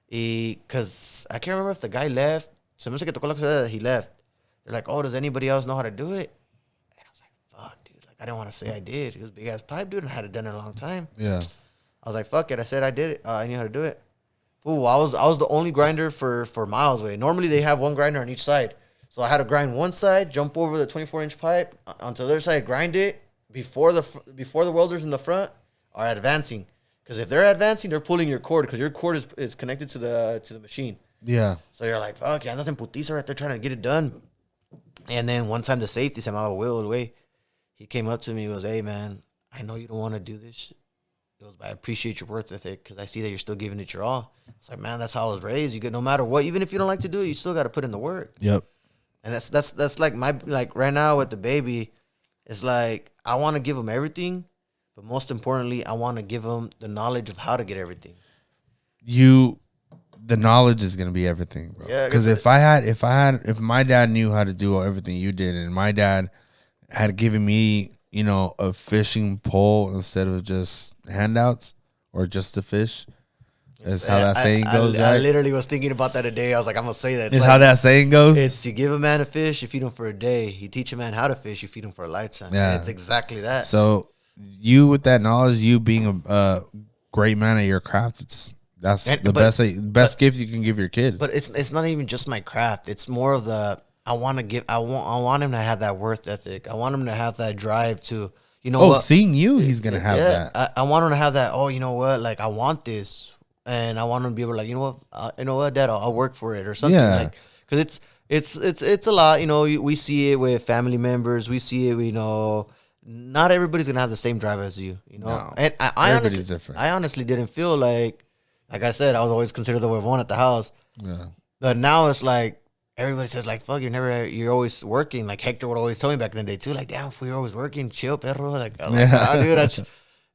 Because I can't remember if the guy left. Se me hace que tocó la cosa that he left. They're like, oh, does anybody else know how to do it? And I was like, fuck, dude. Like, I didn't want to say I did. It was a big ass pipe, dude, and I had it done in a long time. Yeah. I was like, fuck it. I said I did it. I knew how to do it. Fool, I was the only grinder for miles away. Normally they have one grinder on each side. So I had to grind one side, jump over the 24-inch pipe onto the other side, grind it before the welders in the front are advancing. Because if they're advancing, they're pulling your cord because your cord is connected to the machine. Yeah. So you're like, fuck, yeah, nothing putiza right there trying to get it done. And then one time the safety, se llamaba Will, way, he came up to me and goes, hey, man, I know you don't want to do this shit. He goes, but I appreciate your work ethic because I see that you're still giving it your all. It's like, man, that's how I was raised. You get no matter what, even if you don't like to do it, you still got to put in the work. Yep. And that's like right now with the baby, it's like I want to give him everything, but most importantly, I want to give him the knowledge of how to get everything. The knowledge is gonna be everything, bro. Yeah, because if my dad knew how to do everything you did, and my dad had given me, a fishing pole instead of just handouts or just a fish, is how that saying goes. I literally was thinking about that today. I was like, I'm gonna say that. It's like, how that saying goes. It's you give a man a fish, you feed him for a day. You teach a man how to fish, you feed him for a lifetime. Yeah, it's exactly that. So you, with that knowledge, you being a great man at your craft, that's the best gift you can give your kid. But it's not even just my craft. It's more of the I want him to have that worth ethic. I want him to have that drive to seeing you, he's gonna have that. I want him to have that. Oh, you know what? Like I want this, and I want him to be able to, like, you know what, Dad, I'll work for it or something. Yeah. Like, because it's a lot. We see it with family members. We see it. Not everybody's gonna have the same drive as you. No, and everybody's different. I honestly didn't feel like I said, I was always considered the one at the house. Yeah. But now it's like everybody says, like, fuck, you're always working. Like Hector would always tell me back in the day too, like, damn, fool, you're always working, chill, perro. Like, dude,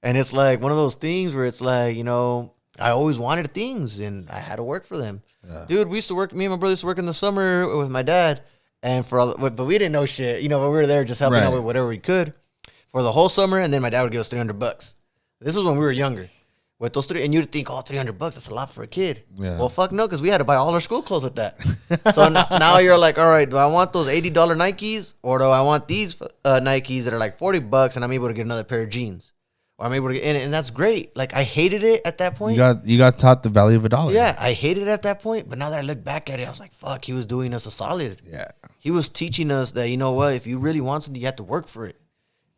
and it's like one of those things where it's like, I always wanted things and I had to work for them. Yeah. Dude, we used to work, me and my brother used to work in the summer with my dad, and but we didn't know shit. But we were there just helping out with whatever we could for the whole summer, and then my dad would give us $300. This was when we were younger. With those three, and you'd think, $300, that's a lot for a kid. Yeah. Well, fuck no, because we had to buy all our school clothes with that. So now you're like, all right, do I want those $80 Nikes, or do I want these Nikes that are like $40, and I'm able to get another pair of jeans, or I'm able to get in it, and that's great. Like, I hated it at that point. You got taught the value of $1. Yeah, I hated it at that point, but now that I look back at it, I was like, fuck, he was doing us a solid. Yeah, he was teaching us that, you know what, if you really want something, you have to work for it,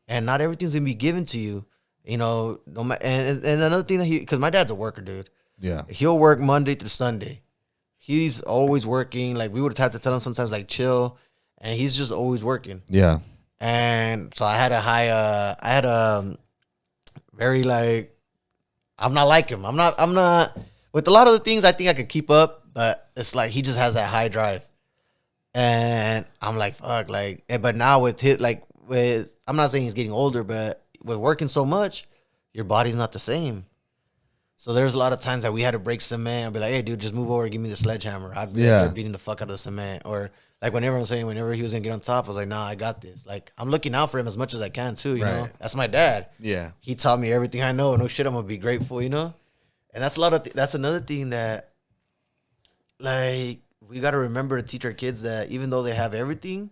and not everything's gonna be given to you. And another thing because my dad's a worker, dude. Yeah. He'll work Monday through Sunday. He's always working. Like, we would have to tell him sometimes, like, chill. And he's just always working. Yeah. And so I had a very, like, I'm not like him. I'm not, with a lot of the things I think I could keep up, but it's like he just has that high drive. And I'm like, fuck, like, but now with I'm not saying he's getting older, but with working so much, your body's not the same. So there's a lot of times that we had to break cement and be like, hey, dude, just move over and give me the sledgehammer. I'd be there beating the fuck out of the cement. Or like whenever he was going to get on top, I was like, nah, I got this. Like, I'm looking out for him as much as I can too, you know? That's my dad. Yeah. He taught me everything I know. No shit, I'm going to be grateful, And that's that's another thing that, like, we got to remember to teach our kids that even though they have everything,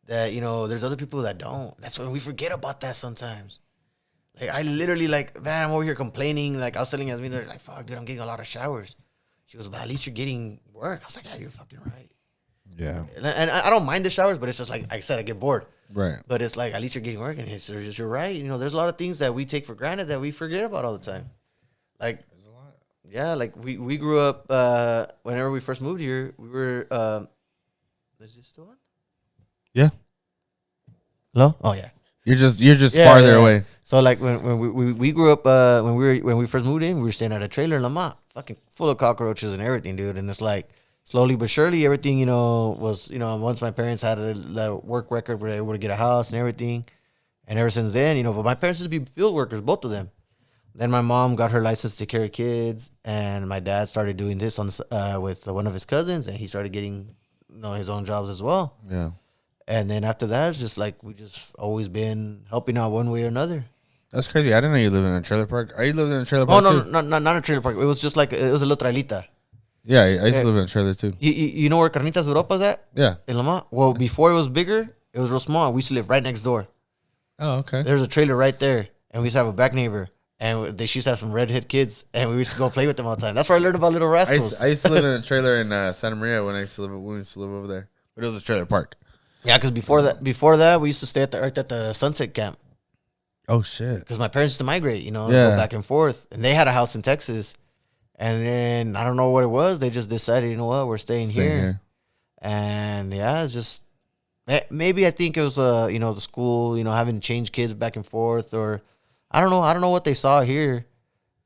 that, there's other people that don't. That's when we forget about that sometimes. Like, I literally, like, man, I'm over here complaining. Like, I was telling Yasmin, they're like, fuck, dude, I'm getting a lot of showers. She goes, but at least you're getting work. I was like, yeah, you're fucking right. Yeah. And I don't mind the showers, but it's just like I said, I get bored. Right. But it's like, at least you're getting work. And it's just, you're right. There's a lot of things that we take for granted that we forget about all the time. Like, there's a lot. Yeah, like, we grew up, whenever we first moved here, we were, is this still on? Yeah. Hello? Oh yeah. You're just farther away. So like when we grew up, when we first moved in, we were staying at a trailer in Lamont, fucking full of cockroaches and everything, dude. And it's like slowly but surely everything, was, once my parents had a work record, were able to get a house and everything. And ever since then, but my parents used to be field workers, both of them. Then my mom got her license to carry kids, and my dad started doing this with one of his cousins, and he started getting his own jobs as well. Yeah. And then after that, it's just like we just always been helping out one way or another. That's crazy. I didn't know you lived in a trailer park. Are you living in a trailer park? Oh, no, not a trailer park. It was just like, it was a little trailita. Yeah, I used to live in a trailer too. You know where Carnitas Europa's at? Yeah. In Lamont? Well, before it was bigger, it was real small. We used to live right next door. Oh, okay. There's a trailer right there, and we used to have a back neighbor, and they used to have some redhead kids, and we used to go play with them all the time. That's where I learned about Little Rascals. I used to live in a trailer in Santa Maria when we used to live over there, but it was a trailer park. Yeah, because before that, we used to stay at the Sunset Camp. Oh shit! Because my parents used to migrate, go back and forth, and they had a house in Texas, and then I don't know what it was. They just decided, you know what, we're staying here, and yeah, it's just maybe I think it was the school, having to change kids back and forth, or I don't know what they saw here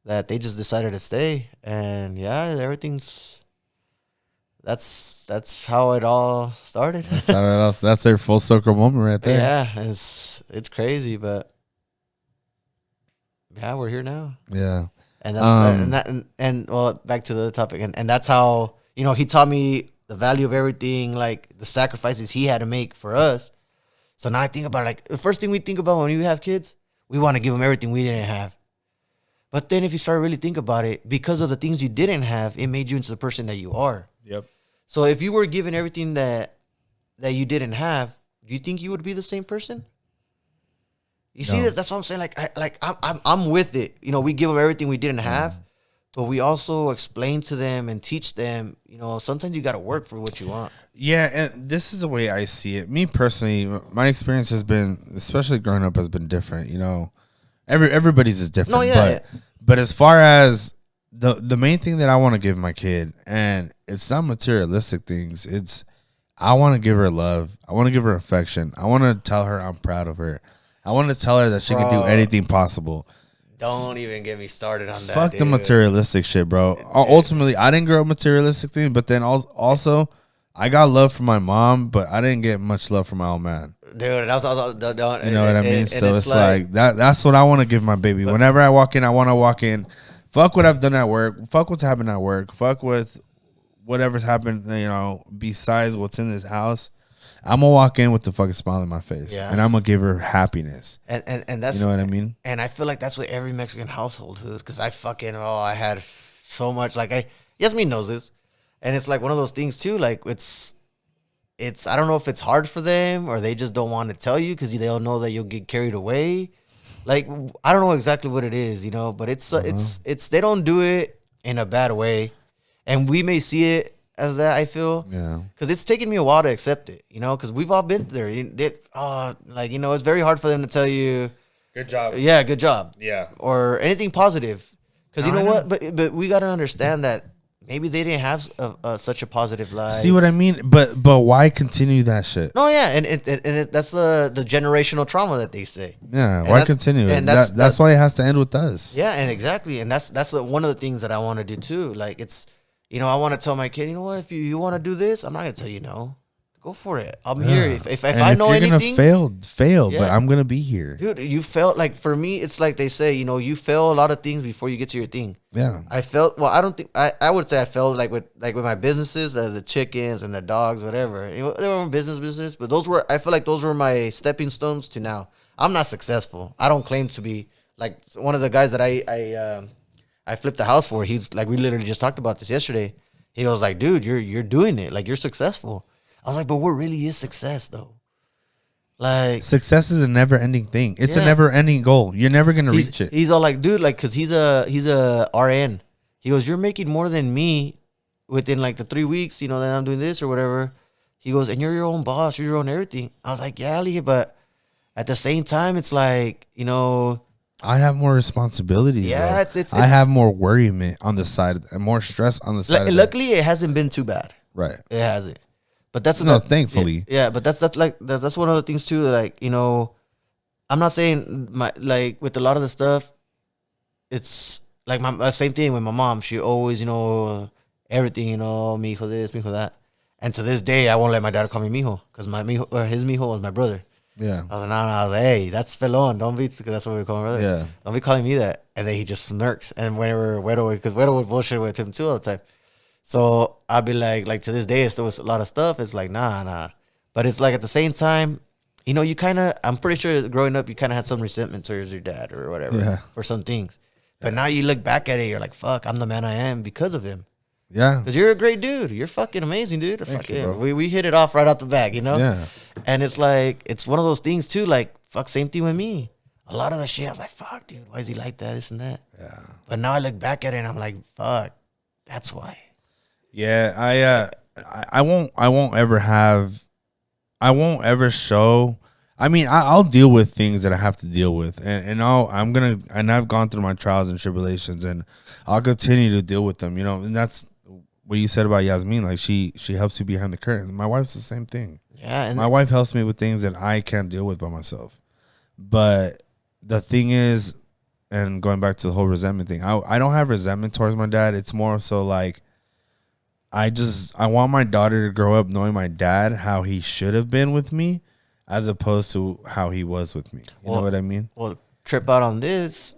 that they just decided to stay, and yeah, everything's. That's how it all started. That's their full circle moment right there. Yeah, it's crazy, but yeah, we're here now. Yeah, and that's and well, back to the topic, and that's how he taught me the value of everything, like the sacrifices he had to make for us. So now I think about it, like the first thing we think about when we have kids, we want to give them everything we didn't have. But then if you start really think about it, because of the things you didn't have, it made you into the person that you are. Yep. So if you were given everything that you didn't have, do you think you would be the same person? You see, that's what I'm saying. I'm with it. We give them everything we didn't have, but we also explain to them and teach them. Sometimes you got to work for what you want. Yeah, and this is the way I see it. Me personally, my experience has been, especially growing up, has been different. Everybody's is different. No, yeah, but as far as the main thing that I want to give my kid, and it's not materialistic things. It's I want to give her love. I want to give her affection. I want to tell her I'm proud of her. I want to tell her that she can do anything possible. Don't even get me started on that. Fuck the materialistic shit, bro. Ultimately, I didn't grow up materialistic things, but then also I got love from my mom, but I didn't get much love from my old man. Dude, that's all. You know what I mean? So it's like that. That's what I want to give my baby. Whenever I walk in, I want to walk in. Fuck what I've done at work. Fuck what's happened at work. Fuck with whatever's happened. Besides what's in this house. I'm gonna walk in with the fucking smile on my face, and I'm gonna give her happiness. And that's, you know what I mean. And I feel like that's what every Mexican household, dude. Because I had so much. Yasmin knows this, and it's like one of those things too. Like it's I don't know if it's hard for them or they just don't want to tell you because they don't know that you'll get carried away. Like I don't know exactly what it is, but it's they don't do it in a bad way, and we may see it as that, I feel. Yeah. Because it's taken me a while to accept it, because we've all been there. It's very hard for them to tell you, good job. Yeah, good job. Yeah. Or anything positive. Because what? But we got to understand that maybe they didn't have such a positive life. See what I mean? But why continue that shit? No, yeah. And that's the generational trauma that they say. Yeah. Why continue it? That's why it has to end with us. Yeah, and exactly. And that's one of the things that I want to do too. Like it's, I want to tell my kid, if you want to do this, I'm not going to tell you no. Go for it. I'm here. If I know anything. You're going to fail, but I'm going to be here. Dude, you felt like, for me, it's like they say, you fail a lot of things before you get to your thing. Yeah. I felt, I don't think, I would say I failed with my businesses, the chickens and the dogs, whatever. They were business, but I feel like those were my stepping stones to now. I'm not successful. I don't claim to be. Like one of the guys that I flipped the house for. He's like, we literally just talked about this yesterday. He was like, dude, you're doing it. Like, you're successful. I was like, but what really is success though? Like, success is a never ending thing. It's a never ending goal. You're never going to reach it. He's all like, dude, like, cause he's a RN. He goes, you're making more than me within like the 3 weeks, that I'm doing this or whatever. He goes, and you're your own boss. You're your own everything. I was like, yeah, Ali, but at the same time, it's like, I have more responsibilities. Yeah, it's I have more worryment on the side and more stress on the side. Luckily, it hasn't been too bad. Right. It hasn't. But that's thankfully. Yeah, but that's one of the things too. Like, I'm not saying with a lot of the stuff, it's like same thing with my mom. She always, everything, mijo this, mijo that. And to this day, I won't let my dad call me mijo because his mijo was my brother. Yeah. I was like, no, I was like, hey, that's felon. Don't be, because that's what we call my brother. Yeah. Don't be calling me that. And then he just smirks. And whenever because Wedo would bullshit with him too all the time. So I'd be like to this day, it's still a lot of stuff. It's like, nah. But it's like at the same time, you kind of, I'm pretty sure growing up, you kind of had some resentment towards your dad or whatever for some things. But now you look back at it, you're like, fuck, I'm the man I am because of him. Yeah. Because you're a great dude. You're fucking amazing, dude. Thank you, bro. We hit it off right out the back, you know? Yeah. And it's like, it's one of those things too, like, fuck, same thing with me. A lot of the shit, I was like, fuck, dude, why is he like that, this and that? Yeah. But now I look back at it and I'm like, fuck, that's why. Yeah, I won't ever show. I mean, I'll deal with things that I have to deal with, and I've gone through my trials and tribulations, and I'll continue to deal with them, you know. And that's what you said about Yasmin. Like she helps you behind the curtain. My wife's the same thing. Yeah, and my wife helps me with things that I can't deal with by myself. But the thing is, and going back to the whole resentment thing, I don't have resentment towards my dad. It's more so like, I want my daughter to grow up knowing my dad how he should have been with me, as opposed to how he was with me. You know what I mean? Well, trip out on this.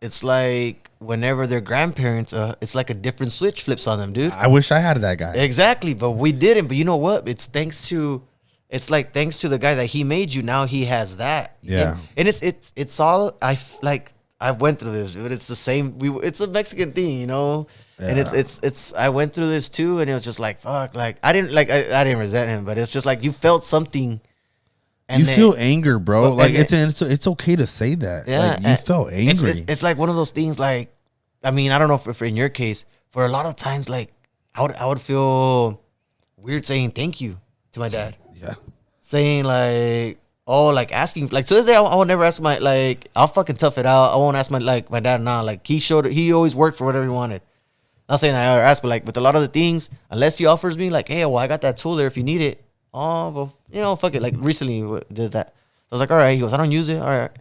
It's like whenever they're grandparents, it's like a different switch flips on them, dude. I wish I had that guy. Exactly, but we didn't. But you know what? It's thanks to the guy that he made you. Now he has that. Yeah. And it's all I went through this, but it's the same. It's a Mexican thing, you know. Yeah. And it's I went through this too, and it was just like fuck. Like I didn't resent him, but it's just like you felt something. And you feel anger, bro. Like it's okay to say that. Yeah, like, you felt angry. It's like one of those things. Like, I mean, I don't know if in your case, for a lot of times, like I would feel weird saying thank you to my dad. Yeah, saying like, oh, like asking, like to this day, I would never ask my, like, I'll fucking tough it out. I won't ask my dad now. Like he always worked for whatever he wanted. Not saying I ever asked, but like with a lot of the things, unless he offers me like, hey, well, I got that tool there if you need it. Oh, well, you know, fuck it. Like recently did that. I was like, all right. He goes, I don't use it. All right.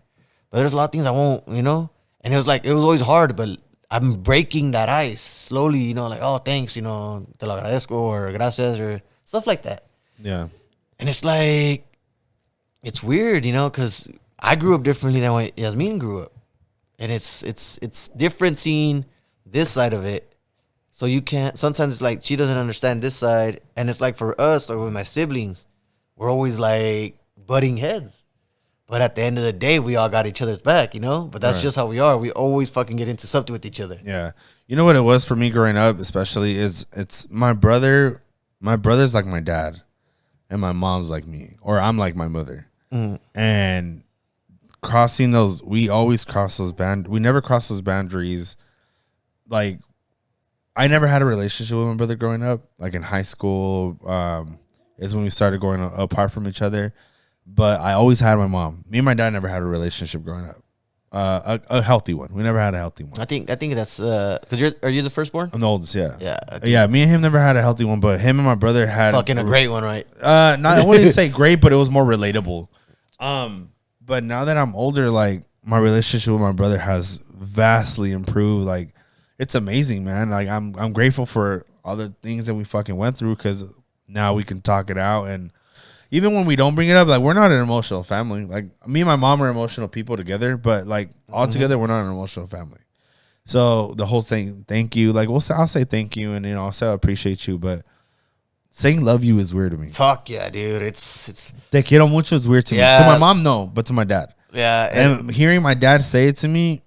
But there's a lot of things I won't, you know? And it was like, it was always hard, but I'm breaking that ice slowly, you know, like, oh, thanks, you know, te lo agradezco or gracias or stuff like that. Yeah. And it's like, it's weird, you know, because I grew up differently than what Yasmin grew up. And it's different seeing this side of it. So you can't, sometimes it's like she doesn't understand this side. And it's like for us, or with my siblings, we're always like butting heads. But at the end of the day, we all got each other's back, you know? But that's just how we are. We always fucking get into something with each other. Yeah. You know what it was for me growing up, especially, is it's my brother. My brother's like my dad. And my mom's like me. Or I'm like my mother. Mm. And crossing those, we always cross those we never cross those boundaries. Like, I never had a relationship with my brother growing up. Like in high school, is when we started going apart from each other. But I always had my mom. Me and my dad never had a relationship growing up. A healthy one. We never had a healthy one. I think that's because are you the firstborn? I'm the oldest. Yeah. Yeah. Me and him never had a healthy one, but him and my brother had fucking a great one, right? I wouldn't say great, but it was more relatable. But now that I'm older, like my relationship with my brother has vastly improved. Like it's amazing, man. Like I'm grateful for all the things that we fucking went through because now we can talk it out. And even when we don't bring it up, like we're not an emotional family. Like me and my mom are emotional people together, but like all together, we're not an emotional family. So the whole thing, thank you. Like I'll say thank you, and I'll say I appreciate you, but saying love you is weird to me. Fuck yeah, dude. It's te quiero mucho is weird to me. To my mom, no, but to my dad. Yeah. And hearing my dad say it to me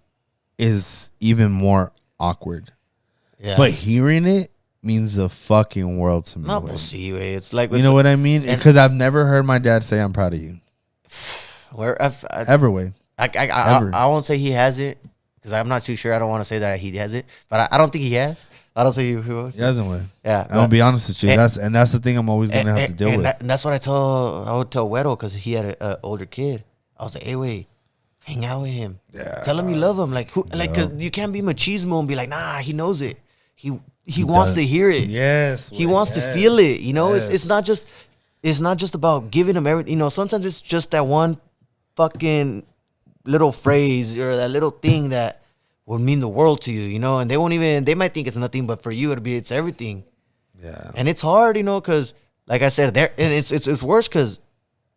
is even more awkward. Yeah. But hearing it means the fucking world to me. No, we'll see. It's like, you know what I mean? Because I've never heard my dad say I'm proud of you. Ever way. I won't say he has it because I'm not too sure. I don't want to say that he has it, but I don't think he has. I don't say he hasn't way. Yeah, I'm gonna be honest with you. That's the thing I'm always gonna have to deal with. And that's what I would tell Weddle because he had an older kid. I was like, hey, wait, hang out with him. Yeah. Tell him you love him. Like because you can't be machismo and be like, nah, he knows it. He wants to hear it. Yes. He wants to feel it. You know, it's not just about giving him everything. You know, sometimes it's just that one fucking little phrase or that little thing that would mean the world to you, you know, and they might think it's nothing, but for you it's everything. Yeah. And it's hard, you know, because like I said, and it's worse because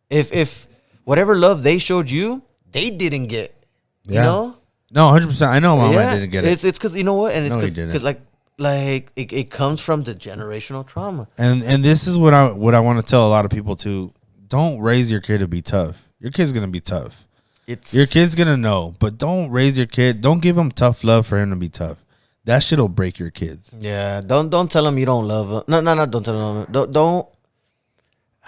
if whatever love they showed you, they didn't get, you know? No, 100%. I know I didn't get it. It's because, you know what? And it's because like it comes from the generational trauma. And this is what I want to tell a lot of people too. Don't raise your kid to be tough. Your kid's going to be tough. Your kid's going to know, but don't raise your kid. Don't give him tough love for him to be tough. that shit'll break your kids. Yeah, don't tell them you don't love them. No, don't tell them. Don't.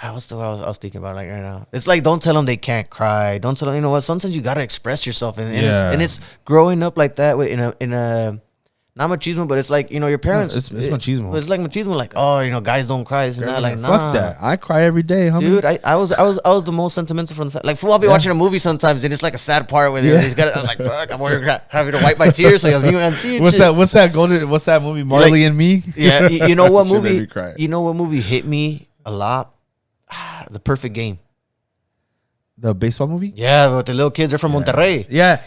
What's the word I was thinking about like right now? It's like don't tell them they can't cry. Don't tell them, you know what? Sometimes you gotta express yourself, and it's growing up like that in a not machismo, but it's like, you know, your parents. It's machismo. It's like machismo, like, oh, you know, guys don't cry. It's not like, nah. Fuck that. I cry every day, homie. Dude, I was the most sentimental from the like. I'll be watching a movie sometimes, and it's like a sad part where he's got. I'm like, fuck, I'm having to wipe my tears so you can see it. What's that movie? Marley and Me. Yeah, you know what movie? You know what movie hit me a lot? The Perfect Game. The baseball movie? Yeah, but the little kids are from Monterrey. Yeah.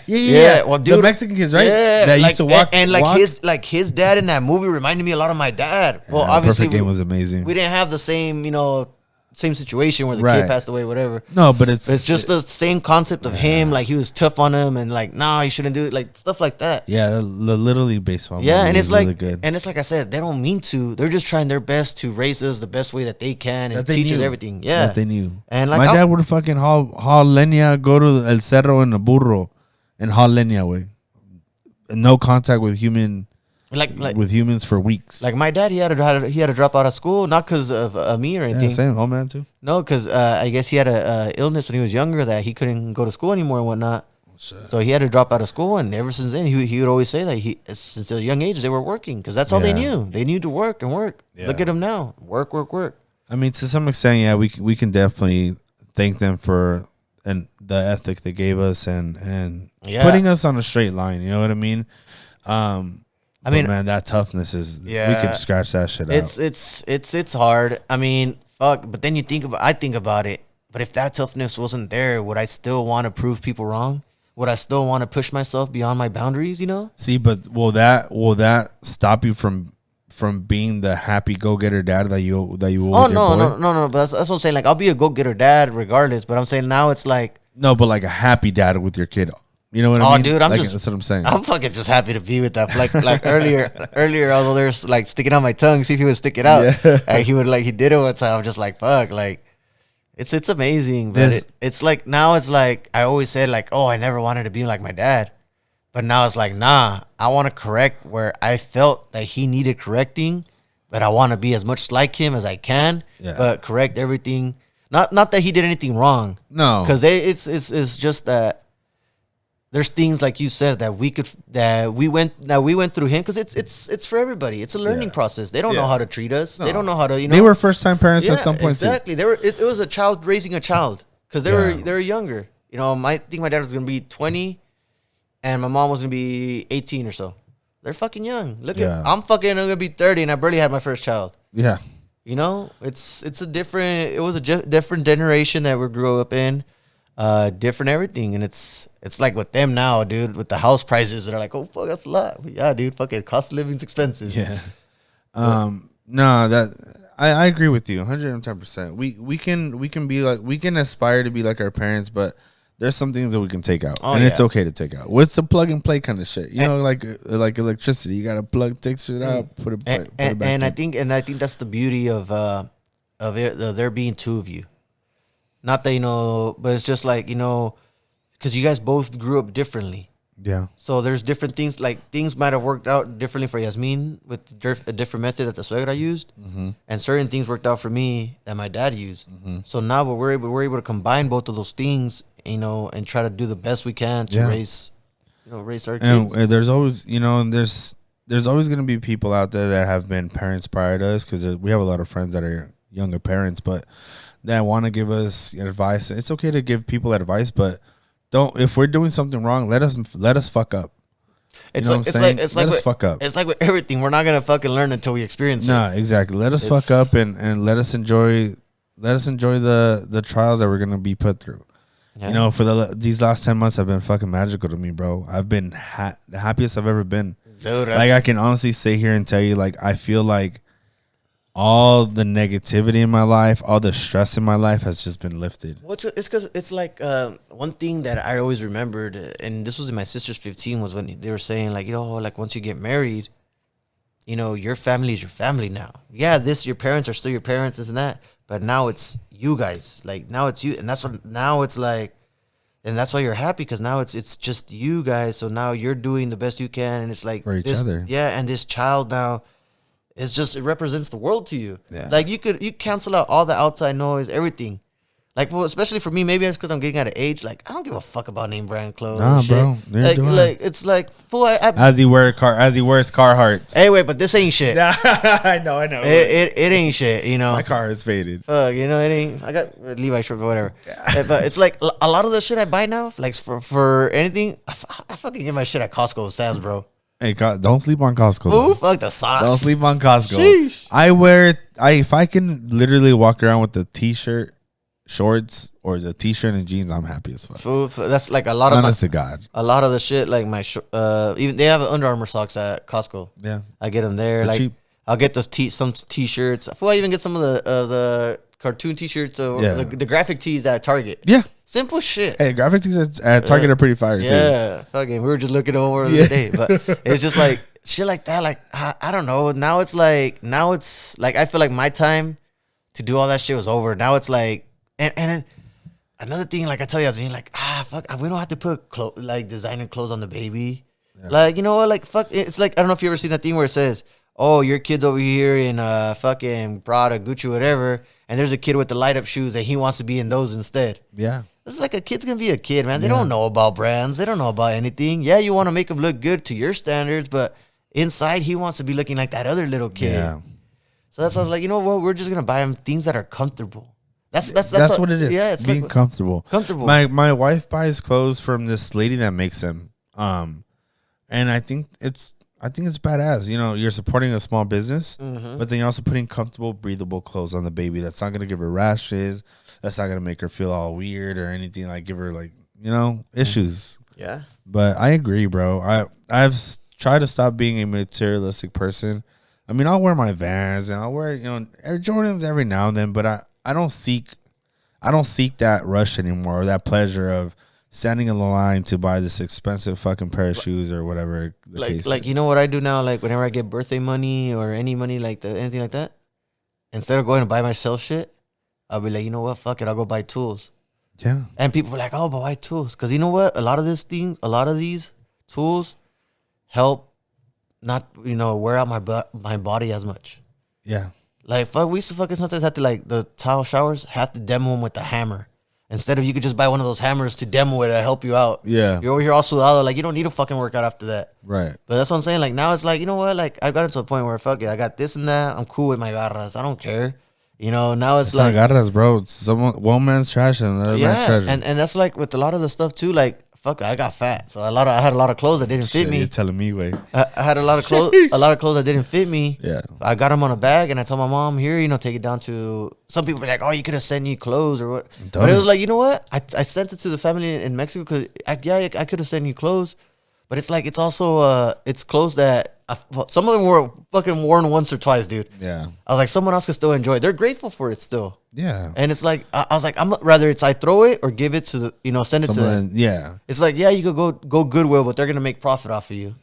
Well, dude, the Mexican kids, right? Yeah, that used to walk. And his dad in that movie reminded me a lot of my dad. Well, obviously, Perfect Game was amazing. We didn't have the same, same situation where the kid passed away, whatever. No, but it's just the same concept of him. Like, he was tough on him, and like, nah, you shouldn't do it. Like, stuff like that. Yeah, the Little League baseball. Yeah, and it's like, really good. And it's like I said, they don't mean to. They're just trying their best to raise us the best way that they can and teach us everything. Yeah, that they knew. And like, my dad would fucking haul leña, go to El Cerro in a burro, and haul leña way. No contact with human. Like with humans for weeks. Like my dad, he had to drop out of school, not because of me or anything. Yeah, same, home man too. No, because I guess he had a illness when he was younger that he couldn't go to school anymore and whatnot. So he had to drop out of school, and ever since then, he would always say that since a young age they were working because that's all they knew. They knew to work and work. Yeah. Look at them now, work. I mean, to some extent, yeah, we can definitely thank them for the ethic they gave us and putting us on a straight line. You know what I mean? I mean, man, that toughness is. Yeah, we can scratch that shit out. It's hard. I mean, fuck. But then I think about it. But if that toughness wasn't there, would I still want to prove people wrong? Would I still want to push myself beyond my boundaries? You know. See, but will that stop you from being the happy go getter dad that you will? Oh no. But that's what I'm saying. Like, I'll be a go getter dad regardless. But I'm saying now it's like no, but like a happy dad with your kid. You know what I mean? Oh, dude, that's what I'm saying. I'm fucking just happy to be with that. Like earlier, I was there like sticking out my tongue, see if he would stick it out. Yeah. And he did it one time. I'm just like, fuck, like it's amazing. But it's like now it's like I always said like, oh, I never wanted to be like my dad, but now it's like, nah, I want to correct where I felt that he needed correcting, but I want to be as much like him as I can, but correct everything. Not that he did anything wrong. No, because it's just that. There's things like you said that we went through him because it's for everybody. It's a learning process. They don't know how to treat us. No. They don't know how to They were first time parents at some point. Exactly. Too. It was a child raising a child because they were younger. I think my dad was gonna be 20, and my mom was gonna be 18 or so. They're fucking young. I'm gonna be 30, and I barely had my first child. Yeah. It was a different generation that we grew up in. Different everything, and it's like with them now, dude, with the house prices, they're like, oh fuck, that's a lot. But yeah, dude, fucking cost of living's expensive. Yeah. No, that I agree with you 110%. We can be like, we can aspire to be like our parents, but there's some things that we can take out, and it's okay to take out. What's the plug and play kind of shit? Like electricity, you gotta take shit out, put it back. And I think that's the beauty of there being two of you. Not that, but it's just like, because you guys both grew up differently. Yeah. So there's different things, like things might have worked out differently for Yasmin with a different method that the suegra used. Mm-hmm. And certain things worked out for me that my dad used. Mm-hmm. So now we're able to combine both of those things, and try to do the best we can to raise our kids. And there's always, there's always going to be people out there that have been parents prior to us, because we have a lot of friends that are younger parents, but that want to give us advice. It's okay to give people advice, but if we're doing something wrong, let us fuck up. It's like fuck up. It's like with everything. We're not gonna fucking learn until we experience it. Nah, exactly. Let us fuck up and let us enjoy the trials that we're gonna be put through. Yeah. For these last 10 months have been fucking magical to me, bro. I've been the happiest I've ever been. Dude, like I can honestly sit here and tell you, like I feel like all the negativity in my life, all the stress in my life has just been lifted. Well, it's because it's like one thing that I always remembered, and this was in my sister's 15, was when they were saying like, like once you get married, your family is your family now. Yeah, your parents are still your parents, this and that, but now it's you guys. Like now it's you, and that's what now it's like. And that's why you're happy, because now it's just you guys. So now you're doing the best you can, and it's like For each this, other. yeah. And this child now is just, it represents the world to you. Yeah. Like you cancel out all the outside noise, everything. Like, well, especially for me, maybe it's because I'm getting out of age. Like, I don't give a fuck about name brand clothes. Nah, and shit. bro. Neither do I. Like it's like fool. As he wears Carhartts. Hey, wait, but this ain't shit. I know. It ain't shit. You know, My car is faded. you know, it ain't. I got Levi shirt, but whatever. But it's like a lot of the shit I buy now, like for anything, I fucking get my shit at Costco, Sam's, bro. Hey, don't sleep on Costco. Ooh, fuck the socks. Don't sleep on Costco. Sheesh. If I can literally walk around with the t-shirt, shorts, or the t-shirt and jeans, I'm happy as fuck. Fool, that's like a lot of Honest to God. a lot of the shit, like my even they have Under Armour socks at Costco. Yeah. I get them there. They're like cheap. I'll get those some t-shirts. Before I even get some of the cartoon t-shirts or Yeah. the graphic tees at Target. Yeah. Simple shit. Hey, graphic tees at Target are pretty fire too. Yeah, fucking. We were just looking over the other day, but it's just like shit like that. Like I don't know. Now it's like I feel like my time to do all that shit was over. Now it's like and another thing, like I tell you, I was being like, fuck, we don't have to put like designer clothes on the baby. Yeah. Like, you know what? Like, fuck, it's like, I don't know if you ever seen that thing where it says, oh, your kid's over here in fucking Prada, Gucci, whatever, and there's a kid with the light up shoes and he wants to be in those instead. Yeah. It's like a kid's gonna be a kid, man. They don't know about brands. They don't know about anything. Yeah, you want to make him look good to your standards, but inside he wants to be looking like that other little kid. Yeah. So that's why I was like, you know what? We're just gonna buy him things that are comfortable. That's what it is. Yeah, it's being like, comfortable. Comfortable. My wife buys clothes from this lady that makes them. And I think it's badass. You know, you're supporting a small business, but then you're also putting comfortable, breathable clothes on the baby. That's not gonna give her rashes. That's not gonna make her feel all weird or anything, like give her like, you know, issues. Yeah. But I agree, bro. I've tried to stop being a materialistic person. I mean, I'll wear my Vans and I'll wear, you know, Air Jordans every now and then, but I don't seek that rush anymore, or that pleasure of standing in the line to buy this expensive fucking pair of shoes or whatever the case is. Like, you know what I do now? Like, whenever I get birthday money or any money like that, anything like that, instead of going to buy myself shit, I'll be like, you know what? Fuck it. I'll go buy tools. Yeah. And people are like, oh, but why tools? Because you know what? A lot of these tools help not, you know, wear out my body as much. Yeah. Like, fuck, we used to fucking sometimes have to, like, the tile showers, have to demo them with the hammer. Instead of you could just buy one of those hammers to demo it to help you out. Yeah. You're over here also out, like, you don't need to fucking work out after that. Right. But that's what I'm saying. Like, now it's like, you know what? Like, I got into a point where, fuck it, I got this and that. I'm cool with my garras. I don't care. You know, now it's like, not garras, bro. It's one man's trash and another man's treasure. and that's like with a lot of the stuff too. Like, fuck, I got fat, so I had a lot of clothes that didn't fit me. You're telling me, way. I had a lot of clothes, that didn't fit me. Yeah. I got them on a bag, and I told my mom, here, you know, take it down to. Some people were like, oh, you could have sent me clothes or what. But it was like, you know what? I sent it to the family in Mexico because I could have sent you clothes, but it's like it's also it's clothes that some of them were fucking worn once or twice, dude. Yeah. I was like, someone else can still enjoy it. They're grateful for it still. Yeah. And it's like, I was like, I'm rather it's I throw it or give it to the, you know, send it to them. Yeah. It's like, yeah, you could go Goodwill, but they're gonna make profit off of you,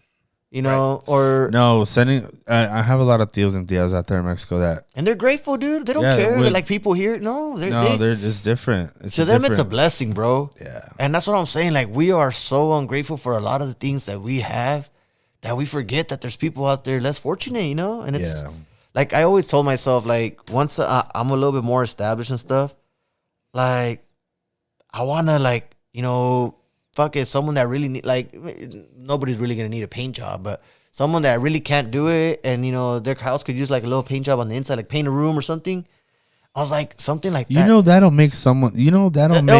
you know, right. Or no sending. I have a lot of tios and tias out there in Mexico and they're grateful, dude. They don't care. They're like people here. No, it's different. To them, it's a blessing, bro. Yeah. And that's what I'm saying. Like, we are so ungrateful for a lot of the things that we have that we forget that there's people out there less fortunate, you know. And it's like I always told myself, like, once I'm a little bit more established and stuff, like, I want to, like, you know, fuck it, someone that really need, like, nobody's really going to need a paint job, but someone that really can't do it and, you know, their house could use, like, a little paint job on the inside, like paint a room or something. I was like, something like that. You know, that'll make someone, it'll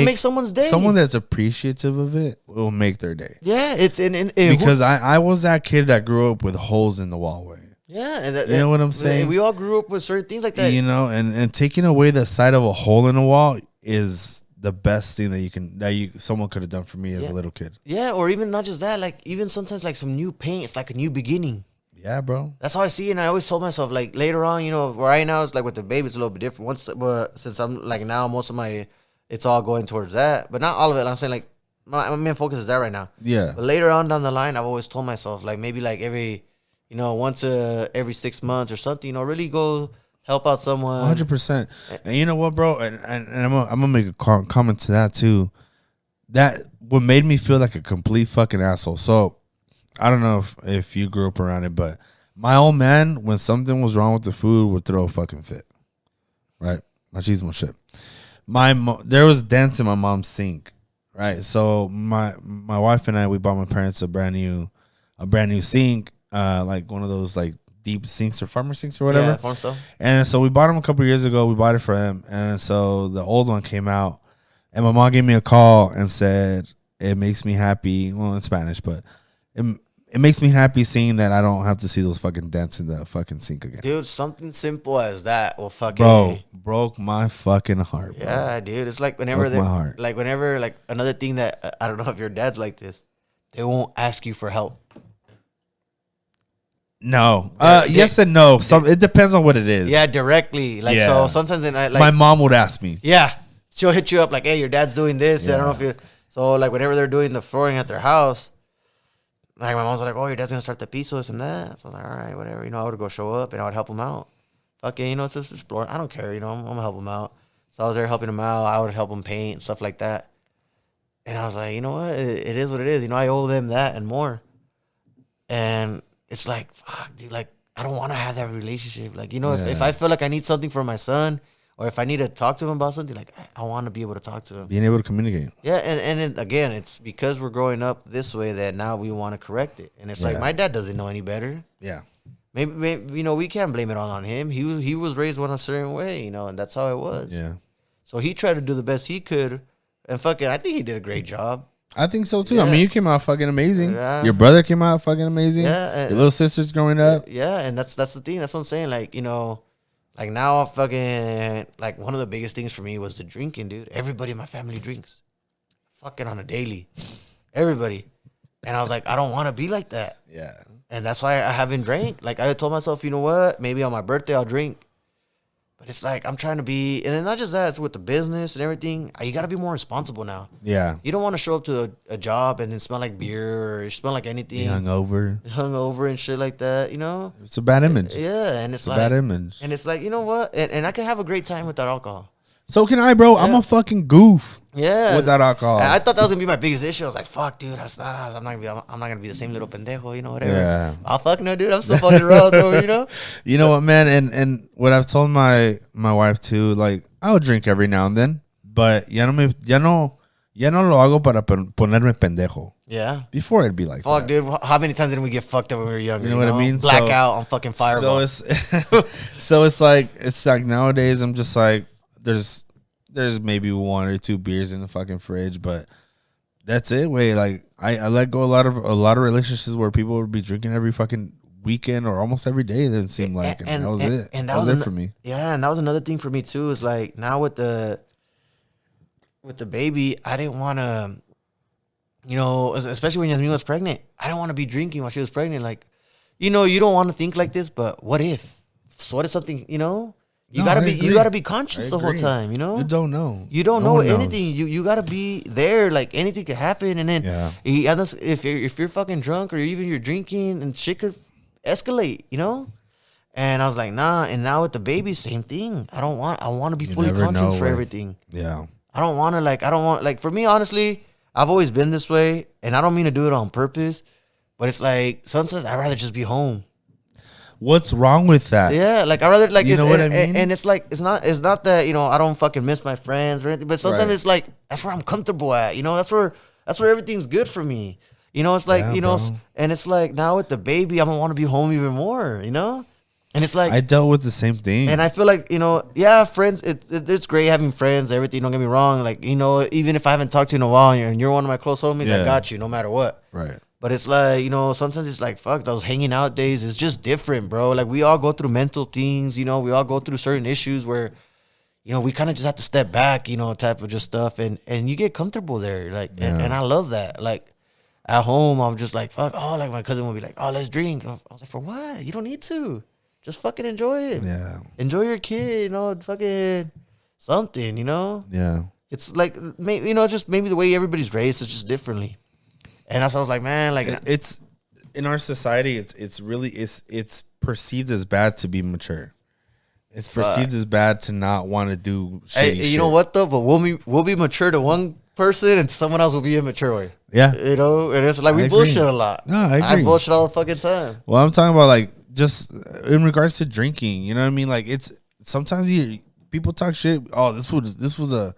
make someone's day. Someone that's appreciative of it will make their day. Yeah, it's because I was that kid that grew up with holes in the wallway. Yeah, and you know what I'm saying? We all grew up with certain things like that. You know, and taking away the side of a hole in a wall is the best thing that someone could have done for me as a little kid. Yeah, or even not just that, like even sometimes like some new paint, it's like a new beginning. Yeah, bro. That's how I see it. And I always told myself, like, later on, you know, right now it's like with the baby, it's a little bit different. Since I'm like now, most of it's all going towards that, but not all of it. I'm saying like my main focus is that right now. Yeah. But later on down the line, I've always told myself, like, maybe like once every 6 months or something, you know, really go help out someone. 100%. And you know what, bro? And I'm gonna make a comment to that too. That what made me feel like a complete fucking asshole. So I don't know if you grew up around it, but my old man, when something was wrong with the food, would throw a fucking fit. Right? Machismo shit. There was dents in my mom's sink. Right? So my wife and I, we bought my parents a brand new sink, like one of those like deep sinks or farmer sinks or whatever. Yeah, farm stuff. And so we bought them a couple years ago. We bought it for him, and so the old one came out, and my mom gave me a call and said, "It makes me happy." Well, in Spanish, but it makes me happy seeing that I don't have to see those fucking dents in the fucking sink again. Dude, something simple as that will fucking... Bro, broke my fucking heart, bro. Yeah, dude. It's like whenever broke my heart. Like another thing that, I don't know if your dad's like this, they won't ask you for help. No. Yes and no. It depends on what it is. Yeah, directly. Like, so sometimes my mom would ask me. Yeah. She'll hit you up like, hey, your dad's doing this. Yeah. I don't know if you... So, like, whenever they're doing the flooring at their house, like, my mom's like, oh, your dad's going to start the piso, this and that. So I was like, all right, whatever. I would go show up, and I would help him out. Fucking, it's just exploring. I don't care, I'm going to help him out. So I was there helping him out. I would help him paint and stuff like that. And I was like, you know what? It is what it is. I owe them that and more. And it's like, fuck, dude, like, I don't want to have that relationship. Like, if I feel like I need something for my son, or if I need to talk to him about something, like, I want to be able to talk to him. Being able to communicate. Yeah, and then, again, it's because we're growing up this way that now we want to correct it. And it's like, my dad doesn't know any better. Yeah. Maybe we can't blame it all on him. He was raised one a certain way, and that's how it was. Yeah. So he tried to do the best he could, and fucking, I think he did a great job. I think so, too. Yeah. I mean, you came out fucking amazing. Yeah. Your brother came out fucking amazing. Yeah. Your little sister's growing up. Yeah, and that's the thing. That's what I'm saying. Like, like now I'm fucking, like, one of the biggest things for me was the drinking, dude. Everybody in my family drinks. Fucking on a daily. Everybody. And I was like, I don't want to be like that. Yeah. And that's why I haven't drank. Like, I told myself, you know what? Maybe on my birthday I'll drink. But it's like, I'm trying to be, and then not just that, it's with the business and everything. You got to be more responsible now. Yeah. You don't want to show up to a job and then smell like beer or smell like anything. Hungover and shit like that, It's a bad image. Yeah, and it's like, a bad image. And it's like, you know what? And I can have a great time without alcohol. So can I, bro. Yeah. I'm a fucking goof. Yeah. Without alcohol. And I thought that was gonna be my biggest issue. I was like, fuck, dude, I'm not gonna be the same little pendejo, whatever. Yeah. Oh, fuck no, dude. I'm still fucking raw, though, You know what, man? And what I've told my wife too, like, I'll drink every now and then, but ya no lo hago para ponerme pendejo. Yeah. Before it'd be like, fuck, dude. How many times did we get fucked up when we were younger? You know what I mean? Blackout on fucking Fireball. So it's like nowadays I'm just like, there's maybe one or two beers in the fucking fridge, but that's it. Like I let go a lot of relationships where people would be drinking every fucking weekend or almost every day. It didn't seem like, and that was it. And that was it for me. Yeah, and that was another thing for me too. Is like now with the baby, I didn't want to, especially when Yasmin was pregnant, I didn't want to be drinking while she was pregnant. Like, you don't want to think like this, but what if? So what if something, You gotta be conscious the whole time, You don't know. You don't know anything. You gotta be there. Like anything could happen, and then if you're fucking drunk or even you're drinking, and shit could escalate, And I was like, nah. And now with the baby, same thing. I want to be fully conscious for everything. Yeah. I don't want to for me, honestly, I've always been this way, and I don't mean to do it on purpose, but it's like sometimes I'd rather just be home. What's wrong with that? Yeah, like I rather like you know what I mean? And it's like it's not that I don't fucking miss my friends or anything, but sometimes it's like that's where I'm comfortable at. That's where everything's good for me. It's like and it's like now with the baby, I'm gonna want to be home even more. And it's like I dealt with the same thing, and I feel like friends. It's great having friends. Everything. Don't get me wrong. Like even if I haven't talked to you in a while, and you're one of my close homies, I got you no matter what. Right. But it's like, sometimes it's like, fuck, those hanging out days is just different, bro. Like, we all go through mental things, we all go through certain issues where, we kind of just have to step back, type of just stuff. And you get comfortable there. Like, and I love that. Like, at home, I'm just like, fuck, like my cousin would be like, let's drink. I was like, for what? You don't need to. Just fucking enjoy it. Yeah. Enjoy your kid, fucking something, Yeah. It's like, just maybe the way everybody's raised is just differently. And that's why I was like, man, like it's in our society, it's really perceived as bad to be mature. It's perceived as bad to not want to do shitty shit. You know what though? But we'll be mature to one person and someone else will be immature way. Yeah. You know, and it's like we agree. bullshit a lot. No, I agree. I bullshit all the fucking time. Well, I'm talking about like just in regards to drinking. You know what I mean? Like it's sometimes people talk shit. Oh, this was a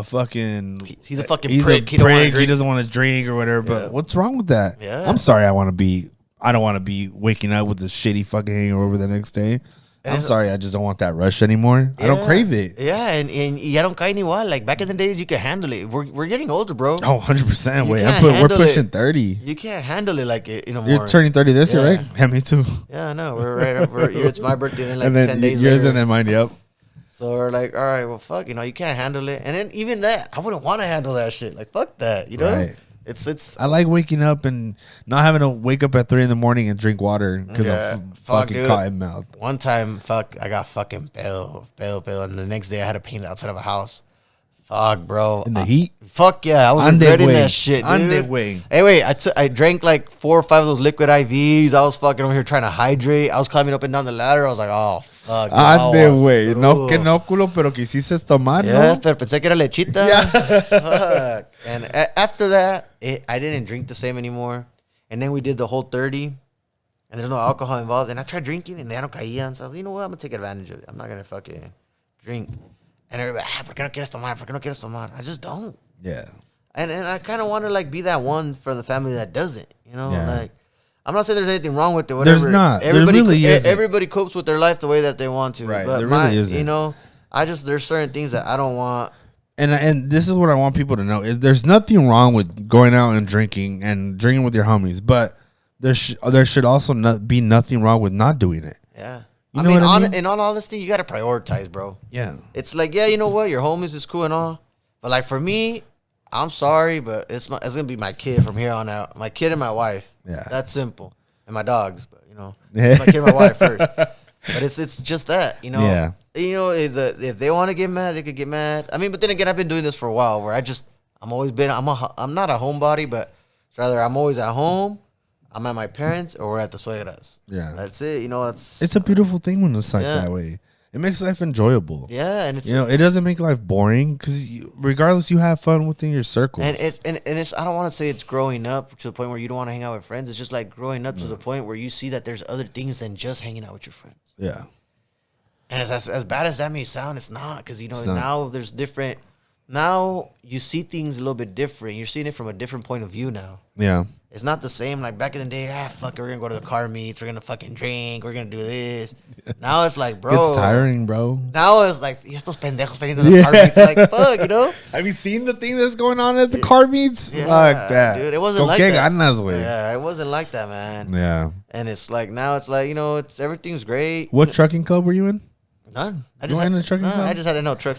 fucking. He's a fucking prick. He doesn't want to drink or whatever. But Yeah. what's wrong with that? Yeah. I'm sorry. I don't want to be waking up with a shitty fucking hangover the next day. I'm sorry. I just don't want that rush anymore. I don't crave it. Yeah, and ya don't cae igual. Like back in the days, you could handle it. We're getting older, bro. Oh, 100%. Wait, we're pushing 30. You can't handle it like it, more. You're turning 30 this year, right? Yeah, me too. Yeah, I know. We're right over. It's my birthday in like and then 10 days yours later. and then mine, yep. So we're like, all right, well, fuck, you can't handle it. And then even that, I wouldn't want to handle that shit. Like, fuck that, Right. It's. I like waking up and not having to wake up at 3 a.m. and drink water because I'm fucking cotton mouth. One time, I got fucking bail, and the next day I had to paint outside of a house. Fuck, bro. In the heat? Fuck yeah, I was regretting that shit, dude. Anyway, I drank like 4 or 5 of those liquid IVs. I was fucking over here trying to hydrate. I was climbing up and down the ladder. I was like, oh, fuck. Ande, güey. No, que no, culo, pero quisiste tomar, yeah, ¿no? pero pensé que era lechita. Yeah. Fuck. And after that, I didn't drink the same anymore. And then we did the whole 30. And there's no alcohol involved. And I tried drinking, and they don't caían. So I was like, you know what? I'm going to take advantage of it. I'm not going to fucking drink. And everybody, ¿por qué no quieres tomar? ¿Por qué no quieres tomar? I just don't. Yeah. And I kind of want to, like, be that one for the family that doesn't. You know? Yeah. Like, I'm not saying there's anything wrong with it. Whatever. There's not. Everybody, there really isn't. everybody copes with their life the way that they want to. Right. But there really isn't. You know, there's certain things that I don't want. And this is what I want people to know. There's nothing wrong with going out and drinking with your homies. But there should also be nothing wrong with not doing it. Yeah. You know what I mean? In all honesty, you got to prioritize, bro. Yeah. It's like, yeah, you know what? Your homies is cool and all. But, like, for me, I'm sorry, but it's going to be my kid from here on out. My kid and my wife. Yeah. That's simple. And my dogs, but, it's my kid and my wife first. But it's just that, Yeah. If they want to get mad, they could get mad. I mean, but then again, I've been doing this for a while where I'm not a homebody, but rather I'm always at home. I'm at my parents or we're at the suegras. Yeah. That's it. It's a beautiful thing when it's like that way. It makes life enjoyable. Yeah, and it's it doesn't make life boring because regardless, you have fun within your circles. And it's I don't want to say it's growing up to the point where you don't want to hang out with friends. It's just like growing up to the point where you see that there's other things than just hanging out with your friends. Yeah. And as bad as that may sound, it's not because now there's different. Now you see things a little bit different. You're seeing it from a different point of view now. Yeah. It's not the same like back in the day. Fuck it, we're gonna go to the car meets. We're gonna fucking drink. We're gonna do this. Now it's like, bro, it's tiring, bro. Now it's like estos pendejos teniendo los car meets. Like, fuck, Have you seen the thing that's going on at the car meets? Yeah, Fuck that, dude. It wasn't like that. Yeah, it wasn't like that, man. Yeah. And it's like now it's like it's everything's great. What trucking club were you in? None. I just had no trucks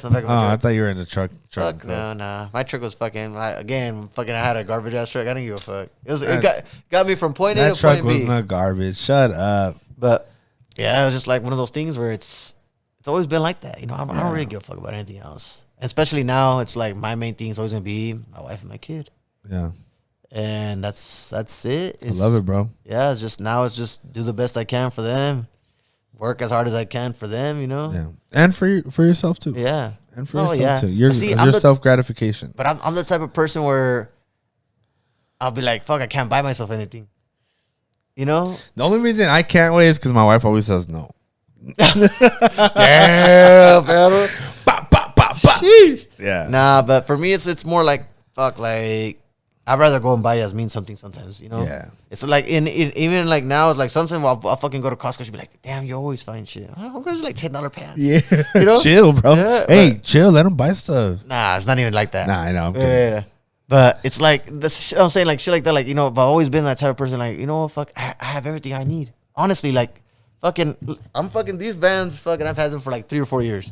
in the back of my truck. I thought you were in the truck. Fuck no, nah. My truck was fucking. I had a garbage ass truck. I didn't give a fuck. It got me from point A to point B. That truck was not garbage. Shut up. But yeah, it was just like one of those things where it's always been like that. I don't really give a fuck about anything else. And especially now, it's like my main thing is always gonna be my wife and my kid. Yeah. And that's it. I love it, bro. Yeah, it's just do the best I can for them. Work as hard as I can for them, Yeah, and for yourself too. Yeah, and for yourself too. Your self gratification. But I'm the type of person where I'll be like, "Fuck, I can't buy myself anything." The only reason I can't wait is because my wife always says no. Damn, pero. Yeah. Nah, but for me, it's more like fuck, like. I'd rather go and buy Yasmin something sometimes, Yeah. It's like even like now, it's like sometimes I'll fucking go to Costco. She'll be like, "Damn, you always find shit." I'm going to like $10 pants. Yeah. Chill, bro. Yeah, hey, chill. Let them buy stuff. Nah, it's not even like that. Nah, I know. Yeah. But it's like I'm saying, like shit like that. Like I've always been that type of person. Like fuck, I have everything I need. Honestly, like I'm fucking these Vans. Fucking, I've had them for like 3 or 4 years.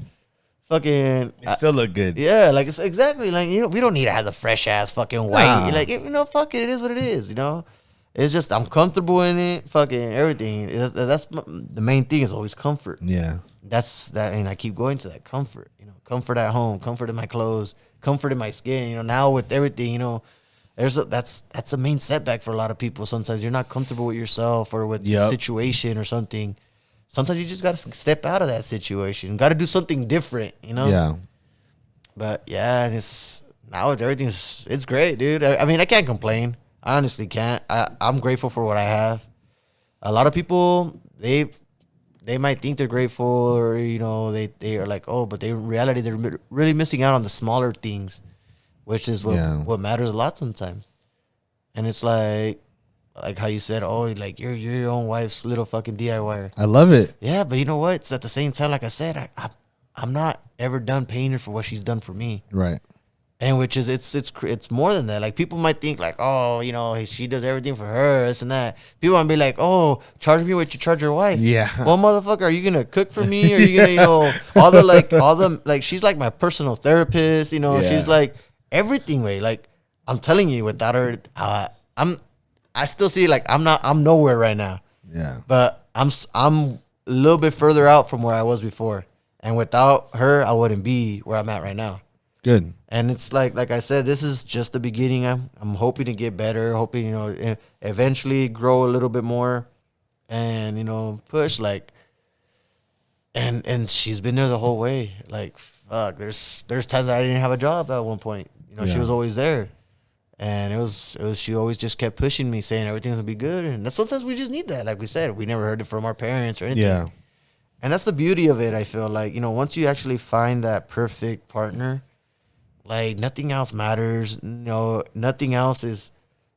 Fucking, they still look good. Yeah, like it's exactly like we don't need to have the fresh ass fucking white. Nah. Like fuck it, it is what it is. It's just I'm comfortable in it. Fucking everything. That's the main thing is always comfort. Yeah, that's that, and I keep going to that comfort. Comfort at home, comfort in my clothes, comfort in my skin. Now with everything, that's a main setback for a lot of people. Sometimes you're not comfortable with yourself or with the situation or something. Sometimes you just got to step out of that situation. Got to do something different, Yeah. But yeah, now it's great, dude. I mean, I can't complain. I honestly can't. I'm grateful for what I have. A lot of people, they might think they're grateful, or they are like, oh, but in reality they're really missing out on the smaller things, which is what matters a lot sometimes. And it's like how you said, oh, like you're your own wife's little fucking DIYer. I love it. Yeah, but you know what? It's at the same time, like I said, I'm not ever done paying her for what she's done for me. Right. And which is it's more than that. Like people might think like, oh, she does everything for her, this and that. People might be like, oh, charge me what you charge your wife. Yeah. Well, motherfucker, are you gonna cook for me? Are you gonna all the she's like my personal therapist. She's like everything. Way like I'm telling you, without her, I still see like I'm nowhere right now. Yeah. But I'm a little bit further out from where I was before, and without her, I wouldn't be where I'm at right now. Good. And it's like I said, this is just the beginning. I'm hoping to get better, hoping, eventually grow a little bit more and, push and she's been there the whole way. Like, fuck, there's times that I didn't have a job at one point. She was always there. And it was she always just kept pushing me, saying everything's gonna be good. And sometimes we just need that. Like we said, we never heard it from our parents or anything. Yeah. And that's the beauty of it, I feel like. Once you actually find that perfect partner, like nothing else matters. Nothing else is,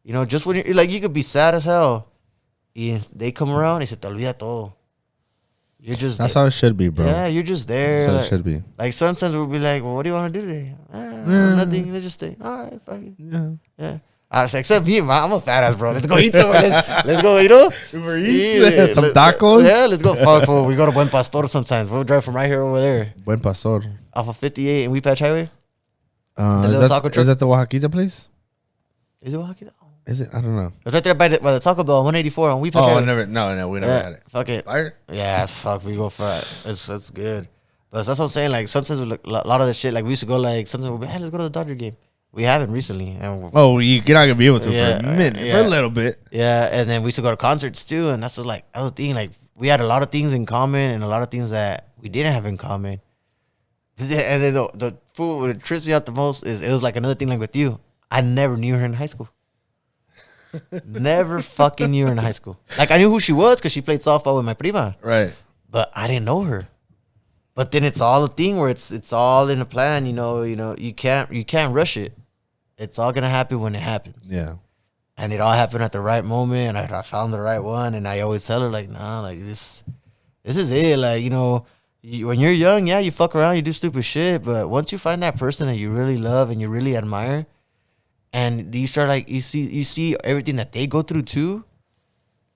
just when you're like, you could be sad as hell. And they come around, y se te olvida todo. You're just That's how it should be, bro. Yeah, you're just there. That's how it should be. Like sometimes we'll be like, well, what do you want to do today? Nothing. Let's just stay. All right, fuck it. Yeah. Except me, I'm a fat ass, bro. Let's go eat somewhere. Let's go, Uber Eats, some tacos. Yeah, let's go. Fuck, we go to Buen Pastor sometimes. We'll drive from right here over there. Buen Pastor. Off of 58 and Weepatch Highway. Is that the Oaxaquita place? Is it Oaxaquita? Is it? I don't know. It's right there by the Taco Bell, 184 on Weepatch Highway. We never had it. Fuck it. Fire? Yeah, fuck. We go for it. It's good. But that's what I'm saying. Like sometimes a lot of the shit. Like we used to go. Like sometimes we'll be, hey, let's go to the Dodger game. We haven't recently. And you're not gonna be able to for a minute, for a little bit. Yeah, and then we used to go to concerts too, and that's just like that was the thing. Like we had a lot of things in common, and a lot of things that we didn't have in common. And then the fool that trips me out the most is it was like another thing like with you. I never knew her in high school. Never fucking knew her in high school. Like I knew who she was because she played softball with my prima. Right. But I didn't know her. But then it's all a thing where it's all in a plan. You can't rush it. It's all gonna happen when it happens. Yeah. And it all happened at the right moment. I found the right one, and I always tell her like, nah, like this is it. Like when you're young, yeah, you fuck around, you do stupid shit. But once you find that person that you really love and you really admire, and you start like you see everything that they go through too,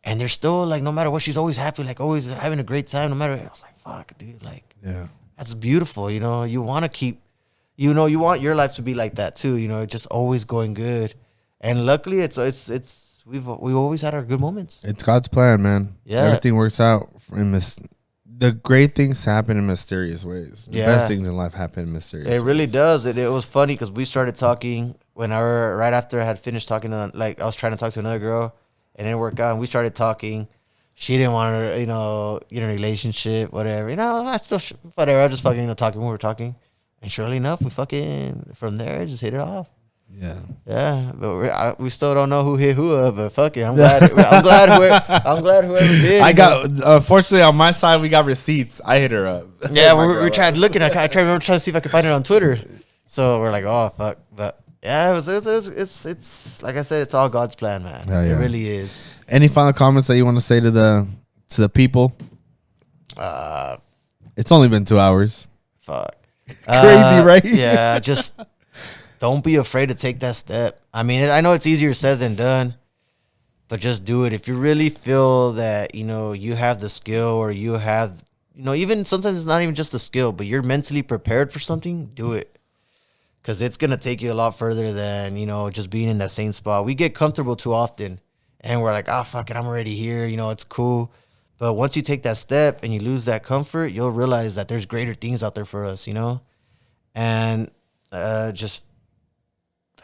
and they're still like no matter what, she's always happy, like always having a great time. No matter, I was like, fuck, dude, like yeah, that's beautiful. You want to keep, you want your life to be like that too. Just always going good. And luckily, we've always had our good moments. It's God's plan, man. Yeah, everything works out. The great things happen in mysterious ways. The best things in life happen in mysterious ways. It really does. It was funny because we started talking right after I had finished talking to, like, I was trying to talk to another girl and it didn't work out. And we started talking. She didn't want to, get in a relationship, whatever. I still, whatever. I just fucking, talking when we were talking. And surely enough, we fucking, from there, just hit it off. Yeah. Yeah, but we still don't know who hit who up, but fuck it. I'm glad whoever did. Unfortunately, on my side, we got receipts. I hit her up. Yeah, we tried looking. I tried to see if I could find it on Twitter. So we're like, oh, fuck. But yeah, it's like I said, it's all God's plan, man. Yeah. It really is. Any final comments that you want to say to the people? It's only been 2 hours. Fuck. Crazy, right? Yeah, just don't be afraid to take that step. I mean, I know it's easier said than done, but just do it. If you really feel that, you have the skill, or you have, even sometimes it's not even just the skill, but you're mentally prepared for something, do it. Because it's going to take you a lot further than, just being in that same spot. We get comfortable too often, and we're like, oh, fuck it, I'm already here. It's cool. But once you take that step and you lose that comfort, you'll realize that there's greater things out there for us, And just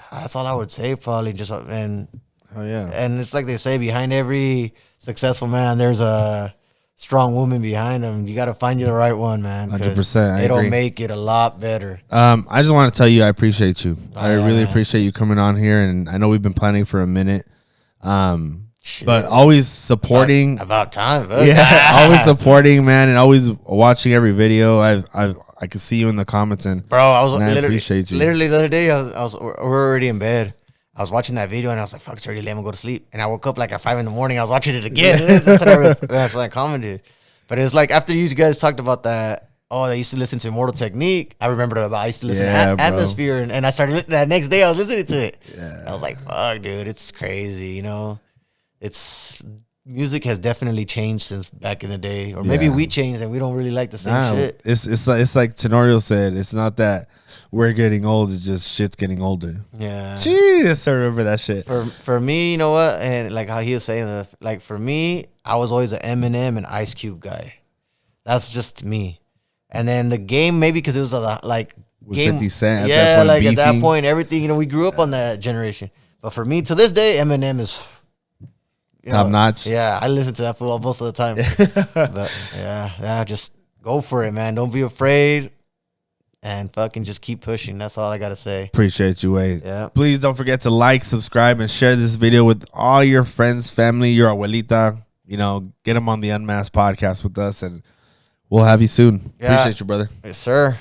that's all I would say, probably. And oh yeah, and it's like they say, behind every successful man, there's a strong woman behind them. You got to find you the right one, man. 100%. It'll make it a lot better. I just want to tell you I appreciate you. I really man. appreciate you coming on here, and I know we've been planning for a minute. But always supporting. About time. Yeah, always supporting, man, and always watching every video. I can see you in the comments, and bro, I appreciate you. Literally the other day, we're already in bed. I was watching that video and I was like, "Fuck, it's already late. I'm gonna go to sleep." And I woke up like at 5 a.m. I was watching it again. That's what I commented. But it was like after you guys talked about that. Oh, they used to listen to Immortal Technique. I remembered I used to listen to Atmosphere, and I started listening. That next day, I was listening to it. Yeah. I was like, "Fuck, dude, it's crazy." You know, music has definitely changed since back in the day, or maybe we changed and we don't really like the same shit. It's like Tenorio said. It's not that we're getting old; it's just shit's getting older. Yeah. Jeez, I remember that shit. For me, you know what, and like how he was saying, like for me, I was always an Eminem and Ice Cube guy. That's just me. And then the game, maybe because it was like with game, 50 Cent. Yeah, at that point, like beefing. at that point, everything. You know, we grew up on that generation. But for me, to this day, Eminem is top notch. Yeah, I listen to that fool most of the time. But yeah, just go for it, man. Don't be afraid, and fucking just keep pushing. That's all I gotta say. Appreciate you, Wade. Yeah. Please don't forget to like, subscribe, and share this video with all your friends, family, your abuelita. You know, get them on the Unmasked Podcast with us, and we'll have you soon. Yeah. Appreciate you, brother. Yes, sir.